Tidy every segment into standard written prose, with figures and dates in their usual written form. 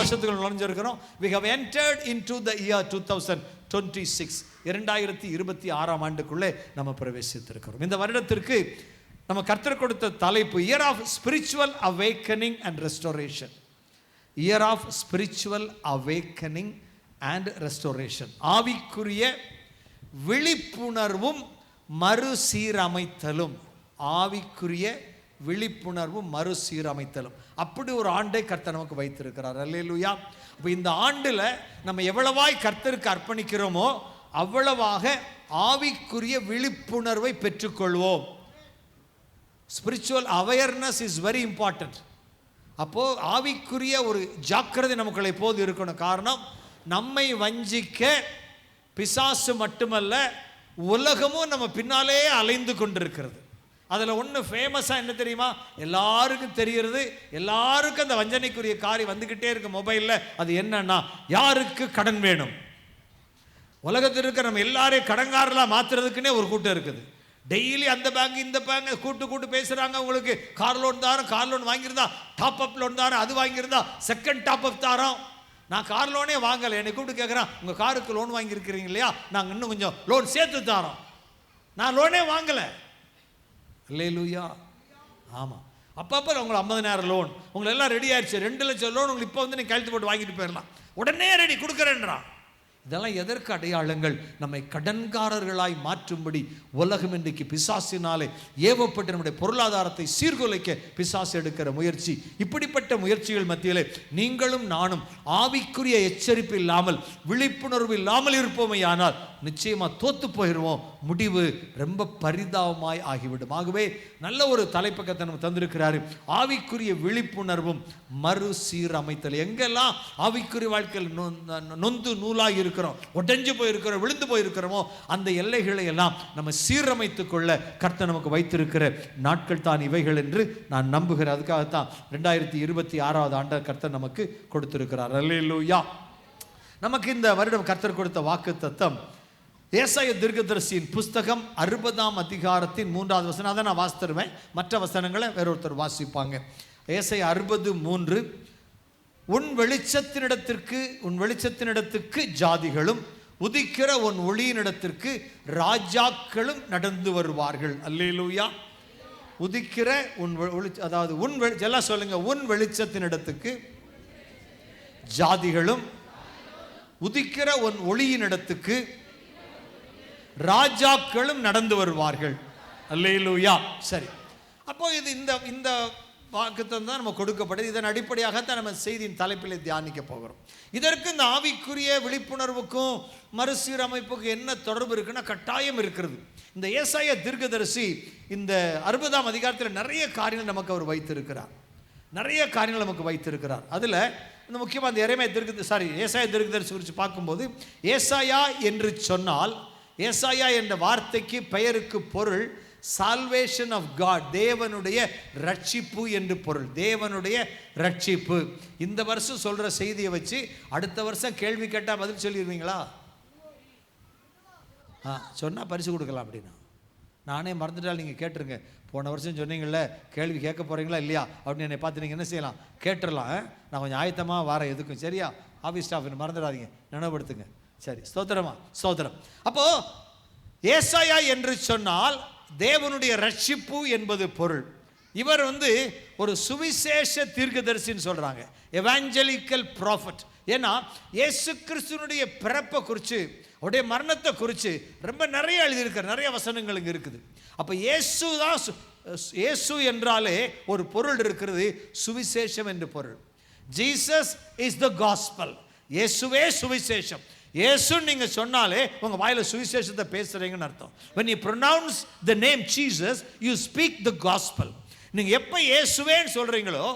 வருஷத்துக்குள்ள நுழைஞ்சிருக்கிறோம். we have entered into the year 2026. 2026ஆம் ஆண்டுக்குள்ளே நம்ம பிரவேசித்திருக்கிறோம். இந்த வருடத்திற்கு நம்ம கர்த்தர் கொடுத்த தலைப்பு year of spiritual awakening and restoration. Year of spiritual awakening and restoration. ஆவிக்குரிய விழிப்புணர்வும் மறுசீரமைத்தலும். ஆவிக்குரிய விழிப்புணர்வும் மறுசீரமைத்தலும். அப்படி ஒரு ஆண்டை கர்த்தர் நமக்கு வைத்திருக்கிறார். அல்லேலூயா. அப்போ இந்த ஆண்டுல நம்ம எவ்வளவாய் கர்த்தருக்கு அர்ப்பணிக்கிறோமோ அவ்வளவாக ஆவிக்குரிய விழிப்புணர்வை பெற்றுக்கொள்வோம். Spiritual awareness is very important. அப்போ ஆவிக்குரிய ஒரு ஜாக்கிரதை நமக்குள்ள எப்போது இருக்கணும். காரணம், நம்மை வஞ்சிக்க பிசாசு மட்டுமல்ல, உலகமும் நம்ம பின்னாலே அலைந்து கொண்டிருக்கிறது. அதில் ஒன்று ஃபேமஸாக என்ன தெரியுமா? எல்லாருக்கும் தெரிகிறது, எல்லாருக்கும் அந்த வஞ்சனைக்குரிய காரியம் வந்துக்கிட்டே இருக்கு மொபைலில். அது என்னன்னா, யாருக்கு கடன் வேணும். உலகத்தில் இருக்க நம்ம எல்லாரையும் கடன்காரலாம் மாற்றுறதுக்குன்னே ஒரு கூட்டம் இருக்குது. டெய்லி அந்த பேங்க் இந்த பேங்க் கூட்டு பேசுகிறாங்க. உங்களுக்கு கார் லோன் தாரோம், கார் லோன் வாங்கியிருந்தா டாப் அப் லோன் தாரோம், அது வாங்கியிருந்தா செகண்ட் டாப் அப் தாரோம். நான் கார் லோனே வாங்கலை, என்னை கூப்பிட்டு கேட்குறான், உங்கள் காருக்கு லோன் வாங்கியிருக்கிறீங்க இல்லையா, நாங்கள் இன்னும் கொஞ்சம் லோன் சேர்த்து தாரோம். நான் லோனே வாங்கலை. அல்லேலூயா. ஆமாம். அப்பப்போ உங்களுக்கு 50,000 லோன், உங்களை எல்லாம் ரெடி ஆயிடுச்சு. 2 லட்சம் லோன் உங்களுக்கு இப்போ வந்து நீங்கள் கழுத்து போட்டு வாங்கிட்டு போயிடலாம், உடனே ரெடி கொடுக்குறேன்றான். இதெல்லாம் எதற்கு அடையாளங்கள்? நம்மை கடன்காரர்களாய் மாற்றும்படி உலகம் இன்றைக்கு பிசாசினாலே ஏவப்பட்டு நம்முடைய பொருளாதாரத்தை சீர்குலைக்க பிசாசு எடுக்கிற முயற்சி. இப்படிப்பட்ட முயற்சிகள் மத்தியிலே நீங்களும் நானும் ஆவிக்குரிய எச்சரிப்பு இல்லாமல் விழிப்புணர்வு இல்லாமல் இருப்போமே ஆனால் நிச்சயமா தோத்து போயிடுவோம். முடிவு ரொம்ப பரிதாபமாய் ஆகிவிடும். ஆகவே நல்ல ஒரு தலைப்பக்கத்தை நம்ம தந்திருக்கிறாரு. ஆவிக்குரிய விழிப்புணர்வும் மறுசீரமைத்தல். எங்கெல்லாம் ஆவிக்குரிய வாழ்க்கையில் நொந்து நூலாக இருக்கிறோம், உடைஞ்சு போயிருக்கிறோம், விழுந்து போயிருக்கிறோமோ அந்த எல்லைகளை எல்லாம் நம்ம சீரமைத்துக் கொள்ள கர்த்தர் நமக்கு வைத்திருக்கிற நாட்கள் தான் இவைகள் என்று நான் நம்புகிறேன். அதுக்காகத்தான் 2026ஆவது ஆண்டு கர்த்தர் நமக்கு கொடுத்திருக்கிறார். அல்லேலூயா. நமக்கு இந்த வருடம் கர்த்தர் கொடுத்த வாக்கு தத்தம் ஏசாயா தீர்க்கதரிசியின் புஸ்தகம் 60ஆம் அதிகாரத்தின் 3வது வசனம். அதை நான் வாசித்தருவேன், மற்ற வசனங்களை வேறொருத்தர் வாசிப்பாங்க. ஏசாயா 60:3. உன் வெளிச்சத்தினிடத்திற்கு ஜாதிகளும் உதிக்கிற உன் ஒளியினிடத்திற்கு ராஜாக்களும் நடந்து வருவார்கள். அல்லேலூயா. உதிக்கிற அதாவது எல்லாம் சொல்லுங்க, உன் வெளிச்சத்தினிடத்துக்கு ஜாதிகளும் உதிக்கிற உன் ஒளியினிடத்துக்கு ராஜாக்களும் நடந்து வருவார்கள். அல்லேலூயா. சரி, அப்போ இது இந்த வாக்குத்தத்தம் தான் நம்ம கொடுக்கப்பட்டது. இதன் அடிப்படையாகத்தான் நம்ம செய்தியின் தலைப்பில் தியானிக்க போகிறோம். இதற்கு இந்த ஆவிக்குரிய விழிப்புணர்வுக்கும் மறுசீரமைப்புக்கும் என்ன தொடர்பு இருக்குன்னா கட்டாயம் இருக்கிறது. இந்த ஏசாயா தீர்க்கதரிசி இந்த 60ஆம் அதிகாரத்தில் நிறைய காரியங்கள் நமக்கு அவர் வைத்திருக்கிறார். அதில் இந்த முக்கியமாக அந்த ஏசாயா தீர்க்கதரிசி குறித்து பார்க்கும்போது, ஏசாயா என்று சொன்னால், ஏசாயா என்ற வார்த்தைக்கு பெயருக்கு பொருள் சால்வேஷன் ஆஃப் காட், தேவனுடைய ரட்சிப்பு என்று பொருள். தேவனுடைய ரட்சிப்பு. இந்த வருஷம் சொல்ற செய்தியை வச்சு அடுத்த வருஷம் கேள்வி கேட்டால் பதில் சொல்லிடுவீங்களா? சொன்னால் பரிசு கொடுக்கலாம். அப்படின்னா நானே மறந்துட்டால் நீங்கள் கேட்டுருங்க. போன வருஷம் சொன்னீங்கள்ல கேள்வி கேட்க போகிறீங்களா இல்லையா அப்படின்னு என்னை பார்த்து நீங்கள் என்ன செய்யலாம், கேட்டுடலாம். நான் கொஞ்சம் ஆயத்தமாக வரேன் எதுக்கும், சரியா? ஆஃபீஸ் ஸ்டாஃப் மறந்துடாதீங்க, நினைவுபடுத்துங்க. சரி, ஸ்தோத்திரம். அப்போ ஏசாயா என்று சொன்னால் தேவனுடைய ரட்சிப்பு என்பது பொருள். இவர் ஒரு சுவிசேஷ தீர்க்கதரிசின்னு சொல்றாங்க, எவாஞ்சலிக்கல் ப்ராஃபட். ஏன்னா இயேசு கிறிஸ்துனுடைய பிறப்பை குறித்து, அவருடைய மரணத்தை குறித்து ரொம்ப நிறைய எழுதியிருக்கார், நிறைய வசனங்கள் இங்கே இருக்குது. அப்போ இயேசு என்றாலே ஒரு பொருள் இருக்கிறது, சுவிசேஷம் என்று பொருள். Jesus is the gospel. இயேசுவே சுவிசேஷம். இயேசு நீங்க சொன்னாலே உங்க வாயில சுவிசேஷத்தை பேசுறீங்கன்னு அர்த்தம். when you pronounce the name Jesus you speak the gospel. நீங்க எப்ப இயேசுவேன்னு சொல்றீங்களோ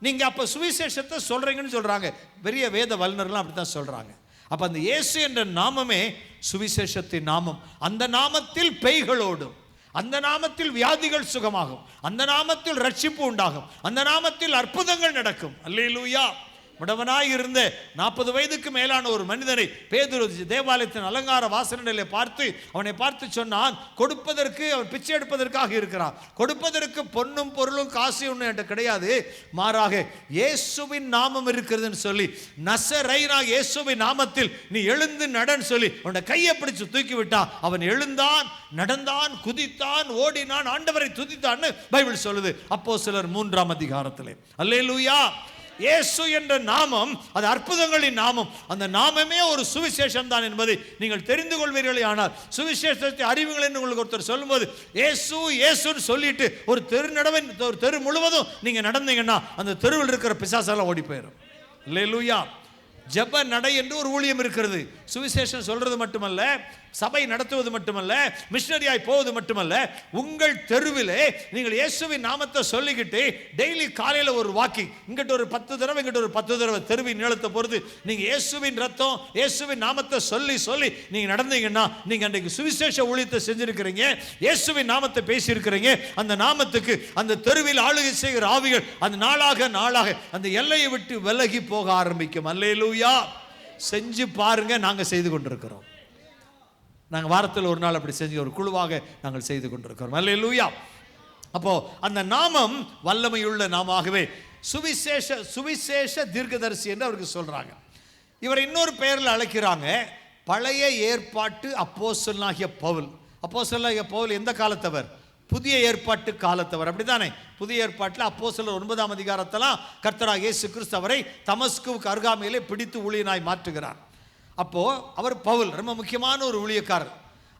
நீங்க அப்ப சுவிசேஷத்தை சொல்றீங்கன்னு சொல்றாங்க. பெரிய வேத வல்லுனர்கள் அப்படி தான் சொல்றாங்க. அப்ப அந்த இயேசு என்ற நாமமே சுவிசேஷத்தின் நாமம். அந்த நாமத்தில் பேய்கள் ஓடும், அந்த நாமத்தில் வியாதிகள் சுகமாகும், அந்த நாமத்தில் ரட்சிப்பு உண்டாகும், அந்த நாமத்தில் அற்புதங்கள் நடக்கும். அல்லேலூயா. முடவனாய் இருந்த 40 வயதுக்கு மேலான ஒரு மனிதனை பேதுரு தேவாலயத்தின் அலங்கார வாசனையிலே பார்த்து அவனை பார்த்து சொன்னான், கொடுப்பதற்கு அவன் பிச்சை எடுப்பதற்காக இருக்கிறான், கொடுப்பதற்கு பொன்னும் பொருளும் காசு ஒன்றும் என்கிட்ட கிடையாது, மாறாக இயேசுவின் நாமம் இருக்கிறதுன்னு சொல்லி நசரேயனாகிய இயேசுவின் நாமத்தில் நீ எழுந்து நடன்னு சொல்லி அவனுடைய கையை பிடிச்சு தூக்கி விட்டான். அவன் எழுந்தான், நடந்தான், குதித்தான், ஓடினான், ஆண்டவரை துதித்தான்னு பைபிள் சொல்லுது அப்போஸ்தலர் 3ஆம் அதிகாரத்திலே. அல்லேலூயா. இயேசு என்ற நாமம் அது அற்புதங்களின் நாமம். அந்த நாமமே ஒரு சுவிசேஷம் தான் என்பதை நீங்கள் தெரிந்து கொள்வீர்களே. ஆனால் சுவிசேஷத்தை அறிவுங்கள் என்று உங்களுக்கு ஒருத்தர் சொல்லும்போது இயேசு இயேசுன்னு சொல்லிட்டு ஒரு தெரு முழுவதும் நீங்க நடந்தீங்கன்னா அந்த தெருவில் இருக்கிற பிசாசெல்லாம் ஓடி போயிடும். அல்லேலூயா. ஜெப நடை என்று ஒரு ஊழியம் இருக்கிறது. சுவிசேஷம் சொல்றது மட்டுமல்ல, சபை நடத்துவது மட்டுமல்ல, மிஷனரியாய் போவது மட்டுமல்ல, உங்கள் தெருவிலே நீங்கள் இயேசுவின் நாமத்தை சொல்லிக்கிட்டு டெய்லி காலையில் ஒரு வாக்கிங், இங்கிட்ட ஒரு 10 தடவை இங்கிட்ட ஒரு 10 தடவை தெருவின் நீளத்தை பொறுத்து நீங்க இயேசுவின் ரத்தம் இயேசுவின் நாமத்தை சொல்லி சொல்லி நீங்க நடந்தீங்கன்னா நீங்க அன்றைக்கு சுவிசேஷ ஊழியத்தை செஞ்சிருக்கிறீங்க, இயேசுவின் நாமத்தை பேசியிருக்கிறீங்க. அந்த நாமத்துக்கு அந்த தெருவில் ஆளுகை செய்கிற ஆவிகள் அந்த நாளாக நாளாக அந்த எல்லையை விட்டு விலகி போக ஆரம்பிக்கும். அல்லேலூயா. செஞ்சு பாருங்க. நாங்க செய்து கொண்டிருக்கிறோம். நாங்கள் வாரத்தில் ஒரு நாள் அப்படி செஞ்சு ஒரு குழுவாக நாங்கள் செய்து கொண்டிருக்கிறோம். அல்லேலூயா. அப்போ அந்த நாமம் வல்லமையுள்ள நாமாகவே சுவிசேஷ தீர்க்கதரிசி என்று அவருக்கு சொல்றாங்க. இவர் இன்னொரு பெயரில் அழைக்கிறாங்க, பழைய ஏற்பாட்டு அப்போஸ்தலனாகிய பவுல். அப்போஸ்தலனாகிய பவுல் எந்த காலத்தவர்? புதிய ஏற்பாட்டு காலத்தவர். அப்படித்தானே? புதிய ஏற்பாட்டில் அப்போஸ்தலர் 9ஆம் அதிகாரத்தெல்லாம் கர்த்தராகிய இயேசு கிறிஸ்து அவரை தமஸ்குவுக்கு அருகாமையிலே பிடித்து ஊழியனாய் மாற்றுகிறார். அப்போ அவர் பவுல் ரொம்ப முக்கியமான ஒரு ஊழியக்காரர்.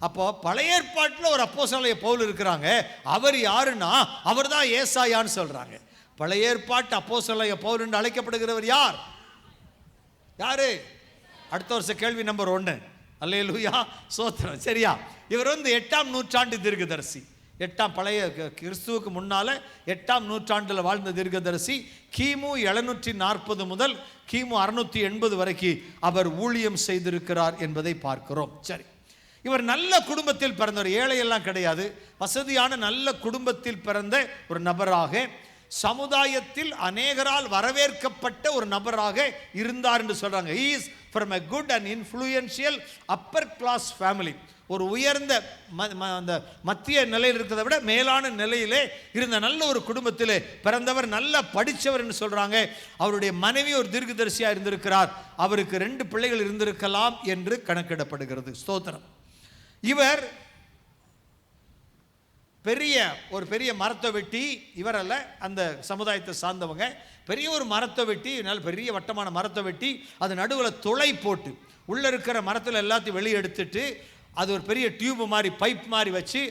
அப்போ பழைய ஏற்பாட்டில் ஒரு அப்போஸ்தலனாகிய பவுல் இருக்கிறாங்க. அவர் யாருன்னா அவர் தான் ஏசாயான்னு சொல்றாங்க. பழைய ஏற்பாட்டு அப்போஸ்தலனாகிய பவுல் என்று அழைக்கப்படுகிறவர் யார்? யாரு? அடுத்த வருஷ கேள்வி நம்பர் 1. அல்லேலூயா. சோத்திரம். சரியா? இவர் 8ஆம் நூற்றாண்டு தீர்க்கதரிசி. பழைய கிறிஸ்துவுக்கு முன்னால 8ஆம் நூற்றாண்டில் வாழ்ந்த தீர்க்கதரிசி. கிமு 740 முதல் கிமு 680 வரைக்கும் அவர் ஊழியம் செய்திருக்கிறார் என்பதை பார்க்கிறோம். சரி, இவர் நல்ல குடும்பத்தில் பிறந்தவர். ஏழையெல்லாம் கிடையாது, வசதியான நல்ல குடும்பத்தில் பிறந்த ஒரு நபராக, சமுதாயத்தில் அநேகரால் வரவேற்கப்பட்ட ஒரு நபராக இருந்தார் என்று சொல்றாங்க. he is from a good and influential upper class family. ஒரு உயர்ந்த அந்த மத்திய நிலையில் இருக்கிறத விட மேலான நிலையிலே இருந்த நல்ல ஒரு குடும்பத்திலே பிறந்தவர், நல்ல படித்தவர் என்று சொல்றாங்க. அவருடைய மனைவி ஒரு தீர்க்கதரிசியா இருந்திருக்கிறார். அவருக்கு 2 பிள்ளைகள் இருந்திருக்கலாம் என்று கணக்கிடப்படுகிறது. ஸ்தோத்திரம். இவர் ஒரு பெரிய மரத்தை வெட்டி, இவர் அல்ல, அந்த சமுதாயத்தை சார்ந்தவங்க பெரிய ஒரு மரத்தை வெட்டி, பெரிய வட்டமான மரத்தை வெட்டி அது நடுவில் துளை போட்டு உள்ள இருக்கிற மரத்தில் எல்லாத்தையும் வெளியே எடுத்துட்டு அது ஒரு பெரிய டியூப் மாதிரி பைப் மாதிரி வச்சு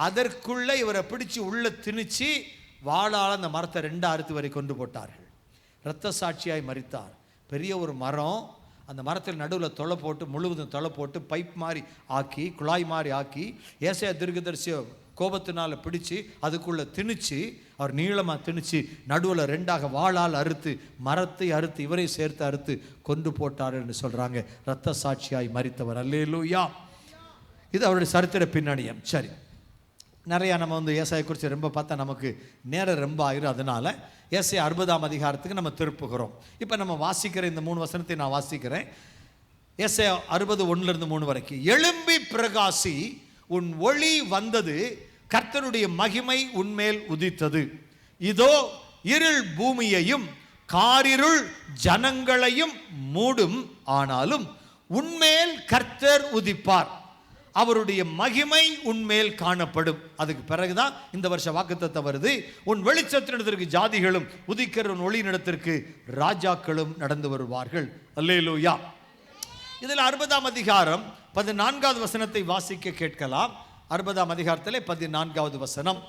அதற்குள்ள இவரை பிடிச்சி உள்ள திணிச்சு வாளால் அந்த மரத்தை 2 அறுத்து வரை கொண்டு போட்டார்கள். இரத்த சாட்சியாய் மரித்தார். பெரிய ஒரு மரம், அந்த மரத்தில் நடுவில் தொலை போட்டு முழுவதும் தொலை போட்டு பைப் மாதிரி ஆக்கி குழாய் மாதிரி ஆக்கி ஏசாயா தீர்க்கதரிசியை கோபத்தினால பிடிச்சு அதுக்குள்ள திணிச்சு அவர் நீளமாக திணிச்சு நடுவில் 2ஆக வாளால் அறுத்து மரத்தை அறுத்து இவரை சேர்த்து அறுத்து கொண்டு போட்டார் என்று சொல்றாங்க. இரத்த சாட்சியாய் மரித்தவர். அல்லேலூயா. இது அவருடைய சரித்திர பின்னணியம். சரி, நிறையா நம்ம ஏசாயை குறித்து ரொம்ப பார்த்தா நமக்கு நேரம் ரொம்ப ஆயிரும். அதனால ஏசாயா 60ஆம் அதிகாரத்துக்கு நம்ம திருப்புகிறோம். இப்போ நம்ம வாசிக்கிற இந்த 3 வசனத்தை நான் வாசிக்கிறேன். ஏசாயா 60:1-3 வரைக்கும். எழும்பி பிரகாசி, உன் ஒளி வந்தது, கர்த்தருடைய மகிமை உன்மேல் உதித்தது. இதோ இருள் பூமியையும் காரிருள் ஜனங்களையும் மூடும், ஆனாலும் உன்மேல் கர்த்தர் உதிப்பார், அவருடைய மகிமை உன்மேல் காணப்படும். அதுக்கு பிறகுதான் இந்த வருஷ வாக்குத்தத்தம் வருது. உன் வெளிச்சத்தினிடத்திற்கு ஜாதிகளும் உதிக்கிற உன் ஒளியினிடத்திற்கு ராஜாக்களும் நடந்து வருவார்கள். அல்லேலூயா. இதில் 60ஆம் அதிகாரம் 14வது வசனத்தை வாசிக்க கேட்கலாம். 60ஆம் அதிகாரத்திலே 14வது வசனம்.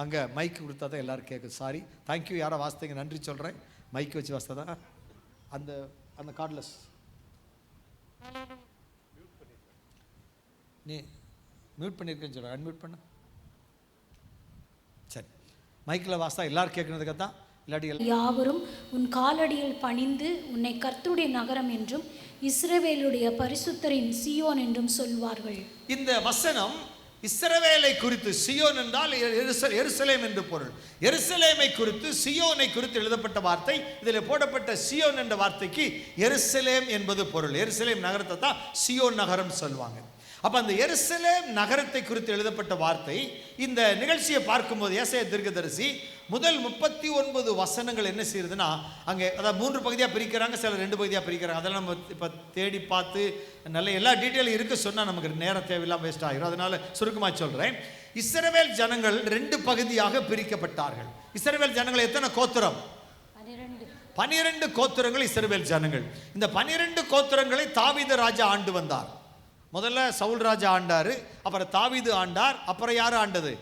அங்கே மைக் கொடுத்தா தான் எல்லாரும் கேட்குது. Sorry, thank you. யாரோ வாசித்தீங்க, நன்றி சொல்கிறேன். மைக் வச்சு வாசித்தா அந்த அந்த கார்ட்லெஸ் நீ மியூட் பண்ணியிருக்கேன்னு சொல்கிறேன். அன்மியூட் பண்ண. சரி, மைக்கில் வாசித்தா எல்லாரும் கேட்கறதுக்கு தான். யாவரும் உன் காலடியில் பணிந்து உன்னை கர்த்தருடைய நகரம் என்றும் இஸ்ரவேலுடைய பரிசுத்தரின் சீயோன் என்றும் சொல்வார்கள். இந்த வசனம் இஸ்ரவேலை குறித்து, சியோன் என்றால் எருசலேம் என்று பொருள். எருசலேமை குறித்து, சியோனை குறித்து எழுதப்பட்ட வார்த்தை. இதில் போடப்பட்ட சியோன் என்ற வார்த்தைக்கு எருசலேம் என்பது பொருள். எருசலேம் நகரத்தை தான் சியோன் நகரம் சொல்லுவாங்க. அப்ப அந்த எருசலேம் நகரத்தை குறித்து எழுதப்பட்ட வார்த்தை இந்த நிகழ்ச்சியை பார்க்கும்போது ஏசாயா தீர்க்கதரிசி முதல் 39 வசனங்கள் என்ன செய்யுதுன்னா, அங்கே அதாவது 3 பகுதியாக பிரிக்கிறாங்க, சில 2 பகுதியாக பிரிக்கிறாங்க. அதெல்லாம் நம்ம இப்போ தேடி பார்த்து நல்ல எல்லா டீட்டெயிலும் இருக்க சொன்னால் நமக்கு நேரம் தேவையில்லாமல் வேஸ்ட் ஆகிரும். அதனால சுருக்கமாக சொல்கிறேன். இஸ்ரவேல் ஜனங்கள் 2 பகுதியாக பிரிக்கப்பட்டார்கள். இஸ்ரவேல் ஜனங்கள் எத்தனை கோத்திரம்? 12 கோத்திரங்கள் இஸ்ரவேல் ஜனங்கள். இந்த 12 கோத்திரங்களை தாவீது ராஜா ஆண்டு வந்தார். முதல்ல சவுல் ராஜா ஆண்டாரு, அப்புறம் தாவீது ஆண்டார், அப்புறம் யார் ஆண்டது?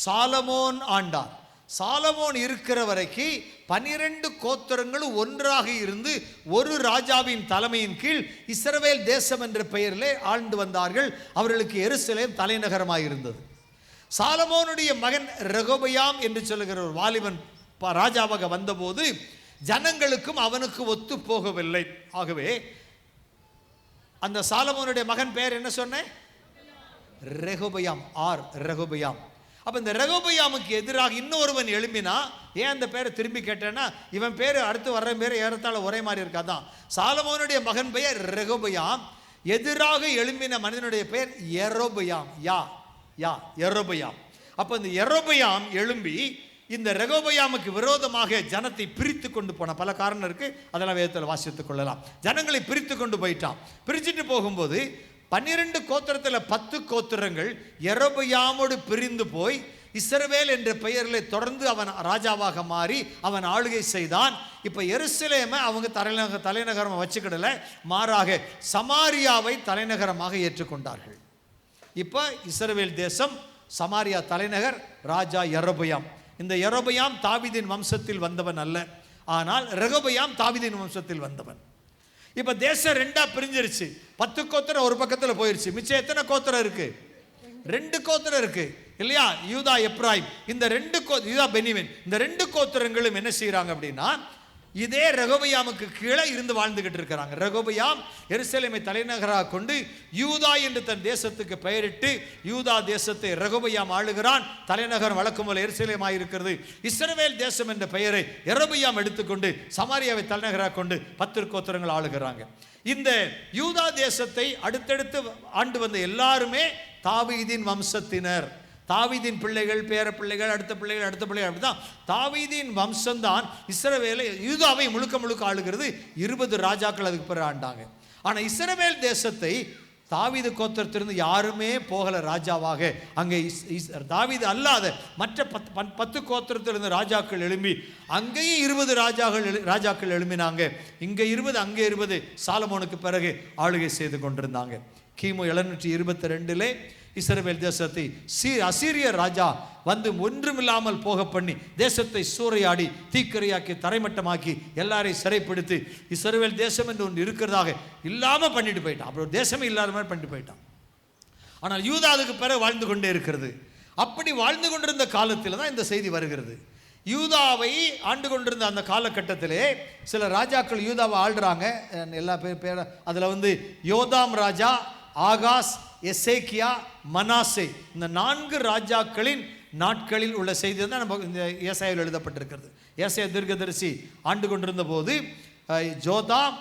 சாலமோன் ஆண்டார். சாலமோன் இருக்கிற வரைக்கும் 12 கோத்திரங்களும் ஒன்றாக இருந்து ஒரு ராஜாவின் தலைமையின் கீழ் இஸ்ரவேல் தேசம் என்ற பெயரிலே ஆண்டு வந்தார்கள். அவர்களுக்கு எருசலேம் தலைநகரமாக இருந்தது. சாலமோனுடைய மகன் ரெகொபெயாம் என்று சொல்லுகிற ஒரு வாலிபன் ராஜாவாக வந்தபோது ஜனங்களுக்கும் அவனுக்கு ஒத்து போகவில்லை. ஆகவே அந்த சாலமோனுடைய மகன் பெயர் என்ன சொன்னேன்? ரெகொபெயாம். ரெகொபெயாம். அப்ப இந்த ரெகொபெயாமுக்கு எதிராக இன்னொருவன் எழும்பினா, ஏன் அந்த பேரை திரும்பி கேட்டேன்னா, இவன் பேர் அடுத்து வர்ற பேர் ஏறத்தாழ ஒரே மாதிரி இருக்காதான். சாலமோனுடைய மகன் பெயர் ரெகொபெயாம், எதிராக எழும்பின மனிதனுடைய பெயர் யெரொபெயாம். யெரொபெயாம். அப்ப இந்த யெரொபெயாம் எழும்பி இந்த ரெகொபெயாமுக்கு விரோதமாக ஜனத்தை பிரித்து கொண்டு போன பல காரணம் இருக்கு, அதெல்லாம் வேதத்தில் வாசித்துக் கொள்ளலாம். ஜனங்களை பிரித்து கொண்டு போயிட்டான். பிரிச்சுட்டு போகும்போது 12 கோத்திரத்தில் 10 கோத்திரங்கள் யெரொபெயாமோடு பிரிந்து போய் இஸ்ரவேல் என்ற பெயரில் தொடர்ந்து அவன் ராஜாவாக மாறி அவன் ஆளுகை செய்தான். இப்ப எருசலேமை அவங்க தலைநகரமாக வச்சுக்கிடல, மாறாக சமாரியாவை தலைநகரமாக ஏற்றுக்கொண்டார்கள். இப்ப இஸ்ரவேல் தேசம், சமாரியா தலைநகர், ராஜா யெரொபெயாம். இந்த யெரொபெயாம் தாவீதின் வம்சத்தில் வந்தவன் அல்ல, ஆனால் ரெகொபெயாம் தாவீதின் வம்சத்தில் வந்தவன். இப்ப தேசம் 2ஆ பிரிஞ்சிருச்சு. 10 கோத்திரம் ஒரு பக்கத்தில் போயிருச்சு. மிச்சம் எத்தனை கோத்திரம் இருக்கு? 2 கோத்திரம் இருக்கு இல்லையா? யூதா, எப்ராயிம். இந்த 2 யூதா, பென்யமீன், இந்த 2 கோத்திரங்களும் என்ன செய்யறாங்க அப்படின்னா, இதே ரெகொபெயாமுக்கு கீழே இருந்து வாழ்ந்துகிட்டு இருக்கிறாங்க. ரெகொபெயாம் எருசலேமை தலைநகராக கொண்டு யூதா என்று தன் தேசத்துக்கு பெயரிட்டு யூதா தேசத்தை ரெகொபெயாம் ஆளுகிறான். தலைநகரம் வழக்கம் போல எருசலேமாய் இருக்கிறது. இஸ்ரவேல் தேசம் என்ற பெயரை யெரொபெயாம் எடுத்துக்கொண்டு சமாரியாவை தலைநகராக கொண்டு 10 கோத்திரங்கள் ஆளுகிறாங்க. இந்த யூதா தேசத்தை அடுத்தடுத்து ஆண்டு வந்த எல்லாருமே தாவீதின் வம்சத்தினர். தாவீதின் பிள்ளைகள், பேர பிள்ளைகள், அடுத்த பிள்ளைகள், அடுத்த பிள்ளைகள், அப்படிதான் தாவீதின் வம்சம்தான் இஸ்ரவேலை, யூதாவை முழுக்க முழுக்க ஆளுகிறது. 20 ராஜாக்கள் அதுக்கு பிறகு ஆண்டாங்க. ஆனா இஸ்ரவேல் தேசத்தை தாவீது கோத்திரத்திலிருந்து யாருமே போகல ராஜாவாக. அங்கே தாவீது அல்லாத மற்ற 10 கோத்திரத்திலிருந்து ராஜாக்கள் எழும்பி அங்கேயும் 20 ராஜாக்கள் எழும்பினாங்க. இங்க 20, அங்கே 20 சாலமோனுக்கு பிறகு ஆளுகை செய்து கொண்டிருந்தாங்க. கிமு 722 இஸ்ரவேல் தேசத்தை அசீரிய ராஜா வந்து ஒன்றுமில்லாமல் போக பண்ணி தேசத்தை சூறையாடி தீக்கிரையாக்கி தரைமட்டமாக்கி எல்லாரையும் சிறைப்படுத்தி இஸ்ரவேல் தேசம் என்று ஒன்று இருக்கிறதாக இல்லாம பண்ணிட்டு போயிட்டான். அப்புறம் தேசமே இல்லாத மாதிரி பண்ணிட்டு போயிட்டான். ஆனால் யூதா அதுக்கு பிறகு வாழ்ந்து கொண்டே இருக்கிறது. அப்படி வாழ்ந்து கொண்டிருந்த காலத்தில் தான் இந்த செய்தி வருகிறது. யூதாவை ஆண்டு கொண்டிருந்த அந்த காலகட்டத்திலே சில ராஜாக்கள் யூதாவை ஆள்றாங்க. எல்லா பேர் அதுல வந்து யோதாம் ராஜா, ஆகாஸ், எசேக்கியா, மனாசே, இந்த 4 ராஜாக்களின் நாட்களில் உள்ள செய்தி தான் நம்ம இந்த ஏசாயாவில் எழுதப்பட்டிருக்கிறது. ஏசாயா தீர்க்கதரிசி ஆண்டு கொண்டிருந்த போது ஜோதாம்,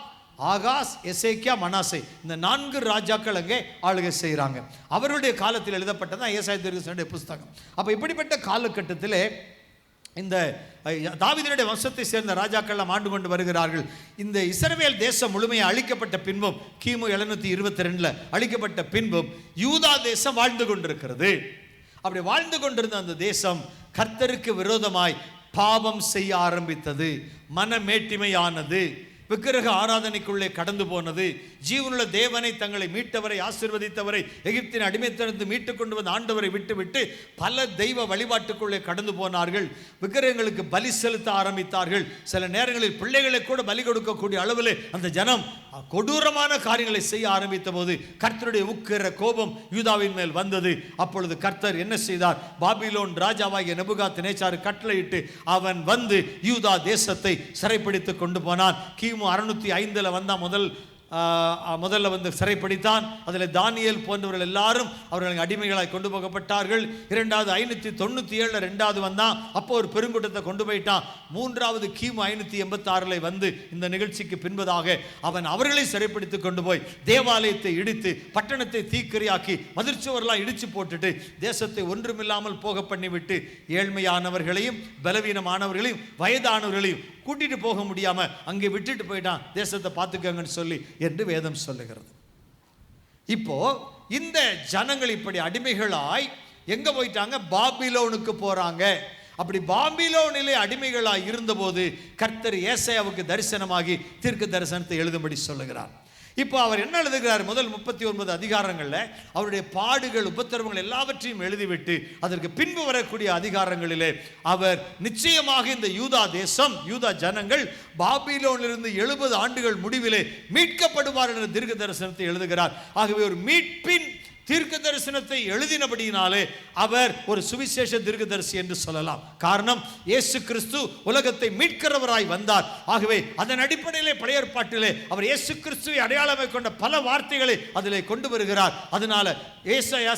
ஆகாஸ், எசேக்கியா, மனாசே, இந்த 4 ராஜாக்கள் அங்கே ஆளுகை செய்கிறாங்க. அவருடைய காலத்தில் எழுதப்பட்டதான் ஏசாயா தீர்க்கதரிசியுடைய புஸ்தகம். அப்போ இப்படிப்பட்ட காலகட்டத்திலே இந்த தாவீதினுடைய வம்சத்தை சேர்ந்த ராஜாக்கள் ஆண்டு கொண்டு வருகிறார்கள். இந்த இஸ்ரவேல் தேசம் முழுமையாக அழிக்கப்பட்ட பின்பும், கிமு 722 அழிக்கப்பட்ட பின்பும் யூதா தேசம் வாழ்ந்து கொண்டிருக்கிறது. அப்படி வாழ்ந்து கொண்டிருந்த அந்த தேசம் கர்த்தருக்கு விரோதமாய் பாவம் செய்ய ஆரம்பித்தது. மனமேட்டிமையானது. விக்கிரக ஆராதனைக்குள்ளே கடந்து போனது. ஜீவனுள்ள தேவனை, தங்களை மீட்டவரை, ஆசீர்வதித்தவரை, எகிப்தின் அடிமைத்தனத்தை மீட்டுக் கொண்டு வந்த ஆண்டவரை விட்டுவிட்டு பல தெய்வ வழிபாட்டுக்குள்ளே கடந்து போனார்கள். விக்கிரகங்களுக்கு பலி செலுத்த ஆரம்பித்தார்கள். சில நேரங்களில் பிள்ளைகளை கூட பலி கொடுக்கக்கூடிய அளவில் அந்த ஜனம் கொடூரமான காரியங்களை செய்ய ஆரம்பித்த போது கர்த்தருடைய உக்கிர கோபம் யூதாவின் மேல் வந்தது. அப்பொழுது கர்த்தர் என்ன செய்தார்? பாபிலோன் ராஜாவாகிய நேபுகாத்நேச்சார் கட்டளையிட்டு அவன் வந்து யூதா தேசத்தை சிறைப்பிடித்து கொண்டு போனான். கிமு 605 வந்தா முதல் முதல்ல வந்து சிறைப்பிடித்தான். அதில் தானியேல் போன்றவர்கள் எல்லாரும் அவர்கள் அடிமைகளாய் கொண்டு போகப்பட்டார்கள். இரண்டாவது 597 ரெண்டாவது வந்தான். அப்போ ஒரு பெருங்கூட்டத்தை கொண்டு போயிட்டான். மூன்றாவது கிமு 586 வந்து இந்த நிகழ்ச்சிக்கு பின்பதாக அவன் அவர்களை சிறைப்பிடித்து கொண்டு போய் தேவாலயத்தை இடித்து பட்டணத்தை தீக்கிரையாக்கி மதிர்ச்சுவரெல்லாம் இடிச்சு போட்டுட்டு தேசத்தை ஒன்றுமில்லாமல் போக பண்ணிவிட்டு ஏழ்மையானவர்களையும் பலவீனமானவர்களையும் வயதானவர்களையும் கூட்டிட்டு போக முடியாம அங்கே விட்டுட்டு போயிட்டான். தேசத்தை பார்த்துக்கங்கன்னு சொல்லி என்று வேதம் சொல்லுகிறது. இப்போ இந்த ஜனங்கள் இப்படி அடிமைகளாய் எங்க போயிட்டாங்க? பாபிலோனுக்கு போறாங்க. அப்படி பாபிலோனிலே அடிமைகளாய் இருந்தபோது கர்த்தர் ஏசாயாவுக்கு தரிசனமாகி தீர்க்க தரிசனத்தை எழுதும்படி சொல்லுகிறார். இப்போ அவர் என்ன எழுதுகிறார்? முதல் 39 அதிகாரங்களில் அவருடைய பாடுகள் உபத்திரவங்கள் எல்லாவற்றையும் எழுதிவிட்டு அதற்கு பின்பு வரக்கூடிய அதிகாரங்களிலே அவர் நிச்சயமாக இந்த யூதா தேசம், யூதா ஜனங்கள் பாபிலோனிலிருந்து 70 ஆண்டுகள் முடிவிலே மீட்கப்படுவார் என்ற தீர்க்க தரிசனத்தை எழுதுகிறார். ஆகவே ஒரு மீட்பின் தீர்க்க தரிசனத்தை எழுதினபடியினாலே அவர் ஒரு சுவிசேஷ தீர்க்கதரிசி என்று சொல்லலாம். காரணம், இயேசு கிறிஸ்து உலகத்தை மீட்கிறவராய் வந்தார். ஆகவே அதன் அடிப்படையிலே பழைய ஏற்பாட்டிலே அவர் இயேசு கிறிஸ்துவை அடையாளமாக கொண்ட பல வார்த்தைகளை அதிலே கொண்டு வருகிறார். அதனால ஏசாயா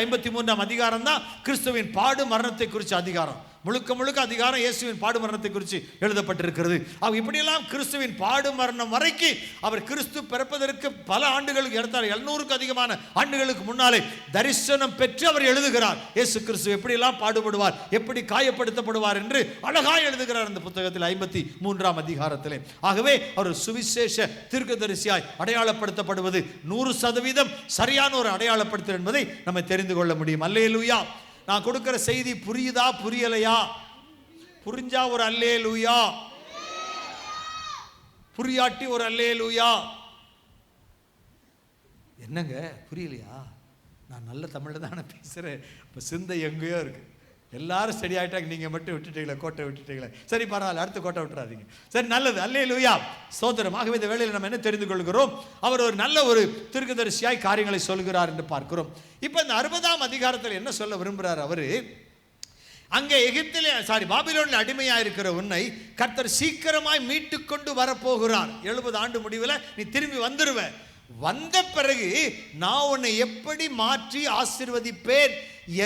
53 அதிகாரம் தான் கிறிஸ்துவின் பாடு மரணத்தை குறித்த அதிகாரம். முழுக்க முழுக்க அதிகாரம் இயேசுவின் பாடு மரணத்தை குறித்து எழுதப்பட்டிருக்கிறது. இப்படியெல்லாம் கிறிஸ்துவின் பாடு மரணம் வரைக்கும் அவர் கிறிஸ்து பிறப்பதற்கு பல ஆண்டுகளுக்கு எடுத்தார். 700க்கு அதிகமான ஆண்டுகளுக்கு முன்னாலே தரிசனம் பெற்று அவர் எழுதுகிறார். இயேசு கிறிஸ்து எப்படியெல்லாம் பாடுபடுவார், எப்படி காயப்படுத்தப்படுவார் என்று அழகாய் எழுதுகிறார் அந்த புத்தகத்தில் 53 அதிகாரத்திலே. ஆகவே அவர் சுவிசேஷ தீர்க்கதரிசியாய் அடையாளப்படுத்தப்படுவது 100% சரியான ஒரு அடையாளப்படுத்தல் என்பதை நம்ம தெரிந்து கொள்ள முடியும். அல்லேலூயா. நான் கொடுக்கிற செய்தி புரியுதா புரியலையா? புரிஞ்சா ஒரு அல்லேலூயா, புரியாட்டி ஒரு அல்லேலூயா. என்னங்க புரியலையா? நான் நல்ல தமிழ்ல தானே பேசுறேன். இப்போ சிந்தை எங்கேயோ இருக்கு. எல்லாரும் சரி ஆயிட்டாங்க, நீங்க மட்டும் விட்டுட்டீங்களே, கோட்டை விட்டுட்டீங்களே. சரி பரவாயில்ல, அடுத்த கோட்டை விட்டுறாதீங்க. சரி நல்லது, அல்லேலூயா, ஸ்தோத்திரம். ஆகவே இந்த வேளையில் நம்ம என்ன தெரிந்து கொள்கிறோம்? அவர் ஒரு நல்ல ஒரு தீர்க்கதரிசியாய் காரியங்களை சொல்கிறார் என்று பார்க்கிறோம். இப்போ இந்த 60ஆம் அதிகாரத்தில் என்ன சொல்ல விரும்புகிறார் அவரு? அங்கே எகிப்திலே பாபிலோனில் அடிமையாக இருக்கிற உன்னை கர்த்தர் சீக்கிரமாய் மீட்டு கொண்டு வரப்போகிறார். 70 ஆண்டு முடிவில் நீ திரும்பி வந்துருவ. வந்த பிறகு நான் உன்னை எப்படி மாற்றி ஆசீர்வதிப்பேன்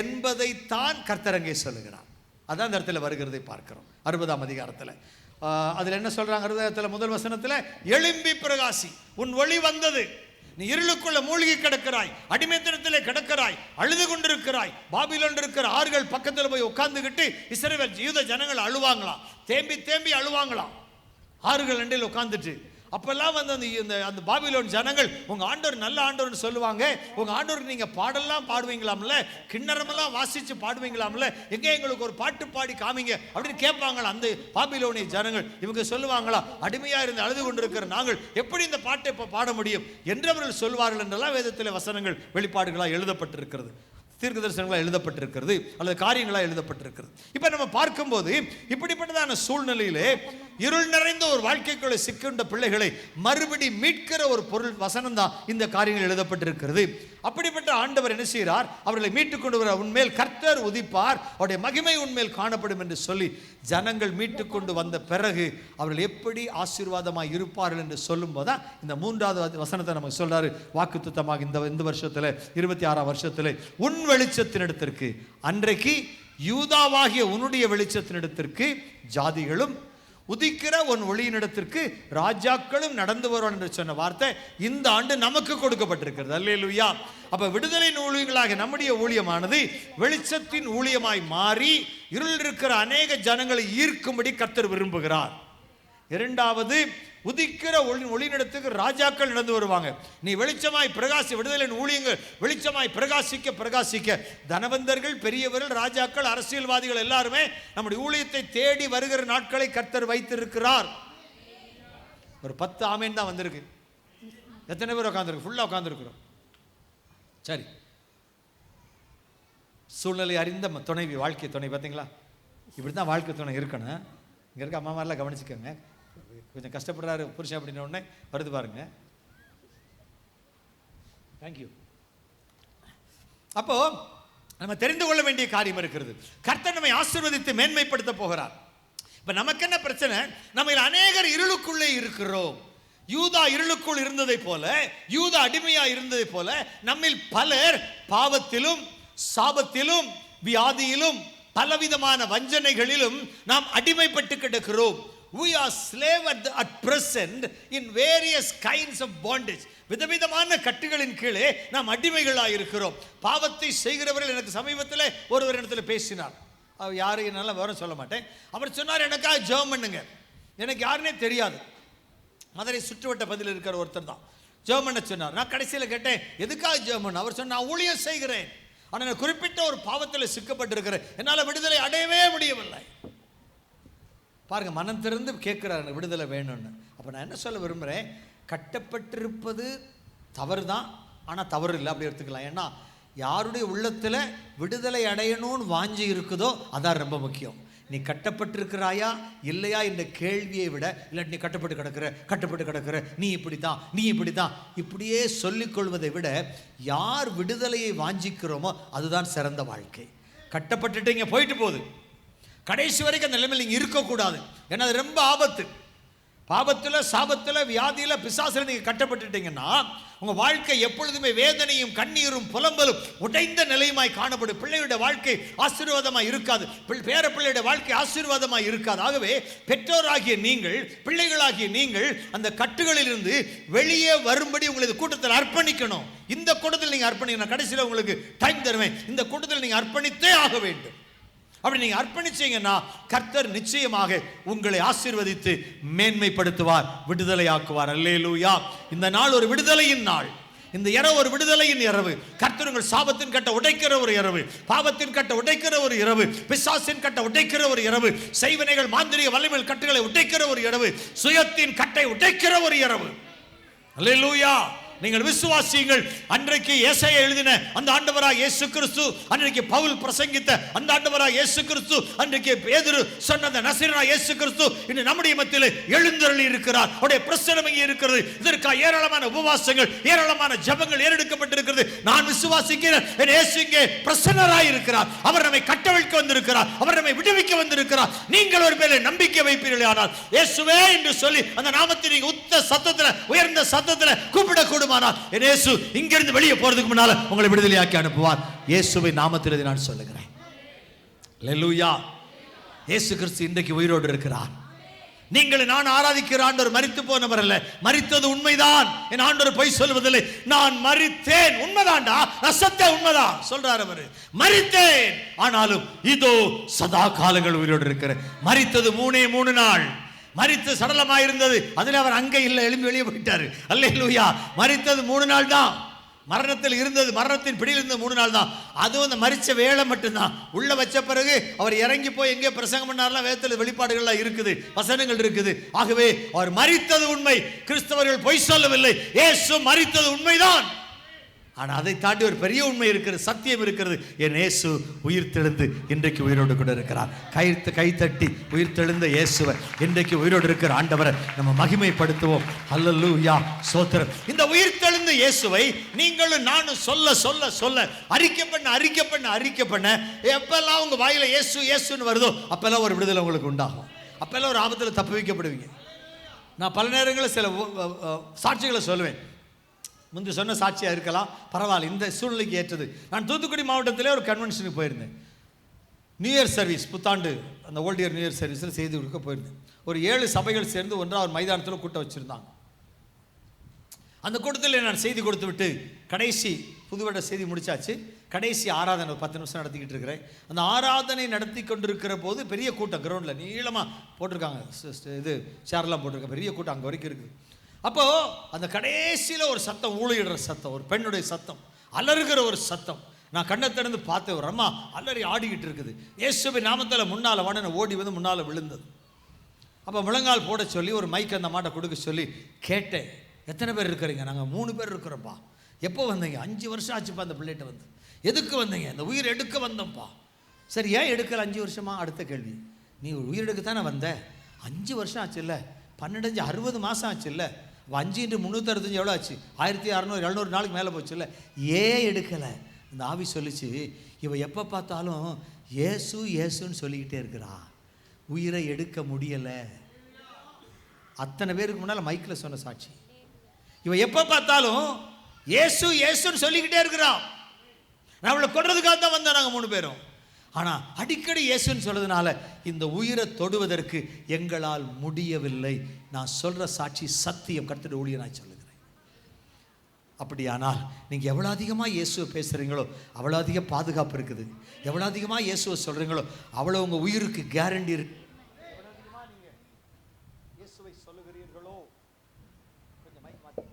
என்பதைத்தான் கர்த்தர் அங்கே சொல்லுகிறார். அதான் அந்த இடத்துல வருகிறதை பார்க்கிறோம் 60ஆம் அதிகாரத்தில். அதில் என்ன சொல்றாங்க? முதல் வசனத்தில், எழும்பி பிரகாசி, உன் ஒளி வந்தது, நீ இருளுக்குள்ள மூழ்கி கிடக்கிறாய், அடிமைத்தனத்திலே கிடக்கிறாய், அழுது கொண்டிருக்கிறாய். பாபிலோன் இருக்கிற ஆறுகள் பக்கத்தில் போய் உட்கார்ந்துகிட்டு இஸ்ரவேல் யூத ஜனங்கள் அழுவாங்களாம், தேம்பி தேம்பி அழுவாங்களாம் ஆறுகள் அண்டையில் உட்கார்ந்துட்டு. அப்பெல்லாம் வந்து அந்த பாபிலோன் ஜனங்கள் உங்க ஆண்டவர் நல்ல ஆண்டவர்னு சொல்லுவாங்க. உங்க ஆண்டவருக்கு நீங்க பாடெல்லாம் பாடுவீங்களாம்ல, கிண்ணறமெல்லாம் வாசிச்சு பாடுவீங்களாம்ல, எங்க எங்களுக்கு ஒரு பாட்டு பாடி காமிங்க அப்படின்னு கேட்பாங்களா அந்த பாபிலோனிய ஜனங்கள். இவங்க சொல்லுவாங்களா, அடிமையா இருந்து அழுது கொண்டிருக்கிற நாங்கள் எப்படி இந்த பாட்டை இப்ப பாட முடியும் என்று அவர்கள் சொல்வார்கள் என்றெல்லாம் வேதத்தில் வசனங்கள் வெளிப்பாடுகளாக எழுதப்பட்டிருக்கிறது, தீர்க்க தரிசனங்களாக எழுதப்பட்டிருக்கிறது, அல்லது காரியங்களாக எழுதப்பட்டிருக்கிறது. இப்ப நம்ம பார்க்கும்போது இப்படிப்பட்டதான சூழ்நிலையிலே இருள் நிறைந்த ஒரு வாழ்க்கைக்குள்ள சிக்கின்ற பிள்ளைகளை மறுபடி மீட்கிற ஒரு பொருள் வசனம் தான் இந்த காரியங்கள் எழுதப்பட்டிருக்கிறது. அப்படிப்பட்ட ஆண்டவர் என்ன செய்கிறார்? அவர்களை மீட்டுக் கொண்டு வர உன்மேல் கர்த்தர் உதிப்பார், அவருடைய மகிமை உன்மேல் காணப்படும் என்று சொல்லி ஜனங்கள் மீட்டுக் கொண்டு வந்த பிறகு அவர்கள் எப்படி ஆசீர்வாதமாக இருப்பார்கள் என்று சொல்லும் போதுதான் இந்த 3வது வசனத்தை நமக்கு சொல்றாரு. வாக்குத்தத்தமாக இந்த வருஷத்துல 26ஆம் வருஷத்துல உன் வெளிச்சத்தினிடத்திற்கு, அன்றைக்கு யூதாவாகிய உன்னுடைய வெளிச்சத்தினிடத்திற்கு ஜாதிகளும் உதிக்கிற உன் ஒளியினிடத்திற்கு ராஜாக்களும் நடந்து வருவான் என்று சொன்ன வார்த்தை இந்த ஆண்டு நமக்கு கொடுக்கப்பட்டிருக்கிறது. அல்லேலூயா. அப்ப விடுதலின் ஊழியங்களாக நம்முடைய ஊழியமானது வெளிச்சத்தின் ஊழியமாய் மாறி இருள் இருக்கிற அநேக ஜனங்களை ஈர்க்கும்படி கர்த்தர் விரும்புகிறார். இரண்டாவது, உதிக்கிற ஒளியினிடத்துக்கு ராஜாக்கள் நடந்து வருவாங்க. நீ வெளிச்சமாய் பிரகாசி, விடுதலின் ஊழியங்கள் வெளிச்சமாய் பிரகாசிக்க பிரகாசிக்க தனவந்தர்கள், பெரியவர்கள், ராஜாக்கள், அரசியல்வாதிகள் எல்லாருமே நம்முடைய ஊழியத்தை தேடி வருகிற நாட்களை கர்த்தர் வைத்திருக்கிறார். ஒரு 10 ஆமேன் தான் வந்திருக்கு. எத்தனை பேர் உட்காந்துருக்கு? ஃபுல்லா உட்காந்துருக்கிறோம். சரி, சூழ்நிலை அறிந்த துணைவி, வாழ்க்கை துணை பார்த்தீங்களா? இப்படித்தான் வாழ்க்கை துணை இருக்கணும். இங்க இருக்க அம்மா மாதிரிலாம் கவனிச்சுக்கோங்க. கொஞ்சம் கஷ்டப்படுறாரு புருஷன் அப்படின்ன உடனே வருது பாருங்க. தேங்க்யூ. அப்போ நம்ம தெரிந்து கொள்ள வேண்டிய காரியம் இருக்கிறது. கர்த்தர் நம்மை ஆசீர்வதித்து மேன்மைப்படுத்த போகிறார். இப்ப நமக்கு என்ன பிரச்சனை? நம்ம அநேகர் இருளுக்குள்ளே இருக்கிறோம். யூதா இருளுக்குள் இருந்ததை போல, யூதா அடிமையா இருந்ததை போல நம்மில் பலர் பாவத்திலும் சாபத்திலும் வியாதியிலும் பலவிதமான வஞ்சனைகளிலும் நாம் அடிமைப்பட்டு கிடக்கிறோம். We are slave at present in various kinds of bondage. விதவிதமான கட்டுகளின் கீழே நாம் அடிமைகளாக இருக்கிறோம். பாவத்தை செய்கிறவர்கள், எனக்கு சமீபத்தில் ஒருவர் இடத்துல பேசினார். அவர் யாரு என்னால விவரம் சொல்ல மாட்டேன். அவர் சொன்னார், எனக்காக ஜெபம் பண்ணுங்க. எனக்கு யாருன்னே தெரியாது, மதுரை சுற்றுவட்ட பதில் இருக்கிற ஒருத்தர் தான் ஜெபம் பண்ண சொன்னார். நான் கடைசியில் கேட்டேன், எதுக்காக ஜெபம் பண்ண? அவர் சொன்னார், நான் ஊழியம் செய்கிறேன், ஆனால் நான் குறிப்பிட்ட ஒரு பாவத்தில் சிக்கப்பட்டிருக்கிறேன், என்னால் விடுதலை அடையவே முடியவில்லை. பாருங்க, மனம் திறந்து கேட்கிறார், எனக்கு விடுதலை வேணும்னு. அப்போ நான் என்ன சொல்ல விரும்புகிறேன், கட்டப்பட்டிருப்பது தவறு தான், ஆனால் தவறு இல்லை, அப்படி எடுத்துக்கலாம். ஏன்னா யாருடைய உள்ளத்தில் விடுதலை அடையணும்னு வாஞ்சி இருக்குதோ அதான் ரொம்ப முக்கியம். நீ கட்டப்பட்டிருக்கிறாயா இல்லையா என்ற கேள்வியை விட, இல்லை நீ கட்டப்பட்டு கிடக்கிற, நீ இப்படித்தான் இப்படியே சொல்லிக்கொள்வதை விட யார் விடுதலையை வாஞ்சிக்கிறோமோ அதுதான் சிறந்த வாழ்க்கை. கட்டப்பட்டுட்டீங்க, போயிட்டு போகுது, கடைசி வரைக்கும் அந்த நிலைமையில் நீங்கள் இருக்கக்கூடாது. ஏன்னா அது ரொம்ப ஆபத்து. பாபத்தில் சாபத்தில் வியாதியில் பிசாசில் நீங்கள் கட்டப்பட்டுட்டீங்கன்னா உங்கள் வாழ்க்கை எப்பொழுதுமே வேதனையும் கண்ணீரும் புலம்பலும் உடைந்த நிலையுமாய் காணப்படும். பிள்ளையுடைய வாழ்க்கை ஆசீர்வாதமாக இருக்காது, பேர பிள்ளையுடைய வாழ்க்கை ஆசீர்வாதமாக இருக்காது. ஆகவே பெற்றோராகிய நீங்கள், பிள்ளைகளாகிய நீங்கள் அந்த கட்டுகளிலிருந்து வெளியே வரும்படி உங்களது கூட்டத்தில் அர்ப்பணிக்கணும். இந்த கூட்டத்தில் நீங்கள் அர்ப்பணிக்கணும். கடைசியில் உங்களுக்கு டைம் தருவேன், இந்த கூட்டத்தில் நீங்கள் அர்ப்பணித்தே ஆக வேண்டும். அப்படி நீங்க அர்ப்பணிச்சீங்கன்னா கர்த்தர் நிச்சயமாக உங்களை ஆசீர்வதித்து மேன்மைப்படுத்துவார், விடுதலையாக்குவார். அல்லேலூயா. இந்த நாள் ஒரு விடுதலையின் நாள், இந்த இரவு ஒரு விடுதலையின் இரவு. கர்த்தர் உங்கள் சாபத்தின் கட்டை உடைக்கிற ஒரு இரவு, பாவத்தின் கட்டை உடைக்கிற ஒரு இரவு, பிசாசின் கட்டை உடைக்கிற ஒரு இரவு, செய்வினைகள் மாந்திரிக வல்லமைகள் கட்டுகளை உடைக்கிற ஒரு இரவு, சுயத்தின் கட்டை உடைக்கிற ஒரு இரவு. அல்லேலூயா. நீங்கள் விசுவாசியுங்கள். அன்றைக்கு ஏசாயா எழுதின அந்த ஆண்டவராக இயேசு கிறிஸ்து, அன்றைக்கு பவுல் பிரசங்கித்த அந்த ஆண்டவராக இயேசு கிறிஸ்து, அன்றைக்கு பேதுரு சொன்ன அந்த நசரேயனாகிய இயேசு கிறிஸ்து இன்று நம்முடைய மத்தியிலே எழுந்தருளி இருக்கிறார். அவருடைய பிரசன்னம் இங்கே இருக்கிறது. இதற்காக ஏராளமான உபவாசங்கள், ஏராளமான ஜெபங்கள் ஏறெடுக்கப்பட்டிருக்கிறது. நான் விசுவாசிக்கிறேன், என் இயேசு இங்கே பிரசன்னராய் இருக்கிறார். அவர் நம்மை கட்டவிழ்க்க வந்திருக்கிறார், அவர் நம்மை விடுவிக்க வந்திருக்கிறார். நீங்கள் ஒரு மேலே நம்பிக்கை வைப்பீர்கள் ஆனால் இயேசுவே என்று சொல்லி அந்த நாமத்தை நீங்க உத்த சத்தத்தில், உயர்ந்த சத்தத்தில் கூப்பிடக்கூடும். இயேசு இங்கிருந்து வெளியே போறதுக்கு முன்னால உங்களை விடுதலையாக்கி அனுப்புவார். இயேசுவின் நாமத்தில் இதை நான் சொல்லுகிறேன். அல்லேலூயா. இயேசு கிறிஸ்து இன்றைக்கு உயிரோடு இருக்கிறார். நீங்கள் நான் ஆராதிக்கிற ஆண்டவர் மரித்து போனவர் அல்ல, மரித்தது உண்மைதான். என் ஆண்டவர் பொய் சொல்வதில்லை. நான் மரித்தேன், உண்மைதான்டா, ரசத்தை உண்மைதான் சொல்றார் அவர். மரித்தேன், ஆனாலும் இதோ சதா காலங்கள் உயிரோடு இருக்கிறேன். மரித்தது 3 நாள், மரித்து சடலமாயிருந்தது, அதில் அவர் அங்கே இல்லை, எழும்பி வெளியே போயிட்டாரு. அல்லேலூயா. மரித்தது 3 நாள் தான், மரணத்தில் இருந்தது, மரணத்தின் பிடியில் இருந்தது 3 நாள் தான். அதுவும் அந்த மரிச்ச வேலை மட்டும்தான். உள்ள வச்ச பிறகு அவர் இறங்கி போய் எங்கே பிரசங்கம் பண்ணார்லாம் வேதத்தில் வெளிப்பாடுகள்லாம் இருக்குது, வசனங்கள் இருக்குது. ஆகவே அவர் மரித்தது உண்மை. கிறிஸ்தவர்கள் பொய் சொல்லவில்லை, இயேசு மரித்தது உண்மைதான். ஆனால் அதை தாண்டி ஒரு பெரிய உண்மை இருக்கிறது, சத்தியம் இருக்கிறது. என் இயேசு உயிர்த்தெழுந்து இன்றைக்கு உயிரோடு கூட இருக்கிறார். கைத்தட்டி உயிர்த்தெழுந்த இயேசுவை, இன்றைக்கு உயிரோடு இருக்கிற ஆண்டவரை நம்ம மகிமைப்படுத்துவோம். அல்லேலூயா, ஸ்தோத்திரம். இந்த உயிர்த்தெழுந்த இயேசுவை நீங்களும் நானும் சொல்ல சொல்ல சொல்ல, அறிக்கை பண்ண எப்பெல்லாம் உங்க வாயில இயேசு இயேசுன்னு வருதோ அப்பெல்லாம் ஒரு விடுதலை உங்களுக்கு உண்டாகும். அப்பெல்லாம் ஒரு ஆபத்தில் தப்பு வைக்கப்படுவீங்க. நான் பல நேரங்களில் சில சாட்சிகளை சொல்லுவேன். முந்தி சொன்ன சாட்சியாக இருக்கலாம், பரவாயில்ல, இந்த சூழ்நிலைக்கு ஏற்றது. நான் தூத்துக்குடி மாவட்டத்திலே ஒரு கன்வென்ஷனுக்கு போயிருந்தேன். நியூ இயர் சர்வீஸ், புத்தாண்டு அந்த ஓல்ட் இயர் நியூ இயர் சர்வீஸில் செய்தி கொடுக்க போயிருந்தேன். ஒரு 7 சபைகள் சேர்ந்து ஒன்றாவது மைதானத்தில் கூட்டம் வச்சுருந்தாங்க. அந்த கூட்டத்தில் நான் செய்தி கொடுத்து விட்டு கடைசி புதுவட செய்தி முடிச்சாச்சு. கடைசி ஆராதனை 10 நிமிஷம் நடத்திக்கிட்டு இருக்கிறேன். அந்த ஆராதனை நடத்தி கொண்டிருக்கிற போது பெரிய கூட்டம், கிரவுண்டில் நீளமாக போட்டிருக்காங்க, இது சேர்லாம் போட்டிருக்காங்க, பெரிய கூட்டம் அங்கே வரைக்கும் இருக்குது. அப்போது அந்த கடைசியில் ஒரு சத்தம், ஊழியிடுற சத்தம், ஒரு பெண்ணுடைய சத்தம், அலறுகிற ஒரு சத்தம். நான் கண்ணை திறந்து பார்த்தேன், ஒரு அம்மா அலறி ஆடிக்கிட்டு இருக்குது. இயேசுவின் நாமத்தில் முன்னால் வாடனை ஓடி வந்து முன்னால் விழுந்தது. அப்போ முழங்கால் போட சொல்லி ஒரு மைக் அந்த மாட்டை கொடுக்க சொல்லி கேட்டேன், எத்தனை பேர் இருக்கிறீங்க? நாங்கள் 3 பேர் இருக்கிறோம்ப்பா. எப்போ வந்தீங்க? 5 வருஷம் ஆச்சுப்பா அந்த பிள்ளைகிட்ட வந்து. எதுக்கு வந்தீங்க? இந்த உயிர் எடுக்க வந்தோம்ப்பா. சரி, ஏன் எடுக்கல 5 வருஷமா? அடுத்த கேள்வி, நீ உயிர் எடுக்க தானே வந்த, 5 வருஷம் ஆச்சு இல்லை, 12 60 மாதம் ஆச்சு இல்லை, 5 × 365 எவ்வளோ ஆச்சு? 1600 700 நாளுக்கு மேலே போச்சு இல்லை, ஏன் எடுக்கலை? இந்த ஆவி சொல்லிச்சு, இவ எப்போ பார்த்தாலும் இயேசு இயேசுன்னு சொல்லிக்கிட்டே இருக்கிறா, உயிரை எடுக்க முடியலை. அத்தனை பேருக்கு முன்னால் மைக்கில் சொன்ன சாட்சி. இவன் எப்போ பார்த்தாலும் இயேசு இயேசுன்னு சொல்லிக்கிட்டே இருக்கிறான். நம்மளை கொன்றதுக்காக தான் வந்தோம் நாங்கள் 3 பேரும். ஆனால் அடிக்கடி இயேசுன்னு சொல்றதுனால இந்த உயிரை தொடுவதற்கு எங்களால் முடியவில்லை. நான் சொல்கிற சாட்சி சத்தியம், கர்த்தருடைய ஊழியனாய் சொல்லுகிறேன். அப்படியானால் நீங்கள் எவ்வளோ அதிகமாக இயேசுவை பேசுகிறீங்களோ அவ்வளோ அதிக பாதுகாப்பு இருக்குது. எவ்வளோ அதிகமாக இயேசுவை சொல்கிறீங்களோ அவ்வளோ உங்கள் உயிருக்கு கேரண்டி இருக்கு. எவ்வளோ அதிகமாக நீங்கள் இயேசுவை சொல்லுகிறீர்களோ. கொஞ்சம் மைக் மாற்றி.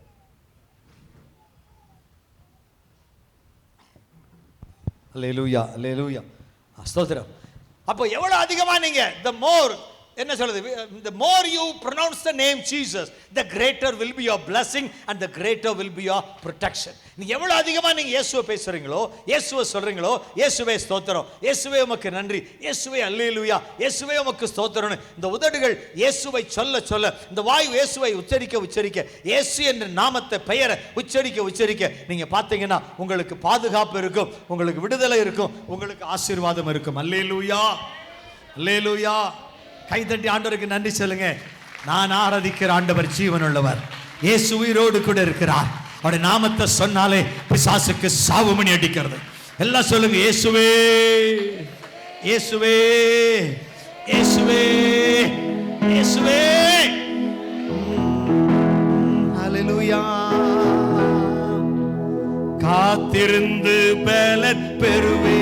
அல்லேலூயா, அல்லேலூயா, ஸ்தோத்திரம். அப்போ எவ்வளோ அதிகமாக நீங்கள் the more என்ன சொல்றது, the more you pronounce the name Jesus, the greater will be your blessing and the greater will be your protection. நீங்க எவ்வளவு அதிகமா நீங்க இயேசுவை பேசுறீங்களோ, இயேசுவை சொல்றீங்களோ, இயேசுவே ஸ்தோத்திரம், இயேசுவே உமக்கு நன்றி, இயேசுவே அல்லேலூயா, இயேசுவே உமக்கு ஸ்தோத்திரம்னு இந்த உதடுகள் இயேசுவை சொல்ல சொல்ல, இந்த வாய் இயேசுவை உச்சரிக்க உச்சரிக்க, இயேசு என்ற நாமத்தை பெயரை உச்சரிக்க உச்சரிக்க நீங்க பார்த்தீங்கன்னா உங்களுக்கு பாதுகாப்பு இருக்கும், உங்களுக்கு விடுதலை இருக்கும், உங்களுக்கு ஆசீர்வாதம் இருக்கும். அல்லேலூயா, அல்லேலூயா. கைதட்டி ஆண்டவருக்கு நன்றி சொல்லுங்க. நான் ஆராதிக்கிற ஆண்டவர் ஜீவனுள்ளவர். இயேசு உயிரோடு கூட இருக்கிறார். அவருடைய நாமத்தை சொன்னாலே பிசாசுக்கு சாவு மணி அடிக்கிறது. எல்லாம் சொல்லுங்க, இயேசுவே, இயேசுவே, இயேசுவே, இயேசுவே. அல்லேலூயா. காத்திருந்து பலன் பெறுவே,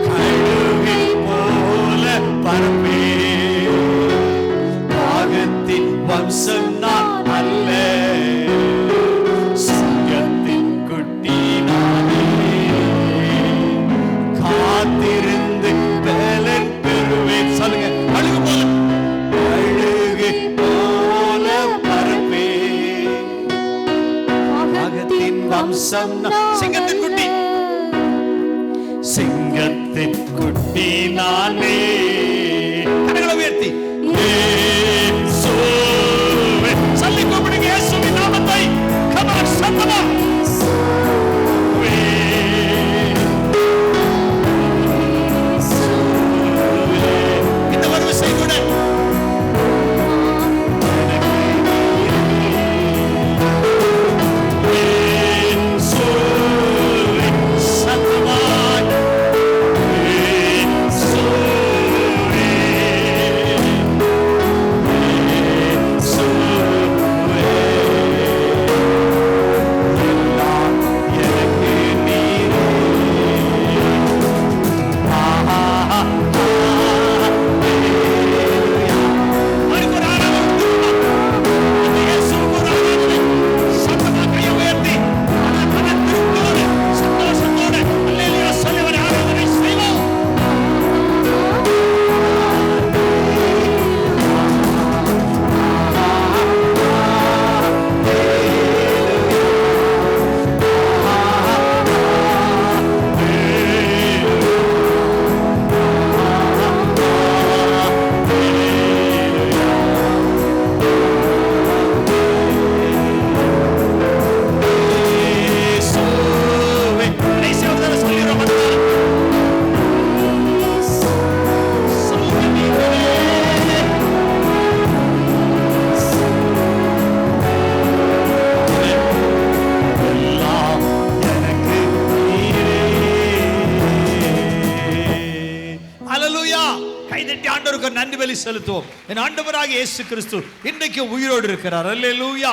கழுகை போல பரப்பே, பாகத்தின் வம்சம் நான் அல்ல, சிங்கத்தின் குட்டி நானே, காத்திருந்து பலன் பெறுவேன். சொல்லுங்க, அழுகு போல, அழுகு போல பரப்பே, பாகத்தின் வம்சம் நான், சிங்கத்தின் குட்டி, சிங்கத்தின் குட்டி நானே. கரங்களை உயர்த்தி இயேசுவே சொல்லி கூப்பிடுங்க, இயேசுவின் நாமத்தை. come on, சத்தமா. இந்த ஒரு விஷயம் கூட நன்றி பலி செலுத்துவோம். என் ஆண்டவராகிய இயேசு கிறிஸ்து இன்றைக்கு உயிரோடு இருக்கிறார். அல்லேலூயா,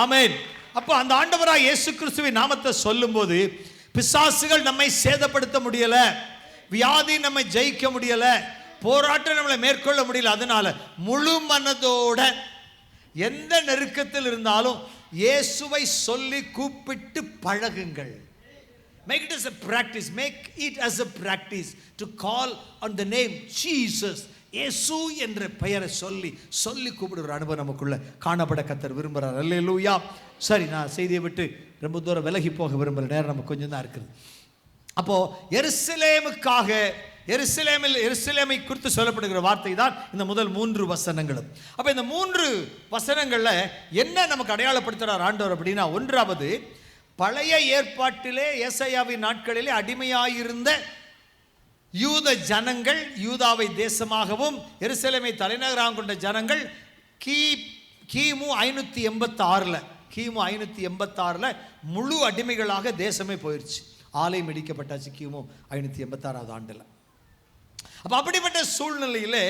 ஆமென். அப்போ அந்த ஆண்டவராகிய இயேசு கிறிஸ்துவின் நாமத்தை சொல்லும்போது பிசாசுகள் நம்மை சேதப்படுத்த முடியல, வியாதி நம்மை ஜெயிக்க முடியல, போராட்டம் நம்மளை மேற்கொள்ள முடியல. அதனால முழு மனதோட எந்த நெருக்கத்தில் இருந்தாலும் இயேசுவை சொல்லி கூப்பிட்டு பழகுங்கள். Make it as a practice. Make it as a practice to call on the name Jesus. இயேசு என்ற பெயரை சொல்லி சொல்லி கூப்பிடுற அனுபவம் நமக்குள்ள காணப்பட கர்த்தர் விரும்புகிறார். அல்லேலூயா. சரி, நான் செய்தியை விட்டு ரொம்ப தூரம் விலகி போக விரும்புகிற நேரம் நமக்கு கொஞ்சம் தான் இருக்குது. அப்போ எருசலேமுக்காக எருசலேமை குறித்து சொல்லப்படுகிற வார்த்தை தான் இந்த முதல் 3 வசனங்களும். அப்போ இந்த 3 வசனங்கள்ல என்ன நமக்கு அடையாளப்படுத்துகிறார் ஆண்டவர் அப்படின்னா, ஒன்றாவது, பழைய ஏற்பாட்டிலே ஏசாயாவின் நாட்களிலே அடிமையாயிருந்த யூத ஜனங்கள், யூதாவை தேசமாகவும் எருசலேமை தலைநகராக கொண்ட ஜனங்கள் கிமு 586 முழு அடிமைகளாக தேசமே போயிடுச்சு. ஆலயம் இடிக்கப்பட்டாச்சு கிமு 586 ஆண்டில். அப்போ அப்படிப்பட்ட சூழ்நிலையிலே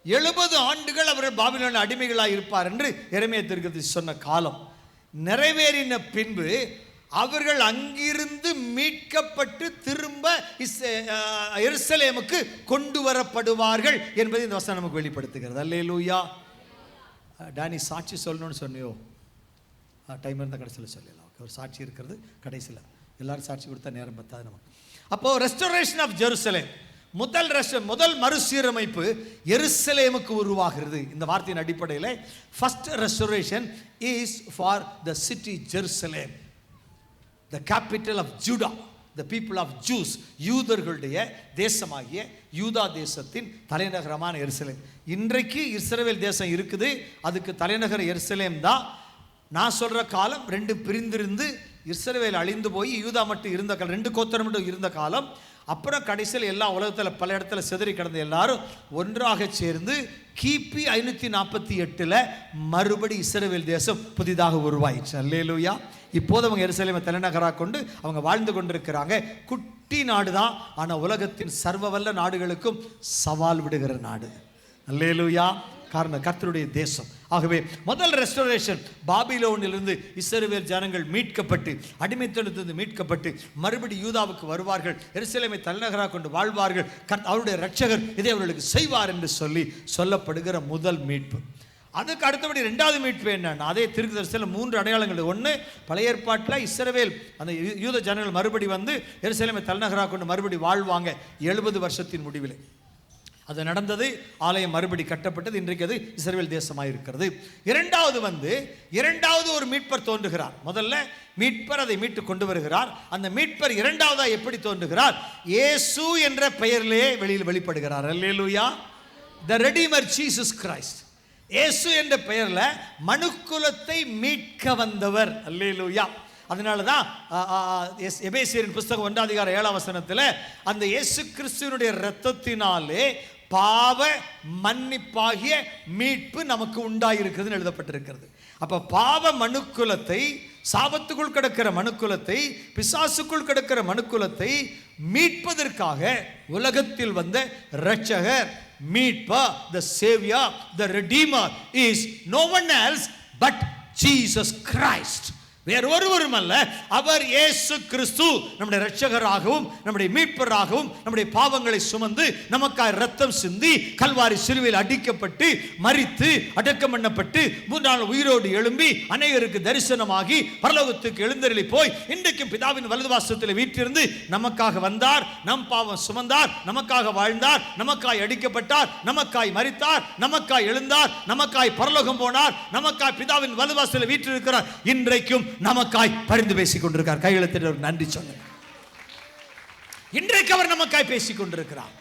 70 ஆண்டுகள் அவர்கள் பாபிலோனில் அடிமைகளாக இருப்பார் என்று எரேமியா தீர்க்கதரிசி சொன்ன காலம் நிறைவேறின பின்பு அவர்கள் அங்கிருந்து மீட்கப்பட்டு திரும்ப எருசலேமுக்கு கொண்டு வரப்படுவார்கள் என்பதை இந்த வசனம் நமக்கு வெளிப்படுத்துகிறது. அல்லேலூயா. டானி சாட்சி சொல்லணும்னு சொன்னியோ? டைம் இருந்தால் கடைசியில் சொல்லலாம். ஓகே, ஒரு சாட்சி இருக்கிறது கடைசியில். எல்லாரும் சாட்சி கொடுத்தா நேரம் பத்தாது நமக்கு. அப்போது ரெஸ்டோரேஷன் ஆஃப் ஜெருசலேம், முதல் மறுசீரமைப்பு எருசலேமுக்கு உருவாகிறது. இந்த வார்த்தையின் அடிப்படையில் first restoration is for the city Jerusalem, the capital of Judah, the people of Jews, யூதர்களுடைய தேசமாகிய யூதா தேசத்தின் தலைநகரமான எருசலேம். இன்றைக்கு இஸ்ரவேல் தேசம் இருக்குது, அதுக்கு தலைநகர் எருசலேம் தான். நான் சொல்கிற காலம் 2 பிரிந்திருந்து இஸ்ரவேல் அழிந்து போய் யூதா மட்டும் இருந்த காலம், 2 கோத்திரம் மட்டும் இருந்த காலம். அப்புறம் கடைசியில் எல்லா உலகத்தில் பல இடத்துல சிதறி கிடந்த எல்லாரும் ஒன்றாக சேர்ந்து கிபி 548 மறுபடி இஸ்ரவேல் தேசம் புதிதாக உருவாயிடுச்சு. அல்லேலூயா. இப்போது அவங்க எருசலேமை தலைநகராக கொண்டு அவங்க வாழ்ந்து கொண்டிருக்கிறாங்க. குட்டி நாடு தான், ஆனால் உலகத்தின் சர்வவல்ல நாடுகளுக்கும் சவால் விடுகிற நாடு. அல்லேலூயா. காரணம் கர்த்தருடைய தேசம். ஆகவே முதல் ரெஸ்டோரேஷன், பாபிலோனிலிருந்து இஸ்ரவேல் ஜனங்கள் மீட்கப்பட்டு, அடிமைத்தனத்திலிருந்து மீட்கப்பட்டு மறுபடி யூதாவுக்கு வருவார்கள், எருசலேமை தலைநகராக கொண்டு வாழ்வார்கள், அவருடைய இரட்சகர் இதை அவர்களுக்கு செய்வார் என்று சொல்லப்படுகிற முதல் மீட்பு. அதுக்கு அடுத்தபடி 2வது மீட்பு என்னன்னா, அதே தீர்க்கதரிசியில் 3 அடையாளங்கள். ஒன்று, பழைய ஏற்பாட்டில் இஸ்ரவேல் அந்த யூத ஜனங்கள் மறுபடி வந்து எருசலேமை தலைநகராக கொண்டு மறுபடி வாழ்வாங்க 70 வருஷத்தின் முடிவில். அது நடந்தது, ஆலயம் மறுபடி கட்டப்பட்டது, இன்றைக்கு அது இஸ்ரவேல் தேசமாக இருக்கிறது. 2வது ஒரு மீட்பர் தோன்றுகிறார். முதல்ல மீட்பர் அதை மீட்டு கொண்டு வருகிறார். அந்த மீட்பர் 2வதா எப்படி தோன்றுகிறார்? இயேசு என்ற பெயரிலே வெளிப்படுகிறார். அல்லேலூயா. த ரெடீமர் ஜீசஸ் கிரைஸ்ட். இயேசு என்ற பெயரில் மனுக்குலத்தை மீட்க வந்தவர். அல்லேலூயா. அதனால தான் எபேசியரின் புஸ்தகம் 1:7 அந்த இயேசு கிறிஸ்துவினுடைய இரத்தத்தினாலே பாவ மன்னிப்பாகிய மீட்பு நமக்கு உண்டாயிருக்குதுன்னு எழுதப்பட்டிருக்கிறது. அப்போ பாவ மனுக்குலத்தை, சாபத்துக்குள் கிடக்கிற மனுக்குலத்தை, பிசாசுக்குள் கிடக்கிற மனுக்குலத்தை மீட்பதற்காக உலகத்தில் வந்த இரட்சகர், மீட்பர், the savior, the redeemer is no one else but Jesus Christ. வேறு ஒருவரும் அல்ல, அவர் இயேசு கிறிஸ்து நம்முடைய இரட்சகராகவும் நம்முடைய மீட்பராகவும் நம்முடைய பாவங்களை சுமந்து நமக்காய் ரத்தம் சிந்தி கல்வாரி சிலுவையில் அடிக்கப்பட்டு மரித்து அடக்கம் பண்ணப்பட்டு 3 நாள் உயிரோடு எழும்பி அநேகருக்கு தரிசனமாகி பரலோகத்துக்கு எழுந்தருளி போய் இன்றைக்கும் பிதாவின் வலதுபாசத்தில் வீற்றிருந்து நமக்காக வந்தார், நம் பாவம் சுமந்தார், நமக்காக வாழ்ந்தார், நமக்காய் அடிக்கப்பட்டார், நமக்காய் மரித்தார், நமக்காய் எழுந்தார், நமக்காய் பரலோகம் போனார், நமக்காய் பிதாவின் வலதுபாசத்தில் வீற்றிருக்கிறார், இன்றைக்கும் நமக்காய் பரிந்து பேசிக் கொண்டிருக்கிறார். கையெழுத்திட்டு நன்றி சொல்லுங்க. இன்றைக்கு அவர் நமக்காய் பேசிக் கொண்டிருக்கிறார்.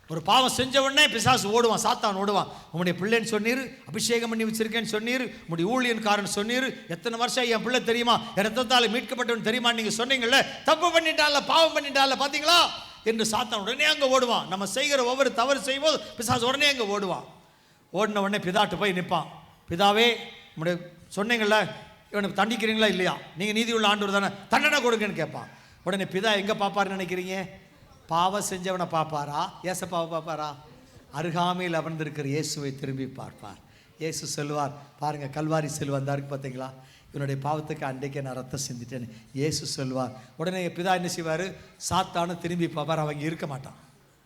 ஒரு பாவம் செஞ்ச உடனே பிசாசு ஓடுவான், சாத்தான் ஓடுவான். உங்களுடைய பிள்ளைன்னு சொன்னீர், அபிஷேகம் பண்ணி வச்சிருக்கேன்னு சொன்னீர், உங்களுடைய ஊழியன்காரன் சொன்னீர், எத்தனை வருஷம் என் பிள்ளை தெரியுமா, ரத்தத்தால் மீட்கப்பட்டவன் தெரியுமா, நீங்க சொன்னீங்கல்ல, தப்பு பண்ணிட்டால, பாவம் பண்ணிட்டால, பாத்தீங்களா என்று சாத்தான் உடனே அங்க ஓடுவான். நம்ம செய்கிற ஒவ்வொரு தவறு செய்யும் போது பிசாசு உடனே அங்க ஓடுவான். ஓடின உடனே பிதாட்டு போய் நிற்பான். பிதாவே, உங்களுடைய சொன்னீங்கல்ல, இவனுக்கு தண்டிக்கிறீங்களா இல்லையா, நீங்கள் நீதி உள்ள ஆண்டவர் தானே, தண்டனை கொடுங்கன்னு கேட்பான். உடனே பிதா எங்கே பார்ப்பாருன்னு நினைக்கிறீங்க? பாவம் செஞ்சவனை பார்ப்பாரா, ஏசப்பாவை பார்ப்பாரா? அருகாமையில் அமர்ந்திருக்கிற இயேசுவை திரும்பி பார்ப்பார். இயேசு சொல்லுவார், பாருங்க கல்வாரி சிலுவை வந்தாருக்கு பார்த்தீங்களா, இவனுடைய பாவத்துக்கு அன்றைக்கே நான் ரத்தம் சிந்திட்டேன்னு இயேசு சொல்லுவார். உடனே பிதா என்ன செய்வார்? சாத்தானு திரும்பி பார்ப்பார், அவங்க இருக்க மாட்டான்,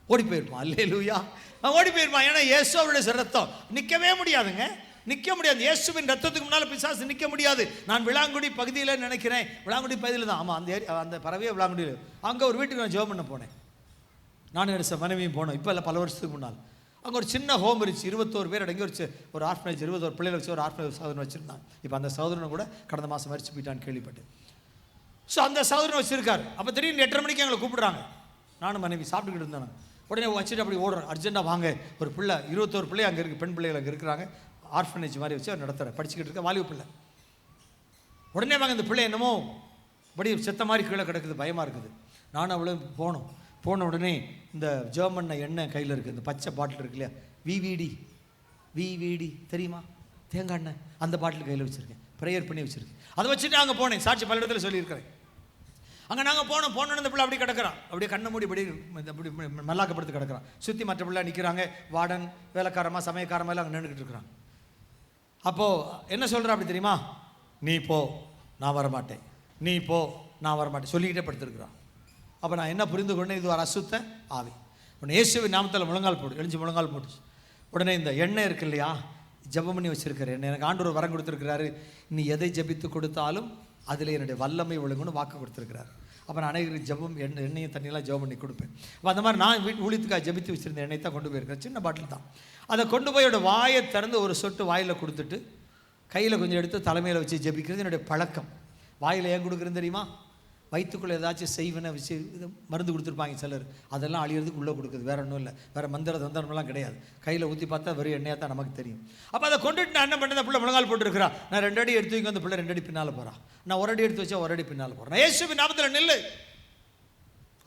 ஓடி போயிருப்பான். அல்லேலூயா. அவன் ஓடி போயிருப்பான். ஏன்னா இயேசு அவருடைய ரத்தம் நிற்கவே முடியாதுங்க, நிற்க முடியாது. இயேசுவின் ரத்தத்துக்கு முன்னால் பிசாசு நிற்க முடியாது. நான் விளாங்குடி பகுதியில் நினைக்கிறேன், விளாங்குடி பகுதியில் தான், ஆமாம், அந்த பறவையே விளாங்குடியில். அங்கே ஒரு வீட்டுக்கு நான் ஜெபம் பண்ண போனேன், நானும் என்னோட மனைவியும் போனோம். இப்போ இல்லை, பல வருஷத்துக்கு முன்னால். அங்கே ஒரு சின்ன ஹோம் இருந்துச்சு, 21 பேர் அடங்கி ஒரு ஆர்ஃபனேஜ், 21 பிள்ளைகள் வச்சு ஒரு ஆர்ஃபனேஜ் சகோதரன் வச்சுருந்தாங்க. இப்போ அந்த சகோதரன் கூட கடந்த மாதம் மரிச்சு போயிட்டான்னு கேள்விப்பட்டேன். ஸோ அந்த சகோதரன் வச்சுருக்காரு. அப்போ திடீர்னு 8:30 மணிக்கு எங்களை கூப்பிட்றாங்க. நானும் மனைவி சாப்பிட்டுக்கிட்டு இருந்தேன். உடனே வச்சுட்டு அப்படி ஓடுறோம், அர்ஜென்ட்டாக வாங்க, ஒரு பிள்ளை 21 பிள்ளை அங்கே இருக்குது, பெண் பிள்ளைகள் அங்கே இருக்கிறாங்க, ஆர்ஃபனேஜ் மாதிரி வச்சு அவர் நடத்துகிறேன், படிச்சுக்கிட்டு இருக்க வாலிப பிள்ளை. உடனே வாங்க, இந்த பிள்ளை என்னமோ படி செத்த மாதிரி கீழே கிடக்குது, பயமாக இருக்குது. நானும் அவ்வளோ போன உடனே இந்த ஜெர்மன் எண்ணெய் கையில் இருக்குது, இந்த பச்சை பாட்டில் இருக்கு இல்லையா, விவிடி VVD தெரியுமா, தேங்காய் எண்ணெய், அந்த பாட்டில் கையில் வச்சுருக்கேன், ப்ரேயர் பண்ணி வச்சுருக்கேன். அதை வச்சுட்டு அங்கே போனேன். சாட்சி பல இடத்துல சொல்லியிருக்கிறேன். அங்கே நாங்கள் போனோன்னு இந்த பிள்ளை அப்படி கிடக்கிறான், அப்படியே கண்ணை மூடி அப்படி மல்லாக்கப்படுத்து கிடக்கிறான். சுற்றி மற்ற பிள்ளை நிற்கிறாங்க, வார்டன் வேலைக்காரமா சமயக்காரமா எல்லாம் அங்கே நின்றுக்கிட்டு இருக்கிறான். அப்போது என்ன சொல்கிறா அப்படி தெரியுமா, நீ போ நான் வரமாட்டேன், நீ போ நான் வரமாட்டேன் சொல்லிக்கிட்டே படுத்துருக்குறான். அப்போ நான் என்ன புரிந்து கொண்டேன், இது ஒரு அசுத்த ஆவி. உடனே இயேசுவின் நாமத்தில் முழங்கால் போடு, எழுஞ்சி முழங்கால் போட்டுச்சு. உடனே இந்த எண்ணெய் இருக்கு இல்லையா, ஜெபம் பண்ணி வச்சிருக்கிற எண்ணெய், எனக்கு ஆண்டவர் வரம் கொடுத்துருக்கிறாரு, நீ எதை ஜெபித்து கொடுத்தாலும் அதில் என்னுடைய வல்லமை ஒழுங்குன்னு வாக்கு கொடுத்துருக்கிறார். அப்போ நான் அனைவருக்கு ஜெபம் எண்ணெயும் தண்ணியெல்லாம் ஜெபம் பண்ணி கொடுப்பேன். அப்போ அந்த மாதிரி நான் ஊழியத்துக்காக ஜெபித்து வச்சுருந்த எண்ணெய் தான் கொண்டு போயிருக்கேன், சின்ன பாட்டில் தான். அதை கொண்டு போய் என்னோட வாயை திறந்து ஒரு சொட்டு வாயில் கொடுத்துட்டு கையில் கொஞ்சம் எடுத்து தலைமையில் வச்சு ஜெபிக்கிறது என்னுடைய பழக்கம். வாயில் ஏன் கொடுக்குறேன்னு தெரியுமா, வயிற்றுக்குள்ளே ஏதாச்சும் செய்வனை வச்சு மருந்து கொடுத்துருப்பாங்க சிலர், அதெல்லாம் அழியிறதுக்கு உள்ளே கொடுக்குது, வேறு ஒன்றும் இல்லை, வேறு தந்திரமெல்லாம் கிடையாது. கையில் ஊற்றி பார்த்தா வெறும் எண்ணெயாக தான் நமக்கு தெரியும். அப்போ அதை கொண்டுட்டு நான் என்ன பண்ணேன், அந்த பிள்ளை முழங்கால் போட்டுருக்கிறா, நான் 2 அடி எடுத்து வைக்க, அந்த பிள்ளை 2 அடி பின்னால் போகிறான், நான் 1 அடி எடுத்து வச்சா 1 அடி பின்னால் போகிறேன். இயேசுவின் நாமத்தில் நில்லு.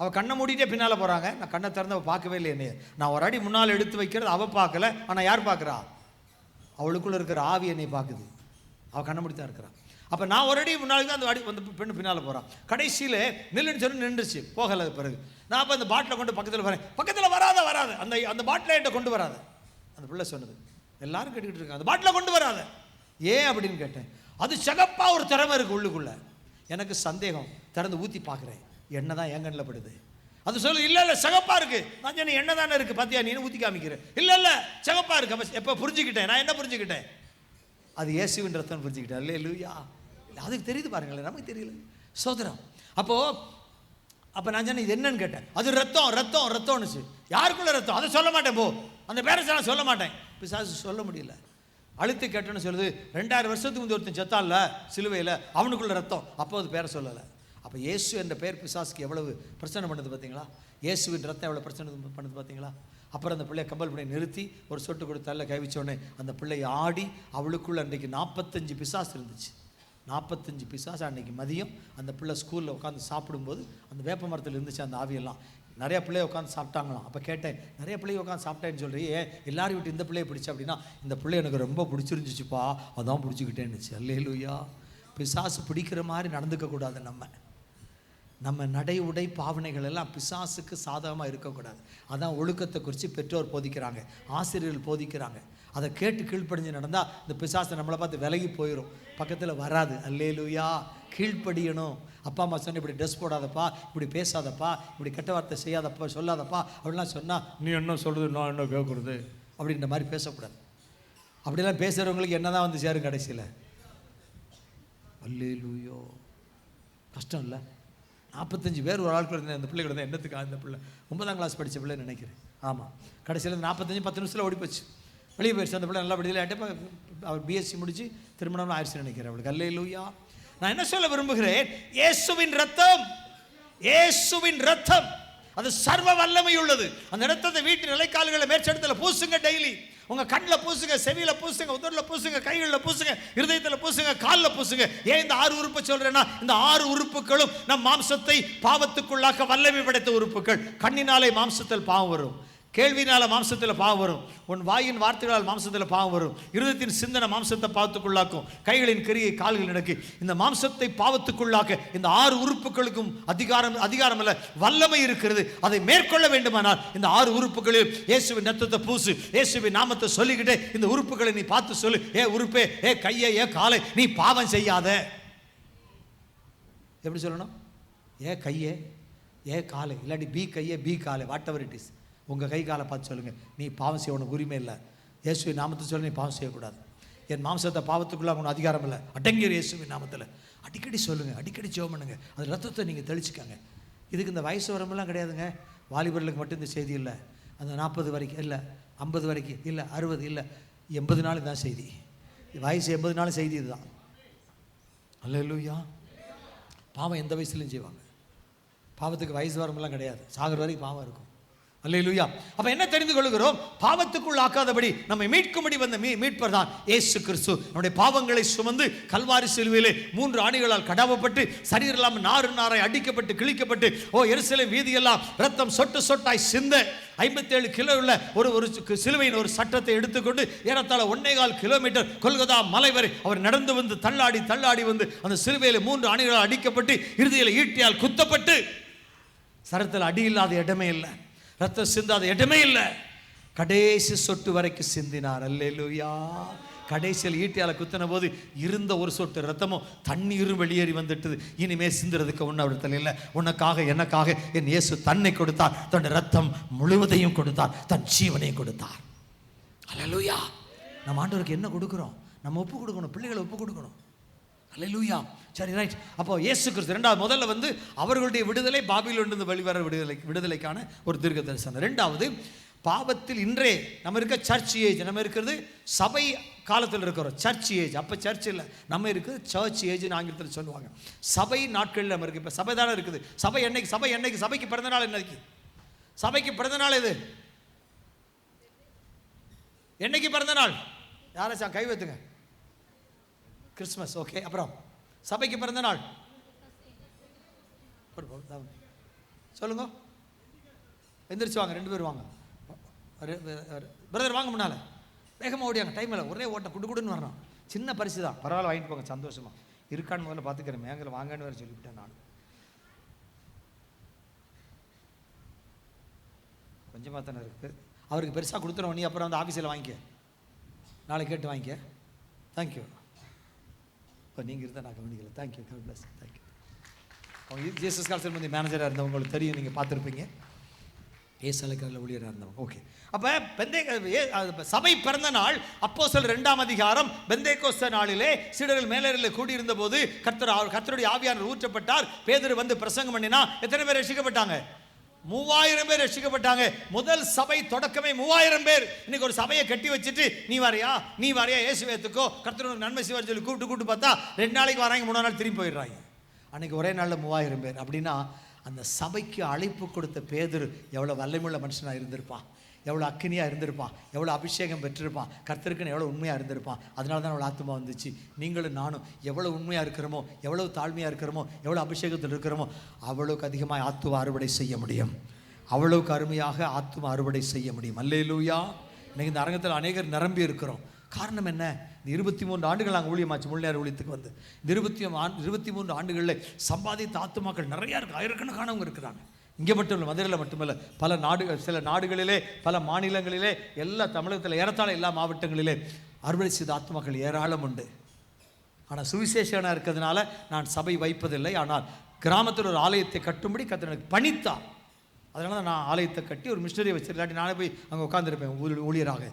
அவள் கண்ணை மூடிட்டே பின்னால் போகிறாங்க, நான் கண்ணை திறந்து அவள் பார்க்கவே இல்லை என்னைய. நான் 1 அடி முன்னால் எடுத்து வைக்கிறது அவள் பார்க்கல, ஆனால் யார் பார்க்குறா, அவளுக்குள்ளே இருக்கிற ஆவி என்னை பார்க்குது. அவள் கண்ணை மூடி தான் இருக்கிறான். அப்போ நான் 1 அடி முன்னாடி தான் அந்த பெண்ணு பின்னால் போகிறான். கடைசியில் நில்லுன்னு சொல்லி நின்றுச்சு, போகலை. பிறகு நான் அப்போ அந்த பாட்டிலை கொண்டு பக்கத்தில் வரேன், பக்கத்தில் வராத அந்த பாட்டிலை என்கிட்ட கொண்டு வராத. அந்த பிள்ளை சொன்னது எல்லாரும் கேட்டுக்கிட்டு இருக்காங்க, அந்த பாட்டிலை கொண்டு வராத. ஏன் அப்படின்னு கேட்டேன். அது சிகப்பாக ஒரு திறமை இருக்குது உள்ளுக்குள்ளே. எனக்கு சந்தேகம், திறந்து ஊற்றி பார்க்குறேன், எண்ணெய் தான் என் கண்ணில் படுது. அது சொல்லு, இல்லை சிகப்பாக இருக்குது. நான் சொன்னேன், எண்ணெய் தானே இருக்குது, பார்த்தியா நீ ஊற்றி காமிக்கிறேன். இல்லை சிகப்பாக இருக்குது. அப்போ எப்போ புரிஞ்சுக்கிட்டேன், நான் என்ன புரிஞ்சுக்கிட்டேன், அது இயேசுவின் ரத்தம் புரிஞ்சுக்கிட்டேன். அல்லேலூயா. அதுக்கு தெரியுது பாருங்களேன், நமக்கு தெரியல. சோதரம். அப்போ நான் சொன்னேன், இது என்னன்னு கேட்டேன். அது ரத்தம்னுச்சு. யாருக்குள்ள ரத்தம், அதை சொல்ல மாட்டேன், போ அந்த பேரண்ட்ஸ் நான் சொல்ல மாட்டேன். பிசாசு சொல்ல முடியல, அழுத்து கேட்டேன்னு சொல்லுது. 2000 வருஷத்துக்கு முந்தைய ஒருத்தன் செத்தான்ல சிலுவையில், அவனுக்குள்ள ரத்தம். அப்போ அது பேரை சொல்லலை. அப்போ இயேசு என்ற பேர் பிசாசுக்கு எவ்வளவு பிரச்சனை பண்ணுது பார்த்தீங்களா, இயேசுவின் ரத்தம் எவ்வளோ பிரச்சனை பண்ணுது பார்த்தீங்களா. அப்புறம் அந்த பிள்ளையை கம்பல் பண்ணி நிறுத்தி ஒரு சொட்டு கொடுத்தால கை வச்சோடனே அந்த பிள்ளை ஆடி, அவளுக்குள்ள அன்றைக்கு 45 பிசாசு இருந்துச்சு. 45 பிசாசு. அன்றைக்கி மதியம் அந்த பிள்ளை ஸ்கூலில் உட்காந்து சாப்பிடும்போது அந்த வேப்ப மரத்தில் இருந்துச்சு அந்த ஆவியெல்லாம். நிறையா பிள்ளைய உட்காந்து சாப்பிட்டாங்களாம். அப்போ கேட்டேன், நிறைய பிள்ளைய உட்காந்து சாப்பிட்டேன்னு சொல்கிறீ, எல்லாரும் விட்டு இந்த பிள்ளையை பிடிச்சா அப்படின்னா, இந்த பிள்ளை எனக்கு ரொம்ப பிடிச்சிருந்துச்சுப்பா, அதான் பிடிச்சிக்கிட்டேன்னுச்சு. அல்லேலூயா. பிசாசு பிடிக்கிற மாதிரி நடந்துக்கக்கூடாது. நம்ம நடை உடை பாவனைகள் எல்லாம் பிசாசுக்கு சாதகமாக இருக்கக்கூடாது. அதான் ஒழுக்கத்தை குறித்து பெற்றோர் போதிக்கிறாங்க, ஆசிரியர்கள் போதிக்கிறாங்க. அதை கேட்டு கீழ்ப்படிஞ்சு நடந்தால் இந்த பிசாசை நம்மளை பார்த்து விலகி போயிடும், பக்கத்தில் வராது. அல்லேலூயா. கீழ்ப்படியணும். அப்பா அம்மா சொன்ன இப்படி ட்ரெஸ் போடாதப்பா, இப்படி பேசாதப்பா, இப்படி கெட்ட வார்த்தை செய்யாதப்பா, சொல்லாதப்பா அப்படிலாம் சொன்னால், நீ என்ன சொல்கிறது நான் என்ன கேட்குறது அப்படின்ற மாதிரி பேசக்கூடாது. அப்படிலாம் பேசுகிறவங்களுக்கு என்ன தான் வந்து சேரும் கடைசியில். அல்லேலூயோ. கஷ்டம் இல்லை. 45 பேர் ஒரு ஆட்கள் இருந்தேன். அந்த பிள்ளைகள் தான் என்னத்துக்கு, அந்த பிள்ளை 9ஆம் கிளாஸ் படித்த பிள்ளை நினைக்கிறேன். ஆமாம். கடைசியில் 45 10 நிமிஷத்தில் ஓடி போச்சு, வெளியே போயிடுச்சு. அந்த பிள்ளை நல்லா விடுதலை ஆகிட்டு அவர் BSc முடிச்சு திருமணம் ஆயிடுச்சு நினைக்கிறேன் அவளுக்கு. அல்லேலூயா. நான் என்ன சொல்ல விரும்புகிறேன், இயேசுவின் ரத்தம் அது சர்வ வல்லமை உள்ளது. அந்த ரத்தத்தை வீட்டு நிலைக்கால்களை மேற்செடுத்துல பூசுங்க, டெய்லி உங்கள் கண்ணில் பூசுங்க, செவியில் பூசுங்க, உதரில் பூசுங்க, கைகளில் பூசுங்க, இருதயத்தில் பூசுங்க, காலில் பூசுங்க. ஏன் இந்த 6 உறுப்பு சொல்கிறேன்னா, இந்த 6 உறுப்புகளும் நம் மாம்சத்தை பாவத்துக்குள்ளாக்க வல்லமை படைத்த உறுப்புகள். கண்ணினாலே மாம்சத்தில் பாவம் வரும், கேள்வினால மாம்சத்தில் பாவம் வரும், உன் வாயின் வார்த்தைகளால் மாம்சத்தில் பாவம் வரும், இருதயத்தின் சிந்தனை மாம்சத்தை பாவத்துக்குள்ளாக்கும், கைகளின் கிரியை கால்கள் நடக்கி இந்த மாம்சத்தை பாவத்துக்குள்ளாக்க இந்த 6 உறுப்புகளுக்கும் அதிகாரம் அல்ல, வல்லமை இருக்கிறது. அதை மேற்கொள்ள வேண்டுமானால் இந்த 6 உறுப்புகளில் இயேசுவின் ரத்தத்தை பூசு, இயேசுவின் நாமத்தை சொல்லிக்கிட்டே இந்த உறுப்புகளை நீ பார்த்து சொல்லு. ஏ உறுப்பே, ஏ கையே, ஏ காலை, நீ பாவம் செய்யாத. எப்படி சொல்லணும்? ஏ கையே, ஏ காலை, இல்லாட்டி பி கையே, பி காலை, வாட் எவர் இட் இஸ். உங்கள் கை காலை பார்த்து சொல்லுங்கள், நீ பாவம் செய்ய உனக்கு உரிமை இல்லை. இயேசுவின் நாமத்தை சொல்லி நீ பாவம் செய்யக்கூடாது. என் மாம்சத்தை பாவத்துக்குள்ளே உனக்கு அதிகாரம் இல்லை. அடங்கிற இயேசுவின் நாமத்தில் அடிக்கடி சொல்லுங்கள், அடிக்கடி ஜெபம் பண்ணுங்கள். அது ரத்தத்தை நீங்கள் தெளிச்சுக்கங்க. இதுக்கு இந்த வயசு வரம்பெல்லாம் கிடையாதுங்க. வாலிபர்களுக்கு மட்டும் இந்த செய்தி இல்லை. அந்த 40 வரைக்கும் இல்லை, 50 வரைக்கும் இல்லை, 60 இல்லை, 80 நாள் தான் செய்தி. வயசு 80 நாள் செய்தி இதுதான். அல்லேலூயா. பாவம் எந்த வயசுலையும் செய்வாங்க. பாவத்துக்கு வயசு வரம்பெல்லாம் கிடையாது. சாகர வரைக்கும் பாவம் இருக்கும். அல்லேலூயா. அப்ப என்ன தெரிந்து கொள்கிறோம்? பாவத்துக்குள் ஆக்காதபடி நம்மை மீட்கும்படி வந்த மீட்பர் தான் இயேசு கிறிஸ்து. நம்முடைய பாவங்களை சுமந்து கல்வாரி சிலுவையிலே 3 ஆணிகளால் கடாவப்பட்டு, சரீரெல்லாம் நாறு நாராய் அடிக்கப்பட்டு கிழிக்கப்பட்டு, எருசலேம் வீதியெல்லாம் ரத்தம் சொட்டு சொட்டாய் சிந்த, 57 கிலோ உள்ள ஒரு சிலுவையின் ஒரு சட்டத்தை எடுத்துக்கொண்டு ஏறத்தாழ 1.25 கிலோமீட்டர் கொல்கத்தா மலை வரை அவர் நடந்து வந்து தள்ளாடி வந்து அந்த சிலுவையில 3 ஆணிகளால் அடிக்கப்பட்டு, இறுதியில் ஈட்டியால் குத்தப்பட்டு, சரத்தில் அடி இல்லாத இடமே இல்லை, ரத்தம் சிந்தாத இடமே இல்லை, கடைசி சொட்டு வரைக்கும் சிந்தினார். அல்லேலூயா. கடைசியில் ஈட்டியால குத்தின போது இருந்த ஒரு சொட்டு ரத்தமும் தண்ணீரும் வெளியேறி வந்துட்டது. இனிமே சிந்துறதுக்கு ஒன்றும் இல்லை. உனக்காக எனக்காக என் இயேசு தன்னை கொடுத்தார், தன் ரத்தம் முழுவதையும் கொடுத்தார், தன் ஜீவனையும் கொடுத்தார். அல்லேலூயா. நம்ம ஆண்டவருக்கு என்ன கொடுக்குறோம்? நம்ம ஒப்பு கொடுக்கணும், பிள்ளைகளை ஒப்பு கொடுக்கணும். அல்லேலூயா. சரி, ரைட். அப்போ இயேசு கிறிஸ்து இரண்டாவது, முதல்ல வந்து அவர்களுடைய விடுதலை, பாபிலோனிலிருந்து வெளிவர விடுதலைக்கான ஒரு தீர்க்க தரிசனம். ரெண்டாவது, பாவத்தில் இன்றே நம்ம இருக்க சர்ச் ஏஜ், நம்ம இருக்கிறது சபை காலத்தில் இருக்கிறோம், சர்ச் ஏஜ். அப்போ சர்ச் இல்லை, நம்ம இருக்குது சர்ச் ஏஜ்னு ஆங்கிலத்தில் சொல்லுவாங்க. சபை நாட்களில் நம்ம இருக்குது. இப்போ சபை தானே இருக்குது. சபை என்னைக்கு சபைக்கு பிறந்த நாள் என்னைக்கு? சபைக்கு பிறந்த நாள் எது? என்னைக்கு பிறந்த நாள்? யாராச்சும் கை வைத்துங்க. கிறிஸ்மஸ். ஓகே. அப்புறம் சபைக்கு பிறந்த நாள் சொல்லுங்க. எந்திரிச்சு வாங்க, 2 பேர் வாங்க. பிரதர் வாங்க, முன்னால வேகமாக ஓடியாங்க. டைம் இல்லை, ஒரே ஓட்டம் குடுன்னு வரணும். சின்ன பரிசு தான், பரவாயில்ல, வாங்கிட்டு போங்க. சந்தோஷமா இருக்கான்னு முதல்ல பார்த்துக்கிறேன். மேங்கல வாங்கன்னு வேறு சொல்லிவிட்டேன் நான். கொஞ்சமாக தானே இருக்குது. அவருக்கு பெருசாக கொடுத்துருவோம். நீ அப்புறம் வந்து ஆஃபீஸில் வாங்கிக்க, நாளைக்கு கேட்டு வாங்கிக்க. தேங்க்யூ. இப்போ நீங்கள் இருந்தால் நான் கவனிக்கல. தேங்க்யூ. God bless. தேங்க்யூ. அவங்க ஜேசஸ் கால்சல் வந்து மேனேஜராக இருந்தவங்களுக்கு தெரியும், நீங்கள் பார்த்துருப்பீங்க. ஏசலுக்காரில் ஊழியராக இருந்தவங்க. ஓகே. அப்போ சபை பிறந்த நாள் அப்போஸ்தலர் 2ஆம் அதிகாரம், பெந்தேகோஸ்தே நாளிலே சீடர்கள் மேலேறில் கூடியிருந்த போது கர்த்தருடைய ஆவியானவர் ஊற்றப்பட்டார். பேதுரு வந்து பிரசங்கம் பண்ணினா எத்தனை பேர் ரட்சிக்கப்பட்டாங்க? 3000 பேர் ரட்சிக்கப்பட்டாங்க. முதல் சபை தொடக்கமே 3000 பேர். இன்னைக்கு ஒரு சபையை கட்டி வச்சுட்டு நீ வரையா இயேசுவேத்துக்கோ கர்த்தர் நன்மை செய்வார் சொல்லி கூப்பிட்டு பார்த்தா 2 நாளைக்கு வராங்க, 3 நாள் திரும்பி போயிடுறாங்க. அன்னைக்கு ஒரே நாளில் 3000 பேர். அப்படின்னா அந்த சபைக்கு அழைப்பு கொடுத்த பேதுரு எவ்வளோ வல்லமையுள்ள மனுஷனாக இருந்திருப்பான், எவ்வளோ அக்கினியாக இருந்திருப்பான், எவ்வளோ அபிஷேகம் பெற்றிருப்பான், கர்த்தருக்குன்னு எவ்வளோ உண்மையாக இருந்திருப்பான். அதனால தான் அவ்வளோ ஆத்மா வந்துச்சு. நீங்களும் நானும் எவ்வளோ உண்மையாக இருக்கிறோமோ, எவ்வளோ தாழ்மையாக இருக்கிறோமோ, எவ்வளோ அபிஷேகத்தில் இருக்கிறோமோ, அவ்வளோக்கு அதிகமாக ஆத்துவ அறுவடை செய்ய முடியும். அவ்வளோக்கு அருமையாக ஆத்துவ அறுவடை செய்ய முடியும். அல்லேலூயா. இன்னைக்கு இந்த அரங்கத்தில் அநேகர் நிரம்பி இருக்கிறோம். காரணம் என்ன? இந்த 23 ஆண்டுகள் நாங்கள் ஊழியமாச்சு, முழுநேர ஊழியத்துக்கு வந்து இந்த 23 ஆண்டுகளில் சம்பாதித்த ஆத்துமாக்கள் நிறையா இருக்குது. ஆயிரக்கணக்கானவங்க இருக்கிறாங்க. இங்கே மட்டும் இல்லை, மதுரையில் மட்டுமல்ல, பல நாடுகள், சில நாடுகளிலே, பல மாநிலங்களிலே, எல்லா தமிழகத்தில் ஏறத்தாழ எல்லா மாவட்டங்களிலே அறுவடை செய்த ஆத்துமாக்கள் ஏராளம் உண்டு. ஆனால் சுவிசேஷனாக இருக்கிறதுனால நான் சபை வைப்பதில்லை. ஆனால் கிராமத்தில் ஒரு ஆலயத்தை கட்டும்படி கர்த்தர் எனக்கு பணித்தார். அதனால தான் நான் ஆலயத்தை கட்டி ஒரு மிஷனரியை வச்சிருக்காட்டி நானே போய் அங்கே உட்காந்துருப்பேன் ஊழியராக.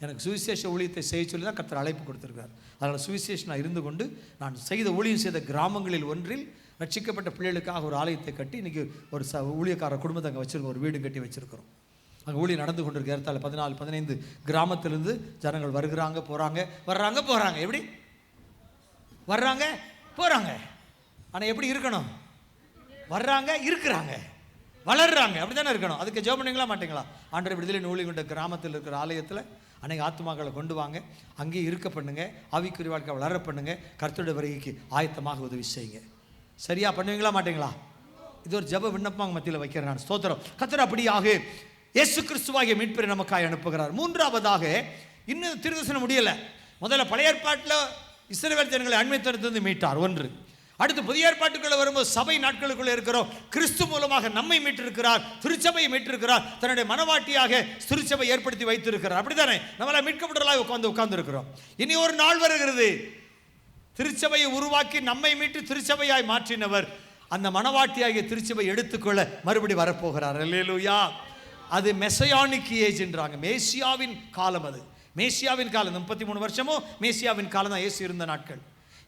எனக்கு சுவிசேஷ ஊழியத்தை செய்ய சொல்லி தான் கர்த்தர் அழைப்பு கொடுத்துருக்கார். அதனால் சுவிசேஷனாக இருந்து கொண்டு நான் ஊழியம் செய்த கிராமங்களில் ஒன்றில் ரட்சிக்கப்பட்ட பிள்ளைகளுக்காக ஒரு ஆலயத்தை கட்டி இன்றைக்கி ஒரு ஊழியக்கார குடும்பத்தை அங்கே வச்சுருக்கோம், ஒரு வீடு கட்டி வச்சுருக்கிறோம். அங்கே ஊழியம் நடந்து கொண்டு இருக்க ஏறத்தாழ 14-15 கிராமத்திலிருந்து ஜனங்கள் வருகிறாங்க, போகிறாங்க. எப்படி வர்றாங்க போகிறாங்க? ஆனால் எப்படி இருக்கணும்? வர்றாங்க, இருக்கிறாங்க, வளர்றாங்க, அப்படி தானே இருக்கணும். அதுக்கு ஜெபம் பண்ணீங்களா மாட்டீங்களா? ஆண்டவர் விடுதலை ஊழியம் கொண்ட கிராமத்தில் இருக்கிற ஆலயத்தில் அநேக ஆத்துமாக்களை கொண்டு வாங்க, அங்கேயே இருக்க பண்ணுங்க, ஆவிக்குரிய வாழ்க்கை வளர பண்ணுங்க, கர்த்தருடைய வருகைக்கு ஆயத்தமாக உதவி செய்யுங்க. சரியா பண்ணுவீங்களா மாட்டீங்களா? இது ஒரு ஜெப விண்ணப்பமாக மத்தியில் வைக்கிறேன் நான். ஸ்தோத்திரம். கர்த்தர் அப்படியாக இயேசு கிறிஸ்துவாகிய மீட்பரை நமக்காக அனுப்புகிறார். மூன்றாவதாக இன்னும் தீர்க்கதரிசனம் முடியலை. முதல்ல பழைய ஏற்பாட்டில் இஸ்ரவேல் ஜனங்களை அடிமைத்தனத்திலிருந்து மீட்டார், ஒன்று. அடுத்து புதிய ஏற்பாட்டுக்குள்ள வரும்போது சபை நாட்களுக்குள்ள இருக்கிறோம், கிறிஸ்து மூலமாக நம்மை மீட்டிருக்கிறார், திருச்சபையை மீட்டிருக்கிறார், தன்னுடைய மனவாட்டியாக திருச்சபை ஏற்படுத்தி வைத்திருக்கிறார். அப்படித்தானே நம்மளால் மீட்கப்பட்டவர்களாக உட்கார்ந்து இருக்கிறோம். இனி ஒரு நாள் வருகிறது, திருச்சபையை உருவாக்கி நம்மை மீட்டு திருச்சபையாய் மாற்றினவர் அந்த மனவாட்டியாகிய திருச்சபை எடுத்துக்கொள்ள மறுபடி வரப்போகிறார். அல்லேலூயா. அது மெசையானிக் ஏஜ்ன்றாங்க, மேசியாவின் காலம். அது மேசியாவின் காலம். 33 வருஷமும் மேசியாவின் காலம் தான் இயேசு இருந்த நாட்கள்.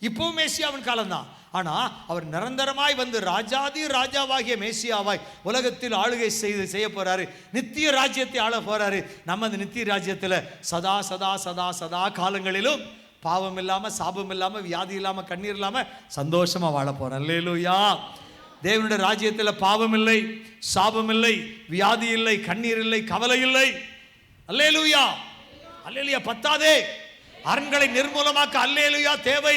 இப்போவும் மேசியாவின் காலம் தான். ஆனால் அவர் நிரந்தரமாய் வந்து ராஜாவாகிய மேசியாவாய் உலகத்தில் ஆளுகை செய்ய போறாரு, நித்திய ராஜ்யத்தை ஆள போறாரு. நம்ம அந்த நித்திய ராஜ்யத்தில் சதா சதா சதா சதா காலங்களிலும் பாவம் இல்லாமல், சாபம் இல்லாமல், வியாதி இல்லாமல், கண்ணீர் இல்லாமல் சந்தோஷமாக வாழ போறோம். அல்லேலூயா. தேவனுடைய ராஜ்யத்தில் பாவம் இல்லை, சாபம் இல்லை, வியாதி இல்லை, கண்ணீர் இல்லை, கவலை இல்லை. அல்லேலூயா, அல்லேலூயா. பத்தாதே, அரண்களை நிர்மூலமாக்க அல்லேலூயா தேவை,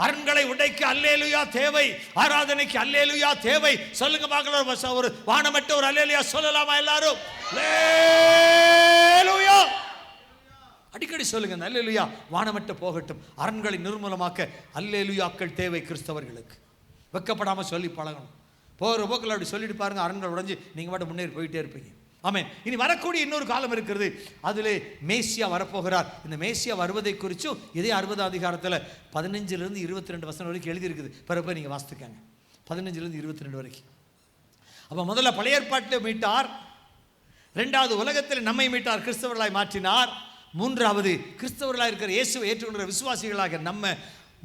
அரண்களை உடைக்க அல்லேலூயா தேவை, ஆராதனைக்கு அல்லேலூயா தேவை. சொல்லுங்க பார்க்கலாம், ஒரு வானமட்ட ஒரு அல்லேலூயா சொல்லலாமா எல்லாரும்? அல்லேலூயா அடிக்கடி சொல்லுங்க. அல்லேலூயா வானமட்ட போகட்டும், அரண்களை நிர்மூலமாக்க அல்லேலூயாக்கள் தேவை கிறிஸ்தவர்களுக்கு. வெக்கப்படாம சொல்லி பழகணும். போகிற போக்கில் அப்படி சொல்லிட்டு பாருங்க, அரண்கள் உடைஞ்சு நீங்க மட்டும் முன்னேறி போயிட்டே இருப்பீங்க. ஆமென். இனி வரக்கூடிய இன்னொரு காலம் இருக்கிறது, அதிலே மேசியா வரப்போகிறார். இந்த மேசியா வருவதை குறிச்சும் இதே 60 அதிகாரத்தில் 15 to 22 வசனம் வரைக்கும் எழுதி இருக்குது. பிறகு நீங்க வாசித்துக்காங்க 15 to 22 வரைக்கும். அப்ப முதல்ல பழைய ஏற்பாட்டில் மீட்டார், இரண்டாவது உலகத்தில் நம்மை மீட்டார், கிறிஸ்தவர்களாய் மாற்றினார். மூன்றாவது கிறிஸ்தவர்களாக இருக்கிற இயேசுவை ஏற்றுக்கொண்ட விசுவாசிகளாக நம்ம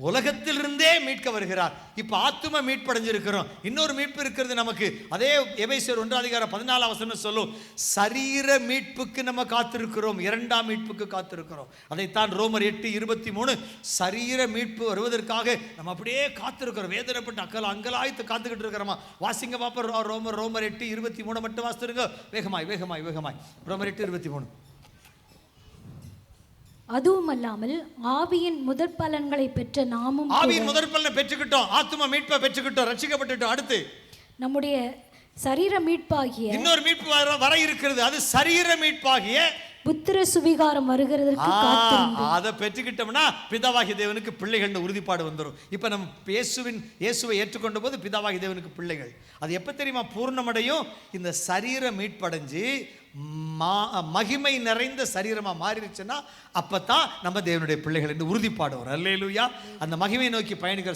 உலகத்திலிருந்தே மீட்க வருகிறார். இப்ப ஆத்தும மீட்படைஞ்சிருக்கிறோம். இன்னொரு மீட்பு இருக்கிறது நமக்கு. அதே எபேசியர் 1:14 சொல்லும், சரீர மீட்புக்கு நம்ம காத்திருக்கிறோம், இரண்டாம் மீட்புக்கு காத்திருக்கிறோம். அதைத்தான் ரோமர் 8:23 சரீர மீட்பு வருவதற்காக நம்ம அப்படியே காத்திருக்கிறோம். வேதனைப்பட்டு அங்கலாய்த்து காத்துக்கிட்டு இருக்கிறோமா? வாசிங்க பாப்பா, ரோமர் 8:23 மட்டும் வாசித்துருங்க. வேகமாய் வேகமாய் வேகமாய். ரோமர் 8:23. அதுவுமல்லாமல் ஆவியின் முதற் பலன்களை பெற்ற நாமும், ஆவியின் முதற் பலனை பெற்றுக்கிட்டோம், ஆத்தும மீட்பை பெற்றுக்கிட்டோம், ரட்சிக்கப்பட்டுட்டோம். அடுத்து நம்முடைய சரீர மீட்பாகிய இன்னொரு மீட்பு வர இருக்கிறது. அது சரீர மீட்பாகிய புத்திர சுவிகாரம் வருகிறதற்கு காத்திருந்தோம். அதை பெற்றுக்கிட்டோம்னா பிதாவாகிய தேவனுக்கு பிள்ளைகள் உறுதிப்பாடு வந்துடும். இப்ப நம்ம இயேசுவை ஏற்றுக்கொண்ட போது பிதாவாகிய தேவனுக்கு பிள்ளைகள். அது எப்ப தெரியுமா பூர்ணமடையும்? இந்த சரீர மீட்படைஞ்சு மகிமை நிறைந்த சரீரமா மாறிடுச்சுன்னா அப்பதான் நம்ம தேவனுடைய பிள்ளைகள் என்று உறுதிப்பாடு வரும். அல்லேலூயா. அந்த மகிமையை நோக்கி பயணிக்கிற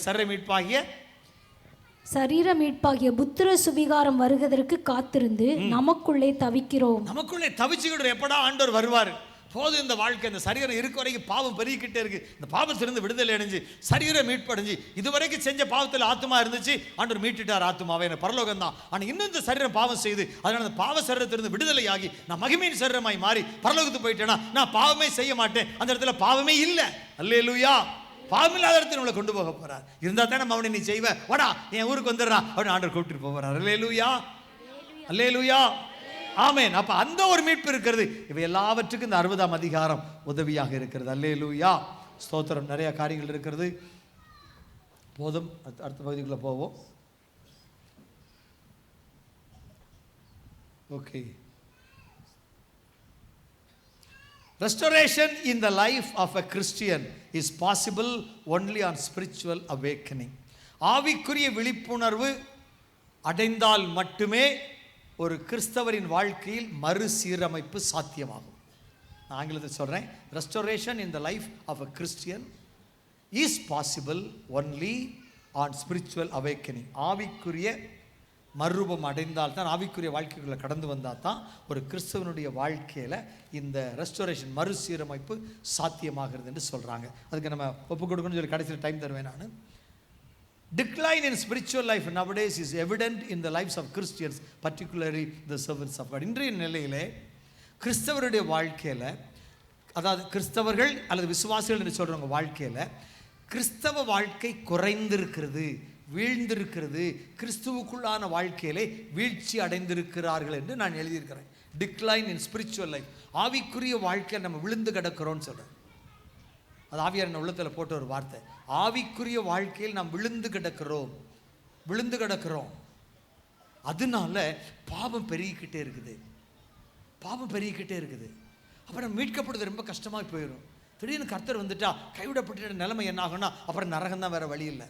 சரீர மீட்பாகிய புத்திர சுவிகாரம் வருவதற்கு காத்திருந்து நமக்குள்ளே தவிக்கிறோம். நமக்குள்ளே தவிச்சுக்கிட்டு எப்படா ஆண்டவர் வருவார்? போது இந்த வாழ்க்கை, இந்த சரீரம் இருக்க வரைக்கும் பாவம் பெருகிக்கிட்டே இருக்கு. இந்த பாவத்திலிருந்து விடுதலை அடைஞ்சு சரீர மீட்படைஞ்சு இதுவரைக்கும் செஞ்ச பாவத்தில் ஆத்மா இருந்துச்சு, ஆண்டவர் மீட்டுட்டார் ஆத்மாவை, எனக்கு பரலோகம் தான். ஆனால் இன்னும் இந்த சரீரம் பாவம் செய்து, அதனால அந்த பாவ சரீரத்திலிருந்து விடுதலை ஆகி நான் மகிமையின் சரீரமாய் மாறி பரலோகத்துக்கு போயிட்டேன்னா நான் பாவமே செய்ய மாட்டேன். அந்த இடத்துல பாவமே இல்லை. அல்லேலூயா. பாவமில்லாத இடத்துல நம்மளை கொண்டு போக போறார். இருந்தா தான் நம்ம அவனை நீ செய்வ, வாடா என் ஊருக்கு வந்துடுறா அப்படின்னு ஆண்டவர் கூப்பிட்டு போறார். அல்லேலூயா, அல்லேலூயா, ஆமென். அப்ப அந்த ஒரு மீட்பு இருக்கிறது. இவை எல்லாவற்றுக்கும் இந்த 60ஆம் அதிகாரம் உதவியாக இருக்கிறது. அல்லேலூயா, ஸ்தோத்திரம். நிறைய காரியங்கள் இருக்கிறது. போதும், அடுத்த பகுதிக்குள்ள போவோம். Okay. Restoration in the life of a Christian is possible only on spiritual awakening. ஆவிக்குரிய விழிப்புணர்வு அடைந்தால் மட்டுமே ஒரு கிறிஸ்தவரின் வாழ்க்கையில் மறுசீரமைப்பு சாத்தியமாகும். நான் ஆங்கிலத்தில் சொல்றேன். Restoration in the life of a Christian is possible only on spiritual awakening. ஆவிக்குரிய மறுரூபம் அடைந்தால் தான், ஆவிக்குரிய வாழ்க்கைக்குள்ள கடந்து வந்தால் தான் ஒரு கிறிஸ்தவனுடைய வாழ்க்கையில் இந்த ரெஸ்டோரேஷன் மறுசீரமைப்பு சாத்தியமாகிறது என்று சொல்கிறாங்க. அதுக்கு நம்ம ஒப்பு கொடுக்கணும்னு சொல்லி கடைசியில் டைம் தருவேன் நான். Decline in spiritual life nowadays is evident in the lives of Christians, particularly the servants of God. இன்றைய நிலையிலே கிறிஸ்தவருடைய வாழ்க்கையில், அதாவது கிறிஸ்தவர்கள் அல்லது விசுவாசிகள் என்று சொல்கிறவங்க வாழ்க்கையில் கிறிஸ்தவ வாழ்க்கை குறைந்திருக்கிறது, வீழ்ந்திருக்கிறது, கிறிஸ்துவுக்குள்ளான வாழ்க்கையிலே வீழ்ச்சி அடைந்திருக்கிறார்கள் என்று நான் எழுதியிருக்கிறேன். டிக்ளைன் இன் ஸ்பிரிச்சுவல் லைஃப். ஆவிக்குரிய வாழ்க்கையில் நம்ம விழுந்து கிடக்கிறோம்னு சொல்கிறேன். அது ஆவியார் என்ன உள்ளத்தில் போட்ட ஒரு வார்த்தை. ஆவிக்குரிய வாழ்க்கையில் நாம் விழுந்து கிடக்கிறோம், விழுந்து கிடக்கிறோம். அதனால பாவம் பெருகிக்கிட்டே இருக்குது, பாவம் பெருகிக்கிட்டே இருக்குது. அப்புறம் மீட்கப்படுறது ரொம்ப கஷ்டமாக போயிடும். திடீர்னு கர்த்தர் வந்துட்டா கைவிடப்பட்ட நிலைமை என்ன ஆகும்னா அப்புறம் நரகம் தான், வேற வழி இல்லை.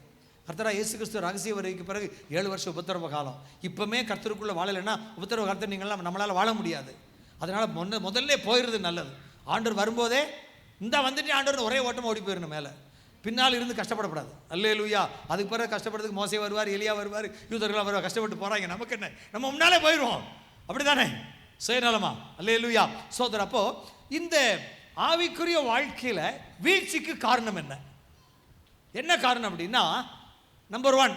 கர்த்தரா இயேசு கிறிஸ்து ரகசிய வருகைக்கு பிறகு 7 வருஷம் உபத்திரவ காலம். இப்பவுமே கர்த்தருக்குள்ள வாழலைன்னா உபத்திரவ காலத்தை நீங்களாம் நம்மளால வாழ முடியாது. அதனால முதல்ல போயிடுறது நல்லது. ஆண்டவர் வரும்போதே இந்த வந்துட்டு ஆண்டவர் ஒரே ஓட்டமாக ஓடி போயிடணும் மேலே, பின்னால் இருந்து கஷ்டப்படக்கூடாது. அல்லேலூயா. அதுக்கு பிறகு கஷ்டப்படுறதுக்கு மோசே வருவார், எலியா வருவார், யூதர்களாக வருவார். கஷ்டப்பட்டு போகிறாங்க, நமக்கு என்ன, நம்ம முன்னாலே போயிடுவோம். அப்படி தானே சுயநலமா? அல்லேலூயா, சோதர். அப்போ இந்த ஆவிக்குரிய வாழ்க்கையில் வீழ்ச்சிக்கு காரணம் என்ன? என்ன காரணம் அப்படின்னா, நம்பர் 1,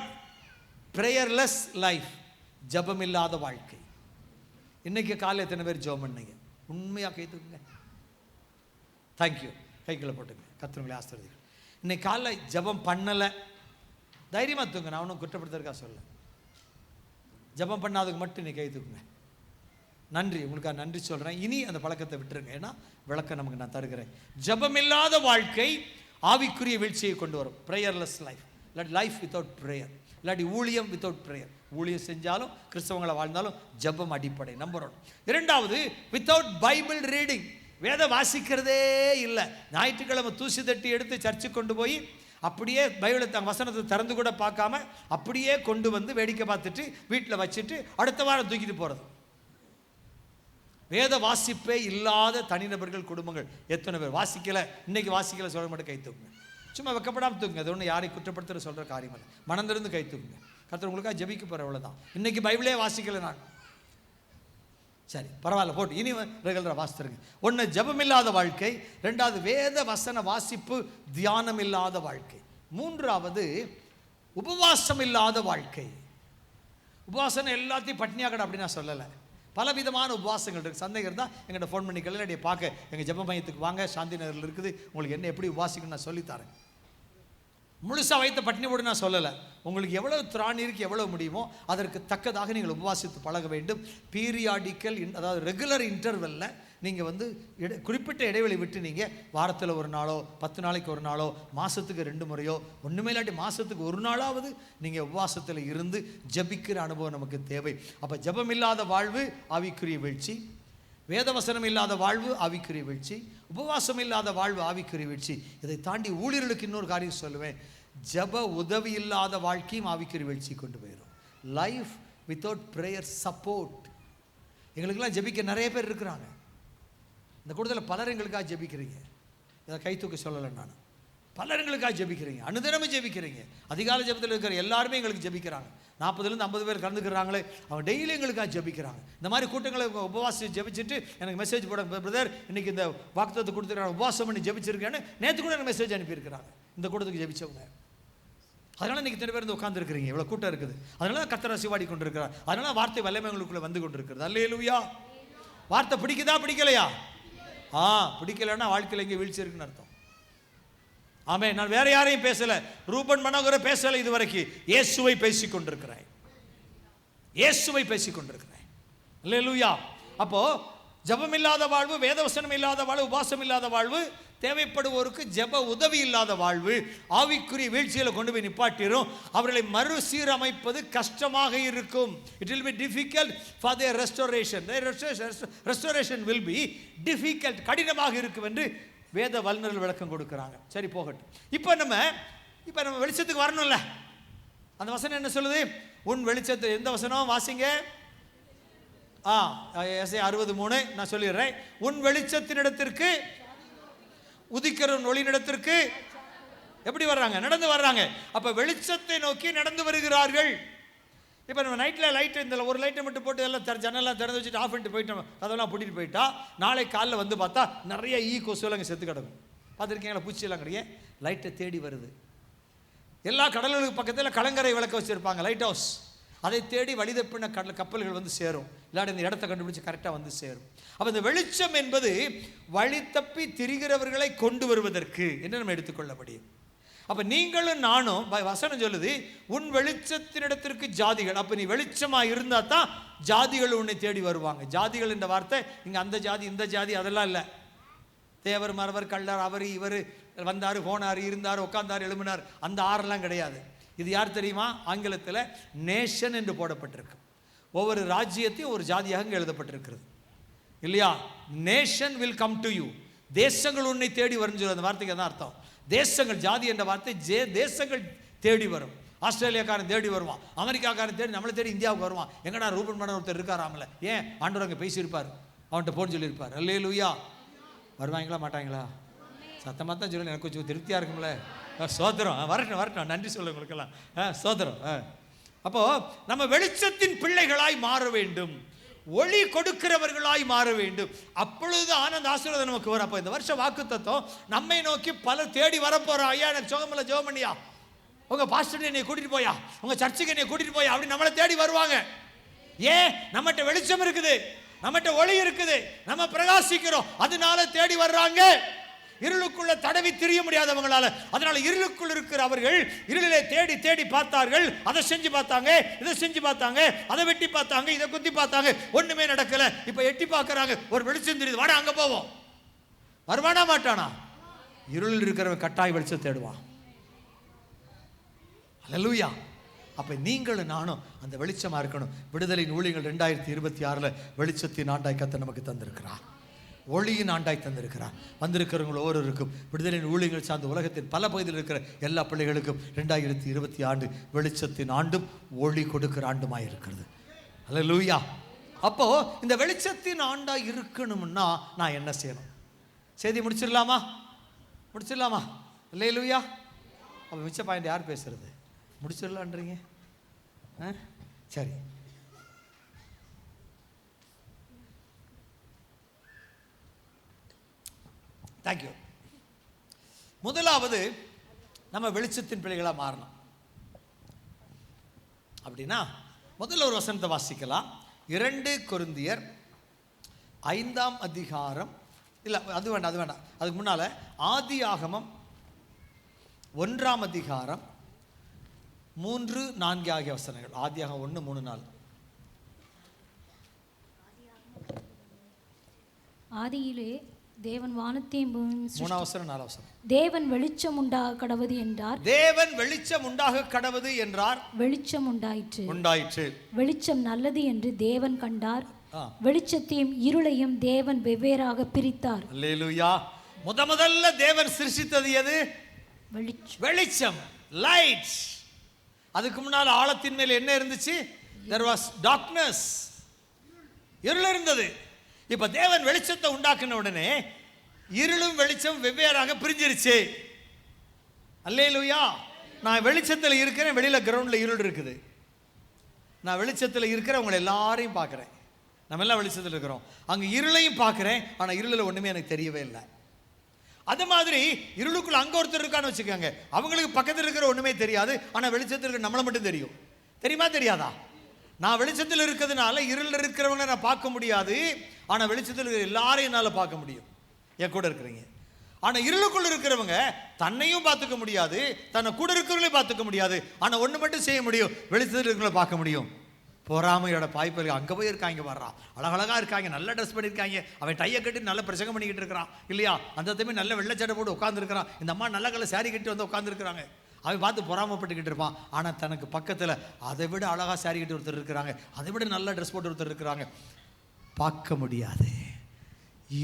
ப்ரேயர்லெஸ் லைஃப், ஜபம் இல்லாத வாழ்க்கை. இன்னைக்கு காலையில் எத்தனை பேர் ஜெபம் பண்ணீங்க? உண்மையாக கை தூக்குங்க. தேங்க்யூ, கைக்குள்ள போட்டுங்க. கர்த்தருங்களை ஆசீர்வதிங்க. இன்னைக்கு காலையில் ஜபம் பண்ணலை, தைரியமாக தூங்க. நான் ஒன்றும் குற்றப்படுத்துறதுக்காக சொல்ல. ஜெபம் பண்ணாததுக்கு மட்டும் நீ கை தூக்குங்க. நன்றி, உங்களுக்காக நன்றி சொல்கிறேன். இனி அந்த பழக்கத்தை விட்டுருங்க. ஏன்னா விளக்கம் நமக்கு நான் தருகிறேன். ஜெபம் இல்லாத வாழ்க்கை ஆவிக்குரிய வீழ்ச்சியை கொண்டு வரும். ப்ரேயர்லெஸ் லைஃப், இல்லாட்டி லைஃப் வித்தவுட் ப்ரேயர், இல்லாட்டி ஊழியம் வித்தவுட் ப்ரேயர். ஊழியம் செஞ்சாலும் கிறிஸ்தவங்களை வாழ்ந்தாலும் ஜெபம் அடிப்படை, நம்பர் 1. இரண்டாவது, வித்தவுட் பைபிள் ரீடிங். வேதம் வாசிக்கிறதே இல்லை. ஞாயிற்றுக்கிழமை தூசி தட்டி எடுத்து சர்ச்சுக்கு கொண்டு போய் அப்படியே பைபிளை வசனத்தை திறந்து கூட பார்க்காம அப்படியே கொண்டு வந்து வேடிக்கை பார்த்துட்டு வீட்டில் வச்சுட்டு அடுத்த வாரம் தூக்கிட்டு போகிறது. வேத வாசிப்பே இல்லாத தனிநபர்கள், குடும்பங்கள் எத்தனை பேர்? வாசிக்கலை, இன்னைக்கு வாசிக்கலை சொல்ல மட்டும் கை தூக்குங்க. சும்மா வெக்கப்படாமல் தூக்குங்க. அது ஒன்று யாரை குற்றப்படுத்துகிற சொல்கிற காரியம் இல்லை. மனந்திருந்து கை தூக்குங்க. கர்த்தர் உங்களுக்காக ஜெபிக்க போகிற அவ்வளோதான். இன்னைக்கு பைபிளே வாசிக்கலை நான், சரி பரவாயில்ல போட்டு இனி ரெகுலராக வாசித்துருங்க. ஒன்று ஜெபம் இல்லாத வாழ்க்கை, ரெண்டாவது வேத வசன வாசிப்பு தியானம் இல்லாத வாழ்க்கை, மூன்றாவது உபவாசம் இல்லாத வாழ்க்கை. உபவாசம் எல்லாத்தையும் பட்னியாக்கட அப்படி நான் சொல்லலை. பல விதமான உபவாசங்கள் இருக்குது. சந்தேகம் இருந்தால் எங்கிட்ட ஃபோன் பண்ணி கல்லடியை பார்க்க எங்கள் ஜெப மையத்துக்கு வாங்க, சாந்தி நகரில் இருக்குது. உங்களுக்கு என்ன எப்படி உபவாசிக்கணும்னு நான் சொல்லித்தரேன். முழுசாக வைத்த பட்டினி போடு நான் சொல்லலை. உங்களுக்கு எவ்வளோ திராணி இருக்குது, எவ்வளோ முடியுமோ அதற்கு தக்கதாக நீங்கள் உபவாசித்து பழக வேண்டும். பீரியாடிக்கல், அதாவது ரெகுலர் இன்டர்வெல்லில் நீங்கள் குறிப்பிட்ட இடைவெளி விட்டு நீங்கள் வாரத்தில் ஒரு நாளோ 10 நாளைக்கு ஒரு நாளோ மாதத்துக்கு 2 முறையோ ஒன்றுமே இல்லாட்டி மாதத்துக்கு ஒரு நாளாவது நீங்கள் உபவாசத்தில் இருந்து ஜபிக்கிற அனுபவம் நமக்கு தேவை. அப்போ ஜபம் இல்லாத வாழ்வு ஆவிக்குரிய வீழ்ச்சி, வேதவசனம் இல்லாத வாழ்வு ஆவிக்குரிய வீழ்ச்சி, உபவாசம் இல்லாத வாழ்வு ஆவிக்குரிய வீழ்ச்சி. இதை தாண்டி ஊழியர்களுக்கு இன்னொரு காரியம் சொல்லுவேன். ஜப உதவி இல்லாத வாழ்க்கையும் ஆவிக்குரிய வீழ்ச்சி கொண்டு போயிடும். Life without prayer support. எங்களுக்கெல்லாம் ஜபிக்க நிறைய பேர் இருக்கிறாங்க. இந்த கூட்டத்தில் பலர் எங்களுக்காக ஜபிக்கிறீங்க. இதை கை தூக்க சொல்லலை நான். பலர் எங்களுக்காக ஜபிக்கிறீங்க, அனுதினமும் ஜபிக்கிறீங்க. அதிகாலை ஜபத்தில் இருக்கிற எல்லாருமே எங்களுக்கு ஜபிக்கிறாங்க. 40 to 50 பேர் கலந்துக்கிறாங்களே, அவங்க டெய்லி எங்களுக்காக ஜபிக்கிறாங்க. இந்த மாதிரி கூட்டங்களை உபவாசி ஜபிச்சுட்டு எனக்கு மெசேஜ் போட, பிரதர் இன்னைக்கு இந்த வாக்குத்தத்தை கொடுத்துருக்காங்க, உபவாசம் பண்ணி ஜபிச்சிருக்கேன்னு நேற்று கூட எனக்கு மெசேஜ் அனுப்பியிருக்கிறாங்க. இந்த கூட்டத்துக்கு ஜபிச்சவங்க. அதனால இன்னைக்கு இத்தனை பேர் வந்து உட்காந்துருக்கிறீங்க, இவ்வளோ கூட்டம் இருக்குது. அதனால கர்த்தர் அசிவாடி கொண்டிருக்கிறார். அதனால வார்த்தை வல்லமை உங்களுக்குள்ள வந்து கொண்டிருக்கிறது. அல்லேலூயா. வார்த்தை பிடிக்குதா பிடிக்கலையா? பிடிக்கலைன்னா வாழ்க்கையில் எங்கே வீழ்ச்சி இருக்குன்னு அர்த்தம். ஆமே. நான் வேற யாரையும் பேசல, ரூபன் மனோகரை பேசல, இதுவரைக்கும் இயேசுவை பேசிக் கொண்டிருக்கிறேன். இயேசுவை பேசிக் கொண்டிருக்கிறேன். அல்லேலூயா. அப்போ ஜபம் இல்லாத வாழ்வு, வேதவசனம் இல்லாத வாழ்வு, உபாசம் இல்லாத வாழ்வு, தேவைப்படுவோருக்கு ஜப உதவி இல்லாத வாழ்வு ஆவிக்குரிய வீழ்ச்சியில் கொண்டு போய் நிப்பாட்டிரும். அவர்களை மறுசீரமைப்பது கஷ்டமாக இருக்கும். It will be difficult for their restoration. Restoration will be difficult, கடினமாக இருக்கும் என்று வேத வல்லுநர்கள் விளக்கம் கொடுக்குறாங்க. சரி போகட்டும். இப்போ நம்ம வெளிச்சத்துக்கு வரணும்ல. அந்த வசனம் என்ன சொல்லுது? உன் வெளிச்சத்தை, எந்த வசனம் வாசிங்க? எஸ்ஐ 63 நான் சொல்லிடுறேன். உன் வெளிச்சத்தினிடத்திற்கு, உதிக்கிற ஒளியினிடத்திற்கு எப்படி வர்றாங்க? நடந்து வர்றாங்க. அப்ப வெளிச்சத்தை நோக்கி நடந்து வருகிறார்கள். இப்போ நம்ம நைட்டில் லைட்டு, இந்த ஒரு லைட்டை மட்டும் போட்டு எல்லாம் ஜன்னெல்லாம் திறந்து வச்சுட்டு ஆஃப் பண்ணிட்டு போயிட்டோம், அதெல்லாம் பூட்டிட்டு போயிட்டா நாளை காலையில் வந்து பார்த்தா நிறைய கொசுவெல்லாம் அங்கே செத்து கிடக்கும். பார்த்துருக்கீங்களா? பூச்சியெல்லாம் கிடையாது, லைட்டை தேடி வருது. எல்லா கடல்களுக்கு பக்கத்தில் கலங்கரை விளக்க வச்சுருப்பாங்க, லைட் ஹவுஸ். அதை தேடி வழிதப்பின கப்பல்கள் வந்து சேரும், இல்லாட்டி இந்த இடத்த கண்டுபிடிச்சு கரெக்டாக வந்து சேரும். அப்போ இந்த வெளிச்சம் என்பது வழி தப்பி திரிகிறவர்களை கொண்டு வருவதற்கு என்று நம்ம எடுத்துக்கொள்ள முடியும். அப்போ நீங்களும் நானும், வசனம் சொல்லுது உன் வெளிச்சத்தினிடத்திற்கு ஜாதிகள். அப்போ நீ வெளிச்சமாக இருந்தால் தான் ஜாதிகள் உன்னை தேடி வருவாங்க. ஜாதிகள் என்ற வார்த்தை இங்கே அந்த ஜாதி இந்த ஜாதி அதெல்லாம் இல்லை. தேவர் மறவர் கள்ளர் அவர் இவர் வந்தார் போனார் இருந்தார் உட்கார்ந்தார் எழுமினார் அந்த ஆறெல்லாம் கிடையாது. இது யார் தெரியுமா? ஆங்கிலத்தில் நேஷன் என்று போடப்பட்டிருக்கு. ஒவ்வொரு ராஜ்யத்தையும் ஒரு ஜாதியாக இங்கே எழுதப்பட்டிருக்கிறது இல்லையா? Nation will come to you. தேசங்கள் உன்னை தேடி வரும் சொல்ல, அந்த வார்த்தைக்கு தான் அர்த்தம். தேசங்கள், ஜாதி என்ற வார்த்தை தேசங்கள் தேடி வரும். ஆஸ்திரேலியாக்காரன் தேடி வருவான், அமெரிக்காக்காரன் தேடி நம்மளை தேடி இந்தியாவுக்கு வருவான். எங்கடா ரூபன் மன்னர் ஒருத்தர் இருக்காராமல, ஏன் ஆண்டவர் அங்கே பேசியிருப்பார், அவன்கிட்ட போன்னு சொல்லியிருப்பார். அல்லேலூயா. வருவாங்களா மாட்டாங்களா? சத்தமாக தான் சொல்லி எனக்கு கொஞ்சம் திருப்தியாக இருக்கும்ல. சோதரம் வரட்டும் நன்றி சொல்ல உங்களுக்கெல்லாம் சோதரம். அப்போது நம்ம வெளிச்சத்தின் பிள்ளைகளாய் மாற வேண்டும், ஒளி கொடுக்கிறவர்களாய் மாற வேண்டும். அப்பொழுது ஆனந்த ஆசீர்வாதம் நமக்கு வரும். அப்போ இந்த வருஷம் வாக்கு தத்துவம் நம்மை நோக்கி பலர் தேடி வரப்போகிறோம். ஐயா எனக்கு சுகமில்ல, ஜெபம் பண்ணியா, உங்கள் பாஸ்டர் என்னை கூட்டிகிட்டு போயா, உங்கள் சர்ச்சுக்கு என்னை கூட்டிகிட்டு போயா அப்படி நம்மளை தேடி வருவாங்க. ஏன்? நம்மகிட்ட வெளிச்சம் இருக்குது, நம்மகிட்ட ஒளி இருக்குது, நம்ம பிரகாசிக்கிறோம், அதனால தேடி வர்றாங்க. இருளுக்குள்ள தடவி திரிய முடியாதவங்களால. அதனால இருளுக்குள் இருக்கிற அவர்கள் இருளிலே தேடி தேடி பார்த்தார்கள். அதை செஞ்சு பார்த்தாங்க, இதை செஞ்சு பார்த்தாங்க, அதை வெட்டி பார்த்தாங்க, இதை குத்தி பார்த்தாங்க, ஒண்ணுமே நடக்கல. இப்ப எட்டி பார்க்கறாங்க, ஒரு வெளிச்சம் தெரியுது, வாடா அங்க போவோம். வருவானா மாட்டானா? இருளில் இருக்கிறவன் கட்டாய வெளிச்சம் தேடுவான். அல்லேலூயா. அப்ப நீங்களும் நானும் அந்த வெளிச்சமா இருக்கணும். விடுதலையின் ஊழியங்கள் 2026 வெளிச்சத்தின் ஆண்டாய் கர்த்தர் நமக்கு தந்திருக்கிறார். ஒளியின் ஆண்டாய் தந்திருக்கிறார். வந்திருக்கிறவங்க ஒவ்வொருவருக்கும் விடுதலையின் ஊழியங்கள் சார்ந்த உலகத்தின் பல பகுதியில் இருக்கிற எல்லா பிள்ளைகளுக்கும் 2020 வெளிச்சத்தின் ஆண்டும் ஒளி கொடுக்கிற ஆண்டுமாய் இருக்கிறது. அல்லேலூயா. அப்போ இந்த வெளிச்சத்தின் ஆண்டாய் இருக்கணும்னா நான் என்ன செய்யணும்? செய்தி முடிச்சிடலாமா? அல்லேலூயா. அப்போ மிச்ச பாயிண்ட் யார் பேசுறது? முடிச்சிடலான்றீங்க? சரி. தேங்க்யூ. முதலாவது நம்ம வெளிச்சத்தின் பிள்ளைகளா மாறணும் அப்படின்னா முதல்ல ஒரு வசனத்தை வாசிக்கலாம். 2 கொரிந்தியர் 5ஆம் அதிகாரம், இல்லை அது வேண்டாம், அதுக்கு முன்னால ஆதியாகமம் 1ஆம் அதிகாரம் 3, 4 ஆகிய வசனங்கள். ஆதியாகமம் 1, 3, 4. ஆதியிலே தேவன் வானத்தையும் 3ஆம் வசனம் 4ஆம் வசனம். தேவன் வெளிச்சம் உண்டாக கடவது என்றார். தேவன் வெளிச்சம் உண்டாக கடவது என்றார். வெளிச்சம் உண்டாயிற்று. வெளிச்சம் நல்லது என்று தேவன் கண்டார். வெளிச்சத்தையும் இருளையும் தேவன் வெவ்வேறாக பிரித்தார். அல்லேலூயா. முதல்ல தேவன் சிருஷ்டித்தது எது? வெளிச்சம், லைட். அதுக்கு முன்னால் ஆழத்தின் மேல் என்ன இருந்துச்சு? there was darkness, இருள் இருந்தது. இப்ப தேவன் வெளிச்சத்தை உண்டாக்கின உடனே இருளும் வெளிச்சம் வெவ்வேறாக பிரிஞ்சிருச்சு. அல்லேலூயா. நான் வெளிச்சத்தில் இருக்கிறேன், வெளியில கிரவுண்ட்ல இருள் இருக்குது. நான் வெளிச்சத்தில் இருக்கிறேன், உங்களை எல்லாரையும் பார்க்கிறேன். நம்ம எல்லாம் வெளிச்சத்தில் இருக்கிறோம். அங்க இருளையும் பார்க்கிறேன், ஆனா இருளில் ஒண்ணுமே எனக்கு தெரியவே இல்லை. அது மாதிரி இருளுக்குள்ள அங்க ஒருத்தர் இருக்கான்னு வச்சுக்கோங்க, அவங்களுக்கு பக்கத்தில் இருக்கிற ஒண்ணுமே தெரியாது, ஆனா வெளிச்சத்தில் இருக்கிற நம்மளை மட்டும் தெரியும். தெரியுமா தெரியாதா? நான் வெளிச்சத்தில் இருக்கிறதுனால இருளில் இருக்கிறவங்க நான் பார்க்க முடியாது, ஆனா வெளிச்சத்தில் இருக்கிற எல்லாரையும் என்னால பார்க்க முடியும். என் கூட இருக்கிறீங்க. ஆனா இருளுக்குள்ள இருக்கிறவங்க தன்னையும் பார்த்துக்க முடியாது, தன்னை கூட இருக்கிறவங்களையும் பார்த்துக்க முடியாது, ஆனா ஒண்ணு மட்டும் செய்ய முடியும், வெளிச்சத்தில் இருக்கிறவங்களை பார்க்க முடியும். பொறாமையோட பாய்ப்பல் அங்கே போய் இருக்காங்க, வர்றான் அழகழகா இருக்காங்க, நல்ல ட்ரெஸ் பண்ணியிருக்காங்க, அவன் டையை கட்டி நல்ல பிரசங்கம் பண்ணிக்கிட்டு இருக்கிறான் இல்லையா? அந்த தம்பி நல்ல வெள்ளச்சட்டை போட்டு உட்காந்துருக்கிறான், இந்த அம்மா நல்ல கலர் சாரி கட்டி வந்து உட்காந்துருக்கிறாங்க. அவன் பார்த்து பொறாமப்பட்டுக்கிட்டு இருப்பான். ஆனால் தனக்கு பக்கத்தில் அதை விட அழகா சாரி கட்டி ஒருத்தர் இருக்கிறாங்க, அதை விட நல்ல ட்ரெஸ் போட்டு ஒருத்தர் இருக்கிறாங்க. பார்க்க முடியாது.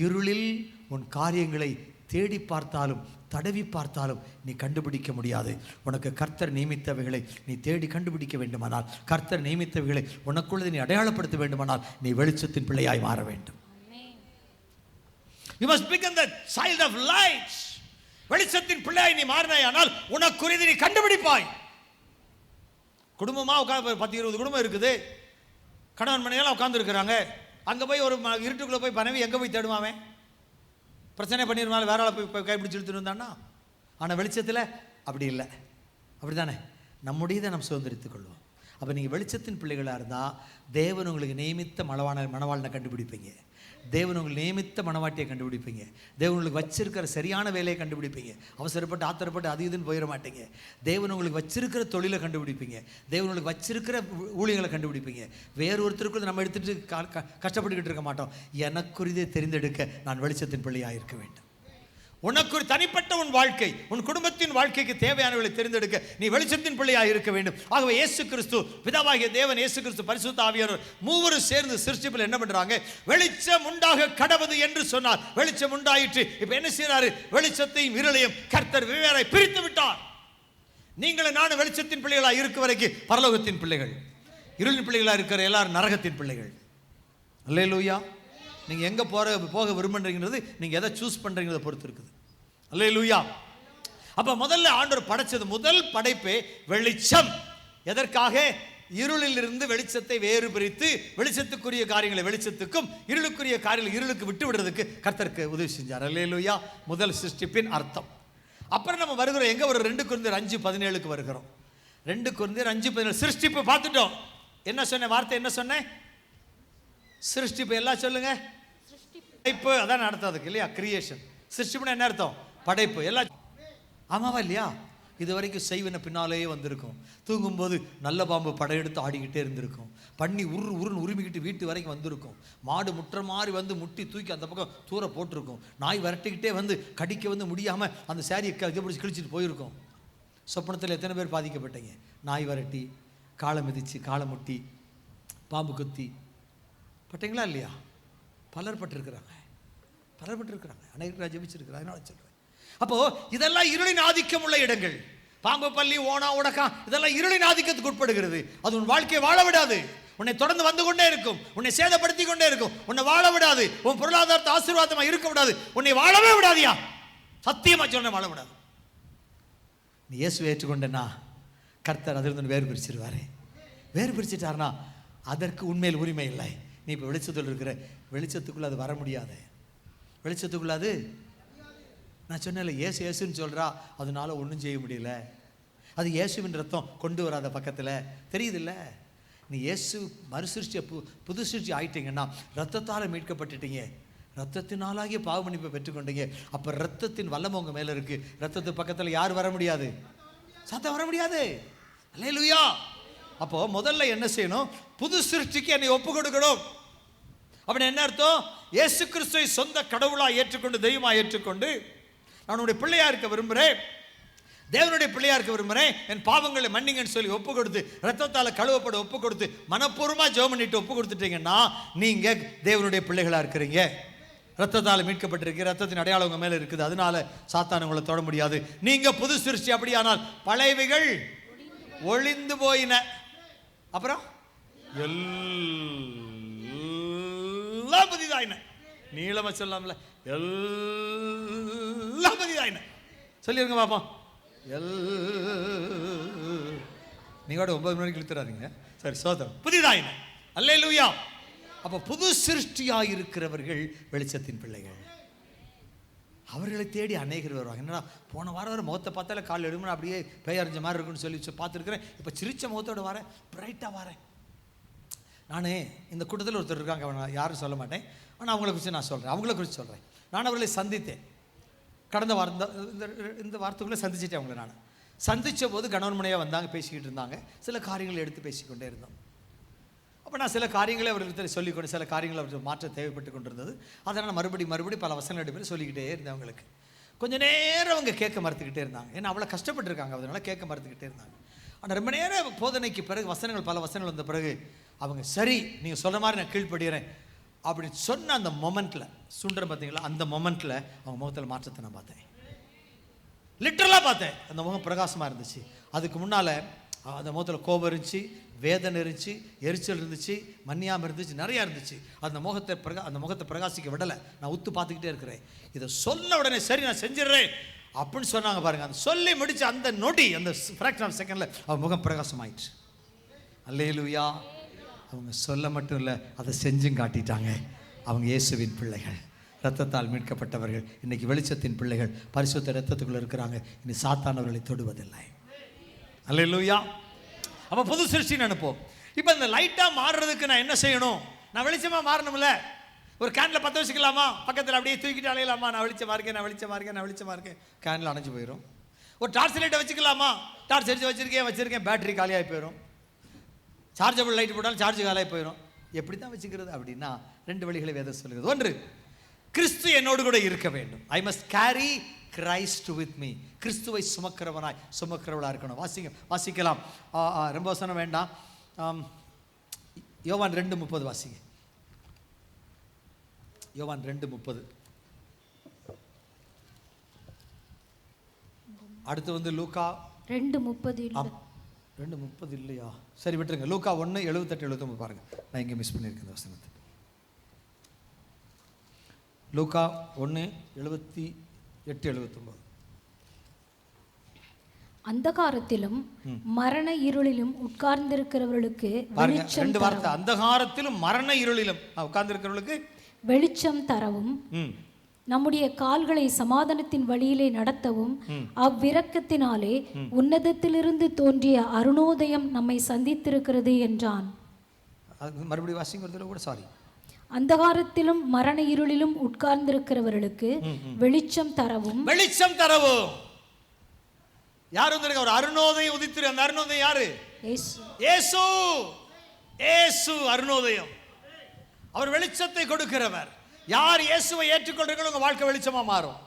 இருளில் உன் காரியங்களை தேடி பார்த்தாலும் தடவி பார்த்தாலும் நீ கண்டுபிடிக்க முடியாது. உனக்கு கர்த்தர் நியமித்தவைகளை நீ தேடி கண்டுபிடிக்க வேண்டுமானால், கர்த்தர் நியமித்தவைகளை உனக்குள்ளதை நீ அடையாளப்படுத்த வேண்டுமானால் நீ வெளிச்சத்தின் பிள்ளையாய் மாற வேண்டும். You must become the child of light. வெளிச்சத்தின் பிள்ளையாய் நீ மாறினாயானால் உனக்குரியதை நீ கண்டுபிடிப்பாய். குடும்பமா உட்காந்து 10-20 குடும்பம் இருக்குது, கணவன் மனைவியெல்லாம் உட்கார்ந்து இருக்கிறாங்க. அங்கே போய் ஒரு இருட்டுக்குள்ளே போய் மனைவி எங்கே போய் தேடுவாமே? பிரச்சனை பண்ணிருந்தாலும் வேற ஆளை போய் கைப்பிடிச்சு இழுத்துட்டு இருந்தான்னா. ஆனால் வெளிச்சத்தில் அப்படி இல்லை. அப்படி தானே? நம்முடையதை நம்ம சுதந்திரித்துக் கொள்வோம். அப்போ நீங்கள் வெளிச்சத்தின் பிள்ளைகளாக இருந்தால் தேவன் உங்களுக்கு நியமித்த மணவாளனை கண்டுபிடிப்பீங்க, தேவன் உங்களுக்கு நியமித்த மணவாட்டியை கண்டுபிடிப்பீங்க, தேவன் உங்களுக்கு வச்சிருக்கிற சரியான வேலையை கண்டுபிடிப்பீங்க. அவசரப்பட்டு ஆத்திரப்பட்டு அது இதுன்னு போயிட மாட்டீங்க. தேவன் உங்களுக்கு வச்சிருக்கிற தொழிலை கண்டுபிடிப்பீங்க, தேவன் உங்களுக்கு வச்சிருக்கிற ஊழியங்களை கண்டுபிடிப்பீங்க. வேறு ஒருத்தருக்கு நம்ம எடுத்துகிட்டு கஷ்டப்பட்டுக்கிட்டு இருக்க மாட்டோம். எனக்குரியதை தெரிந்தெடுக்க நான் வெளிச்சத்தின் பிள்ளையாக இருக்க வேண்டும். உனக்கு ஒரு தனிப்பட்ட உன் வாழ்க்கை, உன் குடும்பத்தின் வாழ்க்கைக்கு தேவையானவர்களை தெரிந்தெடுக்க நீ வெளிச்சத்தின் பிள்ளையாக இருக்க வேண்டும். ஆகவே இயேசு கிறிஸ்து, பிதாவாகிய தேவன், இயேசு கிறிஸ்து, பரிசுத்த ஆவியானவர் மூவரும் சேர்ந்து சிருஷ்டிப்பில் என்ன பண்றாங்க? வெளிச்சம் உண்டாக கடவது என்று சொன்னார். வெளிச்சம் உண்டாயிற்று. இப்ப என்ன செய்யறாரு? வெளிச்சத்தையும் இருளையும் கர்த்தர் வெவ்வேறாய் பிரித்து விட்டார். நீங்களும் நானும் வெளிச்சத்தின் பிள்ளைகளாக இருக்க வரைக்கும் பரலோகத்தின் பிள்ளைகள், இருளின் பிள்ளைகளாக இருக்கிற எல்லாரும் நரகத்தின் பிள்ளைகள். அல்லேலூயா. நீங்க எங்க போக விரும்புறீங்கிறது நீங்க எதை சூஸ் பண்றீங்கிறத பொறுத்து இருக்குது. அல்லேலூயா. அப்ப முதல்ல ஆண்டவர் படைச்சது, முதல் படைப்பே வெளிச்சம். எதற்காக? இருளில் இருந்து வெளிச்சத்தை வேறு பிரித்து வெளிச்சத்துக்குரிய காரியங்களை வெளிச்சத்துக்கும் இருளுக்குரிய காரியங்களை இருளுக்கு விட்டு விடுறதுக்கு கர்த்தருக்கு உதவி செஞ்சார். அல்லேலூயா. முதல் சிருஷ்டிப்பின் அர்த்தம். அப்புறம் நம்ம வருகிறோம் எங்க? ஒரு 2 கொரிந்தியர் 5:17 வருகிறோம். 2 கொரிந்தியர் 5:17 சிருஷ்டிப்பு பார்த்துட்டோம். என்ன சொன்ன வார்த்தை? என்ன சொன்னேன்? சிருஷ்டிப்பு. எல்லாம் சொல்லுங்க. படைப்பு. அதான் நடத்தாதுக்கு இல்லையா? கிரியேஷன். சிருஷ்டிப்புனா என்ன அர்த்தம்? படைப்பு. எல்லாம் ஆமாவா இல்லையா? இது வரைக்கும் செய்வன பின்னாலேயே வந்திருக்கும். தூங்கும்போது நல்ல பாம்பு படையெடுத்து ஆடிக்கிட்டே இருந்திருக்கும். பண்ணி உருன்னு உரிமிக்கிட்டு வீட்டு வரைக்கும் வந்திருக்கும். மாடு முட்டுற மாதிரி வந்து முட்டி தூக்கி அந்த பக்கம் தூர போட்டிருக்கும். நாய் விரட்டிக்கிட்டே வந்து கடிக்க வந்து முடியாமல் அந்த சாரியை பிடிச்சி கிழிச்சிட்டு போயிருக்கும். சொப்பனத்தில் எத்தனை பேர் பாதிக்கப்பட்டீங்க? நாய் விரட்டி, காலை மிதித்து, காலை முட்டி, பாம்பு குத்தி பட்டீங்களா இல்லையா? பலர் பட்டிருக்கிறாங்க. அநேகர் ஜெபிச்சிருக்கிறாங்க. அதனால சொல்கிறேன். அப்போ இதெல்லாம் இருளின் ஆதிக்கம் உள்ள இடங்கள். பாம்பு, பல்லி, ஓனா, உடக்கா இதெல்லாம் இருளின் ஆதிக்கத்துக்கு உட்படுகிறது. அது உன் வாழ்க்கையை வாழ விடாது. உன்னை தொடர்ந்து வந்து கொண்டே இருக்கும். உன்னை சேதப்படுத்தி கொண்டே இருக்கும். உன்னை வாழ விடாது. உன் பொருளாதாரத்தை ஆசீர்வாதமா இருக்க விடாது. உன்னை வாழவே விடாதியா. சத்தியமா சொல்ல வாழ விடாது. நீ இயேசுவை ஏற்றுக்கொண்டனா கர்த்தர் அதிலிருந்து வேறு பிரிச்சிருவாரு. வேறு பிரிச்சுட்டாருனா அதற்கு உண்மையில் உரிமை இல்லை. நீ இப்போ வெளிச்சத்தில் இருக்கிற, வெளிச்சத்துக்குள்ள அது வர முடியாது. வெளிச்சத்துக்குள்ள அது நான் சொன்னேன்ல, இயேசுன்னு சொல்கிறா, அதனால ஒன்றும் செய்ய முடியல. அது இயேசுவின் ரத்தம் கொண்டு வராத பக்கத்தில் தெரியுதில்ல. நீ இயேசு மறுசிருஷ்டிய புது சிருஷ்டி ஆயிட்டீங்கன்னா ரத்தத்தால் மீட்கப்பட்டுட்டீங்க. ரத்தத்தினாலாகிய பாவ மன்னிப்பை பெற்றுக்கொண்டீங்க. அப்போ ரத்தத்தின் வல்லமை உங்கள் மேலே இருக்குது. ரத்தத்து பக்கத்தில் யார் வர முடியாது? சத்தம் வர முடியாது. அல்லேலூயா. அப்போ முதல்ல என்ன செய்யணும்? புது சிருஷ்டிக்கு என்னை ஒப்பு கொடுக்கணும். அப்படி என்ன அர்த்தம்? இயேசு கிறிஸ்துவை சொந்த கடவுளாக ஏற்றுக்கொண்டு, தெய்வமாக ஏற்றுக்கொண்டு, நான் உன்னுடைய பிள்ளையா இருக்க விரும்புகிறேன், தேவனுடைய பிள்ளையா இருக்க விரும்புகிறேன், என் பாவங்களை மன்னிங்கன்னு சொல்லி ஒப்பு கொடுத்து, ரத்தத்தால் கழுவப்பட ஒப்பு கொடுத்து, மனப்பூர்வமாக ஜெபம் பண்ணிட்டு ஒப்பு கொடுத்துட்டீங்கன்னா நீங்கள் தேவனுடைய பிள்ளைகளாக இருக்கிறீங்க. ரத்தத்தால் மீட்கப்பட்டிருக்கு. ரத்தத்தின் அடையாளம் உங்கள் மேலே இருக்குது. அதனால சாத்தான் உங்களை தொட முடியாது. நீங்கள் புது சிருஷ்டி. அப்படியானால் பழையவைகள் ஒளிந்து போயின. அப்புறம் எல்லாம் புதிதாயின. நீளமா சொல்லாமல, எல்லாம் புதிதாயின சொல்லிருங்க பாப்போம். நீங்க 9 மணிக்கு இழுத்துறாதீங்க. சரி, சோதரம் புதிதாயின. அல்லேலூயா. அப்ப புது சிருஷ்டியாய் இருக்கிறவர்கள் வெளிச்சத்தின் பிள்ளைகள். அவர்களை தேடி அநேகர் வருவாங்க. என்னடா போன வாரம் முகத்தை பார்த்தாலே கால் எழுமணும் அப்படியே பெயர்ஞ்ச மாதிரி இருக்குன்னு சொல்லி பார்த்துருக்கிறேன். இப்போ சிரிச்ச முகத்தோடு வரேன், பிரைட்டாக வரேன். நான் இந்த கூட்டத்தில் ஒருத்தர் இருக்காங்க, அவனை யாரும் சொல்ல மாட்டேன், ஆனால் அவங்கள குறித்து நான் சொல்கிறேன். அவங்கள குறித்து சொல்கிறேன். நான் அவர்களை சந்தித்தேன். கடந்த வாரம் இந்த வாரத்துக்குள்ளே சந்திச்சிட்டேன் அவங்கள. நான் சந்தித்த போது கணவன் மனையாக வந்தாங்க, பேசிக்கிட்டு இருந்தாங்க. சில காரியங்களை எடுத்து பேசிக்கொண்டே இருந்தோம். அப்போ நான் சில காரியங்களை அவர்களுக்கு சொல்லிக்கொண்டு, சில காரியங்கள் அவர்கள் மாற்ற தேவைப்பட்டு கொண்டிருந்தது. அதனால் நான் மறுபடி பல வசனங்கள் எடுத்து சொல்லிக்கிட்டே இருந்தேன் அவங்களுக்கு. கொஞ்சம் நேரம் அவங்க கேட்க மறுத்துக்கிட்டே இருந்தாங்க. ஏன்னா அவ்வளோ கஷ்டப்பட்டுருக்காங்க, அதனால கேட்க மறுத்துக்கிட்டே இருந்தாங்க. ஆனால் ரொம்ப நேரம் போதனைக்கு பிறகு பல வசனங்கள் வந்த பிறகு அவங்க சரி நீங்கள் சொல்கிற மாதிரி நான் கீழ்ப்படுகிறேன் அப்படின்னு சொன்ன அந்த மொமெண்ட்டில், சுண்டரம் பார்த்தீங்களா, அந்த மொமெண்ட்டில் அவங்க முகத்தில் மாற்றத்தை நான் பார்த்தேன். லிட்டரலாக பார்த்தேன். அந்த முகம் பிரகாசமாக இருந்துச்சு. அதுக்கு முன்னால் அந்த முகத்தில் கோபம் இருந்துச்சு, வேதனை இருந்துச்சு, எரிச்சல் இருந்துச்சு, மன்னியாமல் இருந்துச்சு, நிறையா இருந்துச்சு. அந்த முகத்தை பிரகாசிக்க விடலை. நான் உத்து பார்த்துக்கிட்டே இருக்கிறேன். இதை சொன்ன உடனே சரி நான் செஞ்சிடறேன் அப்படின்னு சொன்னாங்க பாருங்க. அந்த சொல்லி முடிச்ச அந்த நொடி, அந்த ஃப்ராக்ஷன் ஆஃப் செகண்டில் அவங்க முகம் பிரகாசமாயிடுச்சு. அல்லேலூயா. அவங்க சொல்ல மட்டும் இல்லை, அதை செஞ்சும் காட்டிட்டாங்க. அவங்க இயேசுவின் பிள்ளைகள், இரத்தத்தால் மீட்கப்பட்டவர்கள், இன்னைக்கு வெளிச்சத்தின் பிள்ளைகள், பரிசுத்த இரத்தத்துக்குள்ளே இருக்கிறாங்க. இனி சாத்தானவர்களை தொடுவதில்லை. அல்லேலூயா. அப்போ புது சிருஷ்டி நினைப்போம். இப்போ இந்த லைட்டாக மாறுறதுக்கு நான் என்ன செய்யணும்? நான் வெளிச்சமாக மாறணும்ல. ஒரு கேனில் பற்ற வச்சுக்கலாமா? பக்கத்தில் அப்படியே தூக்கிட்டு அலையலாமா? நான் வெளிச்சமாக இருக்கேன். கேனில் அணைஞ்சு போயிடும். ஒரு டார்ச் லைட்டை வச்சுக்கலாமா? டார்ச் அடிச்சு வச்சுருக்கேன், பேட்டரி காலியாகி போயிடும். சார்ஜபிள் லைட் போட்டாலும் சார்ஜ் காலியாகி போயிடும். எப்படி தான் வச்சுக்கிறது அப்படின்னா 2 வழிகளை வேதம் சொல்லுகிறது. ஒன்று, கிறிஸ்து என்னோடு கூட இருக்க வேண்டும். I must carry Christ with me. கிறிஸ்துவை சுமக்கிறவளாக இருக்கணும். வாசிக்கலாம். ரொம்ப வசனம் வேண்டாம். யோவான் 2:30 வாசிங்க. யோவான் 2:30. அடுத்து லூக்கா 2:30 இல்லையா? சரி விட்டுருங்க. லூக்கா 1:78-79 பாருங்க. நான் இங்கே மிஸ் பண்ணியிருக்கேன் இந்த வசனத்தை. லூக்கா 1:78-79. அந்தகாரத்திலும் மரண இருளிலும் உட்கார்ந்திருக்கிறவர்களுக்கு வெளிச்சம் 2 வார்த்தை. அந்தகாரத்திலும் மரண இருளிலும் உட்கார்ந்திருக்கிறவர்களுக்கு வெளிச்சம் தரவும், நம்முடைய கால்களை சமாதானத்தின் வழியிலே நடத்தவும், அவ்விரக்கத்தினாலே உன்னதத்திலிருந்து தோன்றிய அருணோதயம் நம்மை சந்தித்திருக்கிறது என்றான். மறுபடியும் வாசிங்க கூட. சாரி. அந்தகாரத்திலும் மரண இருளிலும் உட்கார்ந்திருக்கிறவர்களுக்கு வெளிச்சம் தரவும். வெளிச்சம் தரவும் யார் வந்திருக்க? ஒரு அருணோதயம் உதித்திரு. அந்த அருணோதயம் யாரு? இயேசு. இயேசு அருணோதயம். அவர் வெளிச்சத்தை கொடுக்கிறவர். யார் இயேசுவை ஏற்றுக்கொள்றீங்களோ உங்க வாழ்க்கை வெளிச்சமா மாறும்.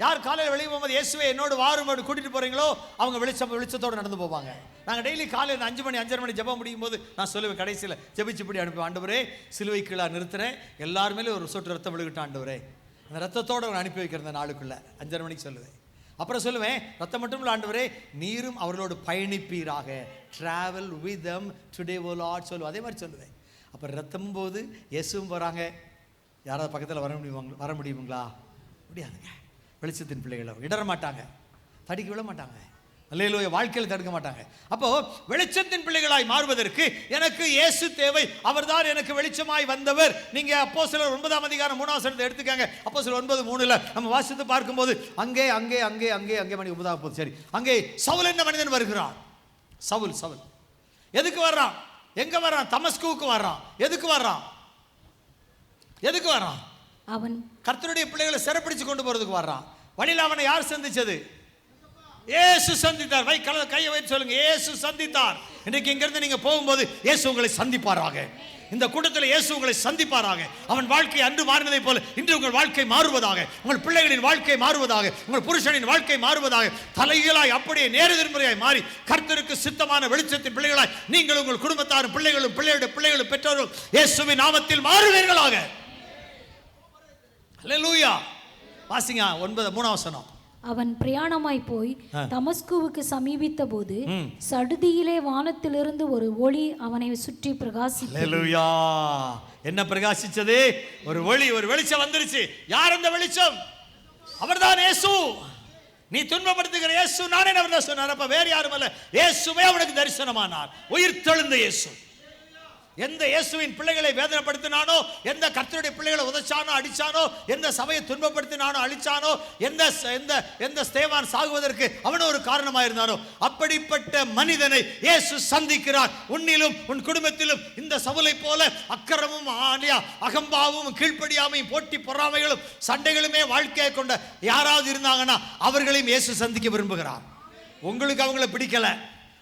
யார் காலையில் வெளியே போகும்போது இயேசுவை என்னோடு வாரும் கூட்டிட்டு போறீங்களோ அவங்க வெளிச்சத்தோடு நடந்து போவாங்க. நாங்கள் டெய்லி காலையில் 5 மணி 5:30 மணி ஜெபம் முடியும் போது நான் சொல்லுவேன், கடைசியில் ஜெபிச்சுப்படி அனுப்பி, ஆண்டவரே சிலுவை கீழே நிறுத்துறேன், எல்லாருமே ஒரு சொட்டு ரத்தம் விழுகிட்ட ஆண்டவரே, அந்த ரத்தத்தோடு அவனை அனுப்பி வைக்கிற நாளுக்குள்ள 5:30 மணிக்கு சொல்லுவேன். அப்புறம் சொல்லுவேன், ரத்தம் மட்டும் இல்லை ஆண்டவரே, நீரும் அவர்களோடு பயணிப்பீராக, travel with them today o Lord சொல்லுவேன். அதே மாதிரி சொல்லுவேன். அப்புறம் ரத்தம் போது இயேசுவும் வராங்க. யாராவது பக்கத்தில் வர முடியுங்களா? முடியாதுங்க. வெளிச்சத்தின் பிள்ளைகள் இடற மாட்டாங்க, தடுக்கி விட மாட்டாங்க, அல்லேலூயா, வாழ்க்கையில் தடுக்க மாட்டாங்க. அப்போ வெளிச்சத்தின் பிள்ளைகளாய் மாறுவதற்கு எனக்கு இயேசு தேவை. அவர்தான் எனக்கு வெளிச்சமாய் வந்தவர். நீங்க அப்போஸ்தலர் 9ஆம் அதிகாரம் 3ஆம் வசனத்தை எடுத்துக்கங்க. அப்போஸ்தலர் 9:3 நம்ம வாசித்து பார்க்கும்போது அங்கே அங்கே அங்கே அங்கே அங்கே மணி 9ஆம் போது சரி, அங்கே சவுல் என்ற மனிதன் வருகிறான். சவுல் எதுக்கு வர்றான்? எங்க வர்றான்? தமஸ்குவுக்கு வர்றான். எதுக்கு வர்றான்? அவன் கர்த்தருடைய பிள்ளைகளை சிறைப்பிடிச்சு கொண்டு போறதுக்கு வர்றான். வழியில் அவனை யார் சந்திச்சது? இயேசு சந்தித்தார். கையை வைத்து சொல்லுங்க, இயேசு சந்தித்தார். இன்னைக்கு இங்கிருந்து நீங்க போகும்போது இயேசு உங்களை சந்திப்பாராக. இந்த கூட்டத்தில் இயேசு உங்களை சந்திப்பாராக. அவன் வாழ்க்கை அன்று மாறினதை போல இன்று உங்கள் வாழ்க்கை மாறுவதாக, உங்கள் பிள்ளைகளின் வாழ்க்கை மாறுவதாக, உங்கள் புருஷனின் வாழ்க்கை மாறுவதாக, தலைகளாய் அப்படியே நேரெதிர்முறையாய் மாறி கர்த்தருக்கு சித்தமான வெளிச்சத்தின் பிள்ளைகளாய் நீங்கள் உங்கள் குடும்பத்தாரும் பிள்ளைகளும் பிள்ளைகளுடைய பிள்ளைகளும் பெற்றோரும் இயேசுவின் நாமத்தில் மாறுவீர்களாக. அல்லேலூயா. வாசிங்க 9:3 வசனம். அவன் பிரயாணமாய் போய் தமஸ்குவுக்கு சமீபித்த போது சடுதியிலே வானத்திலிருந்து ஒரு ஒளி அவனை சுற்றி பிரகாசித்தது. அல்லேலூயா. என்ன பிரகாசிச்சது? ஒரு ஒளி, ஒரு வெளிச்சம் வந்துருச்சு. யார் அந்த வெளிச்சம்? அவர்தான் இயேசு. நீ துன்பப்படுத்துகிற இயேசு நானே அவர் சொன்னார். அப்ப வேறு யாரும் அல்ல, இயேசுவே அவனுக்கு தரிசனமானார். உயிர் தெழுந்த இயேசு. எந்த இயேசுவின் பிள்ளைகளை வேதனைப்படுத்தினானோ, எந்த கர்த்தருடைய பிள்ளைகளை உதைச்சானோ அடிச்சானோ, எந்த சபையை துன்பப்படுத்தினானோ அழிச்சானோ, எந்த ஸ்தேவான் சாகுவதற்கு அவன் ஒரு காரணமாக இருந்தானோ, அப்படிப்பட்ட மனிதனை இயேசு சந்திக்கிறார். உன்னிலும் உன் குடும்பத்திலும் இந்த சவுலை போல அக்கிரமும் அகம்பாவும் கீழ்ப்படியாமையும் போட்டி பொறாமைகளும் சண்டைகளுமே வாழ்க்கையை கொண்ட யாராவது இருந்தாங்கன்னா அவர்களையும் இயேசு சந்திக்க விரும்புகிறார். உங்களுக்கு அவங்கள பிடிக்கல,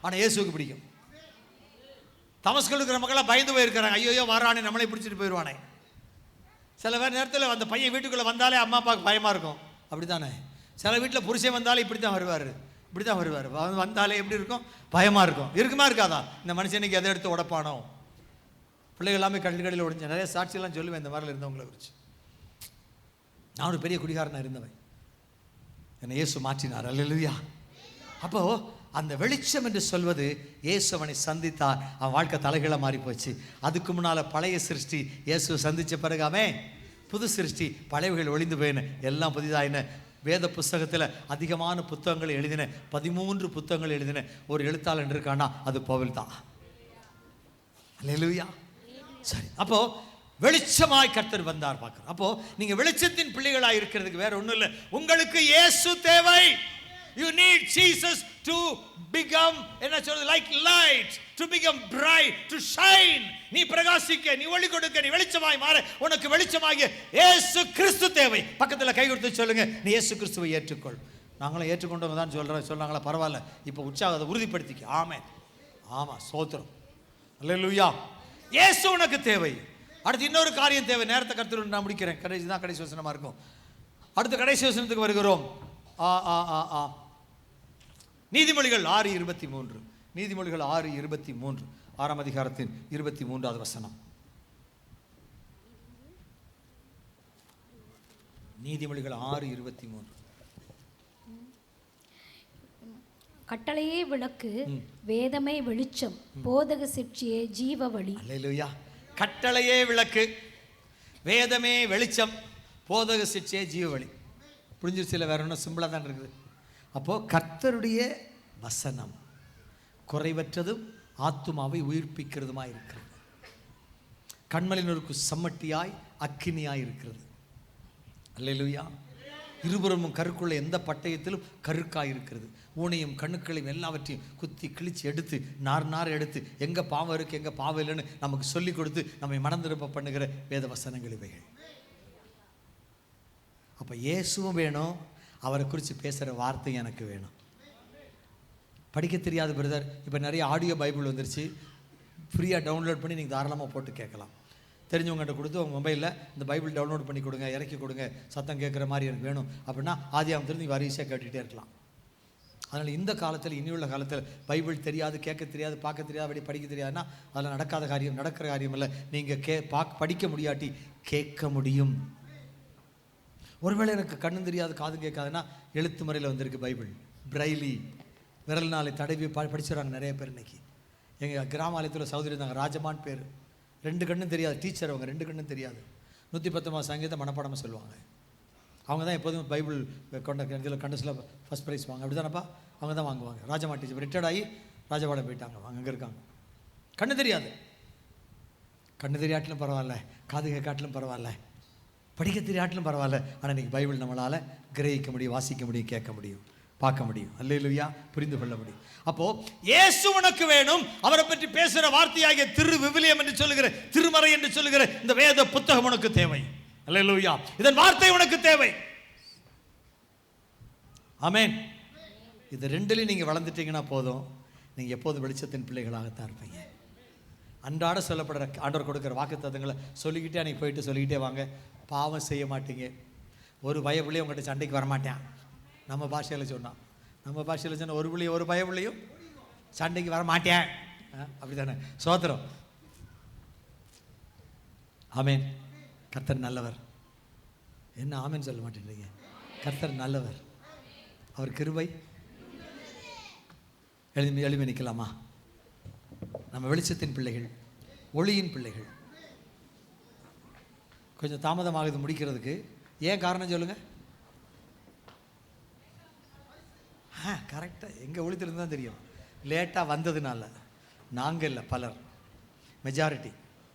ஆனா இயேசுக்கு பிடிக்கும். தமஸ்குல இருக்கிற மக்கள் பயந்து போயிருக்கிறாங்க. ஐயோ வரானே, நம்மளை பிடிச்சிட்டு போயிடுவானே. சில பேர் நேரத்தில் அந்த பையன் வீட்டுக்குள்ளே வந்தாலே அம்மா அப்பாவுக்கு பயமாக இருக்கும். அப்படி தானே? சில வீட்டில் புருஷன் வந்தாலே இப்படி தான் வருவார். வந்தாலே எப்படி இருக்கும்? பயமாக இருக்கும். இருக்குமா இருக்காதா? இந்த மனுஷனுக்கு எதை எடுத்து உடப்பானோ. பிள்ளைகள் எல்லாமே கல்லுக்கடையில் உடைஞ்ச நிறைய சாட்சியெல்லாம் சொல்லுவேன் இந்த மாதிரில இருந்தவங்களை குறித்து. நான் ஒரு பெரிய குடிகாரனாக இருந்தவன், என்னை இயேசு மாற்றினார். அல்லேலூயா. அப்போ அந்த வெளிச்சம் என்று சொல்வது இயேசு அவனை சந்தித்தார். அவன் வாழ்க்கை தலைகீழ மாறி போச்சு. அதுக்கு முன்னால பழைய சிருஷ்டி, இயேசு சந்திச்ச பிறகு அவன் புது சிருஷ்டி, பழையவைகள் ஒளிந்து போயின, எல்லாம் புதிதாயின. வேத புஸ்தகத்தில் அதிகமான புத்தகங்கள் எழுதின, 13 புத்தகங்கள் எழுதின ஒரு எழுத்தாளர் இருக்கானா அது பவுல் தான். அல்லேலூயா. சரி, அப்போ வெளிச்சமாய் கர்த்தர் வந்தார் பார்க்கிறோம். அப்போ நீங்க வெளிச்சத்தின் பிள்ளைகளாய் இருக்கிறதுக்கு வேற ஒண்ணும் இல்லை, உங்களுக்கு இயேசு தேவை. You need Jesus to become, என்ன சொல்றது, like light, to become bright, to shine. நீ பிரகாசிக்க, நீ ஒளி கொடுக்க, நீ வெளிச்சமாய் மாற உனக்கு வெளிச்சமாகிய இயேசு கிறிஸ்து தேவை. பக்கத்துல கை கொடுத்து சொல்லுங்க, நீ இயேசு கிறிஸ்துவை ஏற்றுக்கொள். நாங்களும் ஏற்றுக்கொண்டவங்க தான் சொல்றாங்களா, பரவாயில்ல, இப்போ உற்சாகத்தை உறுதிப்படுத்திக்க. ஆமென். ஆமா, ஸ்தோத்திரம். அல்லேலூயா. இயேசு உனக்கு தேவை. அடுத்து இன்னொரு காரியம் தேவை. நேரத்தை கர்த்தர் நான் முடிக்கிறேன், கடைசி வசனமா இருக்கும். அடுத்த கடைசி வசனத்துக்கு வருகிறோம். நீதிமொழிகள் 6:23. நீதிமொழிகள் 6:23, 6ஆம் அதிகாரத்தின் 23வது வசனம். நீதிமொழிகள் 6:23. கட்டளையே விளக்கு, வேதமே வெளிச்சம், போதக சிற்சியே ஜீவ வழி. அல்லேலூயா. கட்டளையே விளக்கு, வேதமே வெளிச்சம், போதக சிற்சியே ஜீவ வழி. புரிஞ்சிருச்சு? வேற ஒன்றும் சிம்பிளாக தான் இருக்குது. அப்போ கர்த்தருடைய வசனம் குறைவற்றதும் ஆத்துமாவை உயிர்ப்பிக்கிறதுமாய் இருக்கிறது. கண்மலினருக்கு சம்மட்டியாய் அக்கினியாய் இருக்கிறது. அல்லேலூயா. இருபுறமும் கருக்குள்ள எந்த பட்டயத்திலும் கருக்காய் இருக்கிறது. ஊனையும் கணுக்களையும் எல்லாவற்றையும் குத்தி கிழிச்சு எடுத்து நார் எடுத்து எங்கே பாவம் இருக்குது எங்கே பாவம் இல்லைன்னு நமக்கு சொல்லிக் கொடுத்து நம்மை மனந்திருப்ப பண்ணுகிற வேத வசனங்கள் இவைகள். அப்போ இயேசுவும் வேணும், அவரை குறித்து பேசுகிற வார்த்தை எனக்கு வேணும். படிக்க தெரியாத பிரதர், இப்போ நிறைய ஆடியோ பைபிள் வந்துருச்சு, ஃப்ரீயாக டவுன்லோட் பண்ணி நீங்கள் தாராளமாக போட்டு கேட்கலாம். தெரிஞ்சவங்ககிட்ட கொடுத்து உங்கள் மொபைலில் இந்த பைபிள் டவுன்லோட் பண்ணி கொடுங்க, இறக்கி கொடுங்க, சத்தம் கேட்குற மாதிரி எனக்கு வேணும் அப்படின்னா ஆதியாகமத்திலிருந்து நீங்கள் வரிசையாக கேட்டுகிட்டே இருக்கலாம். அதனால் இந்த காலத்தில், இனியுள்ள காலத்தில் பைபிள் தெரியாது, கேட்க தெரியாது, பார்க்க தெரியாது, அப்படி படிக்க தெரியாதுன்னா அதில் நடக்காத காரியம், நடக்கிற காரியம் இல்லை. நீங்கள் படிக்க முடியாட்டி கேட்க முடியும். ஒருவேளை எனக்கு கண்ணும் தெரியாது காதும் கேட்காதுன்னா எழுத்து முறையில் வந்திருக்கு பைபிள், பிரைலி, விரல் நாளை தடவி படிச்சுறாங்க நிறைய பேர். இன்னைக்கு எங்கள் கிராமாலயத்தில் சகோதரி இருந்தாங்க, ராஜமான் பேர், 2 கண்ணும் தெரியாது, டீச்சர் அவங்க, 2 கண்ணும் தெரியாது, 119 சங்கீதம் மனப்பாடமாக சொல்லுவாங்க. அவங்க தான் எப்போதும் பைபிள் இதில் கண்டஸில் ஃபஸ்ட் ப்ரைஸ் வாங்க, அப்படி தானப்பா, அவங்க தான் வாங்குவாங்க. ராஜமா டீச்சர் ரிட்டையர்ட் ஆகி ராஜபாடம் போயிட்டாங்க, அங்கே இருக்காங்க. கண்ணு தெரியாது, கண்ணு தெரியாட்டிலும் பரவாயில்ல, காது கேட்காட்டிலும் பரவாயில்ல, படிக்க தெரியாட்டிலும் பரவாயில்ல, ஆனால் இன்றைக்கி பைபிள் நம்மளால் கிரகிக்க முடியும், வாசிக்க முடியும், கேட்க முடியும், பார்க்க முடியும். அல்லேலூயா, புரிந்து கொள்ள முடியும். அப்போ இயேசு உனக்கு வேணும். அவரை பற்றி பேசுகிற வார்த்தையாகிய விவிலியம் என்று சொல்லுகிற, திருமறை என்று சொல்லுகிற இந்த வேத புத்தகம் உனக்கு தேவை. அல்லேலூயா, இதன் வார்த்தை உனக்கு தேவை. ஆமென். இது 2லையும் நீங்கள் வளர்ந்துட்டீங்கன்னா போதும், நீங்கள் எப்போதும் வெளிச்சத்தின் பிள்ளைகளாகத்தான் இருப்பீங்க. அன்றாட சொல்லப்படுற ஆண்டவர் கொடுக்குற வாக்குத்தத்தங்களை சொல்லிக்கிட்டே அன்றைக்கி போயிட்டு சொல்லிக்கிட்டே வாங்க. பாவம் செய்ய மாட்டீங்க. ஒரு பயப்புள்ளையும் உங்கள்கிட்ட சண்டைக்கு வரமாட்டேன். நம்ம பாஷையில் சொன்னான், நம்ம பாஷையில் சொன்ன ஒரு பயப்புள்ளையும் சண்டைக்கு வர மாட்டேன், அப்படி தானே? சோத்திரம். ஆமேன். கர்த்தர் நல்லவர். என்ன ஆமேன் சொல்ல மாட்டேன்றீங்க? கர்த்தர் நல்லவர், அவர் கிருபை. எளிமை நிற்கலாமா? நம்ம வெளிச்சத்தின் பிள்ளைகள், ஒளியின் பிள்ளைகள். கொஞ்சம் தாமதமாகுது முடிக்கிறதுக்கு. ஏன் காரணம் சொல்லுங்கள். கரெக்டாக எங்கள் ஒளித்திலிருந்து தான் தெரியும். லேட்டாக வந்ததுனால. நாங்கள் இல்லை, பலர், மெஜாரிட்டி.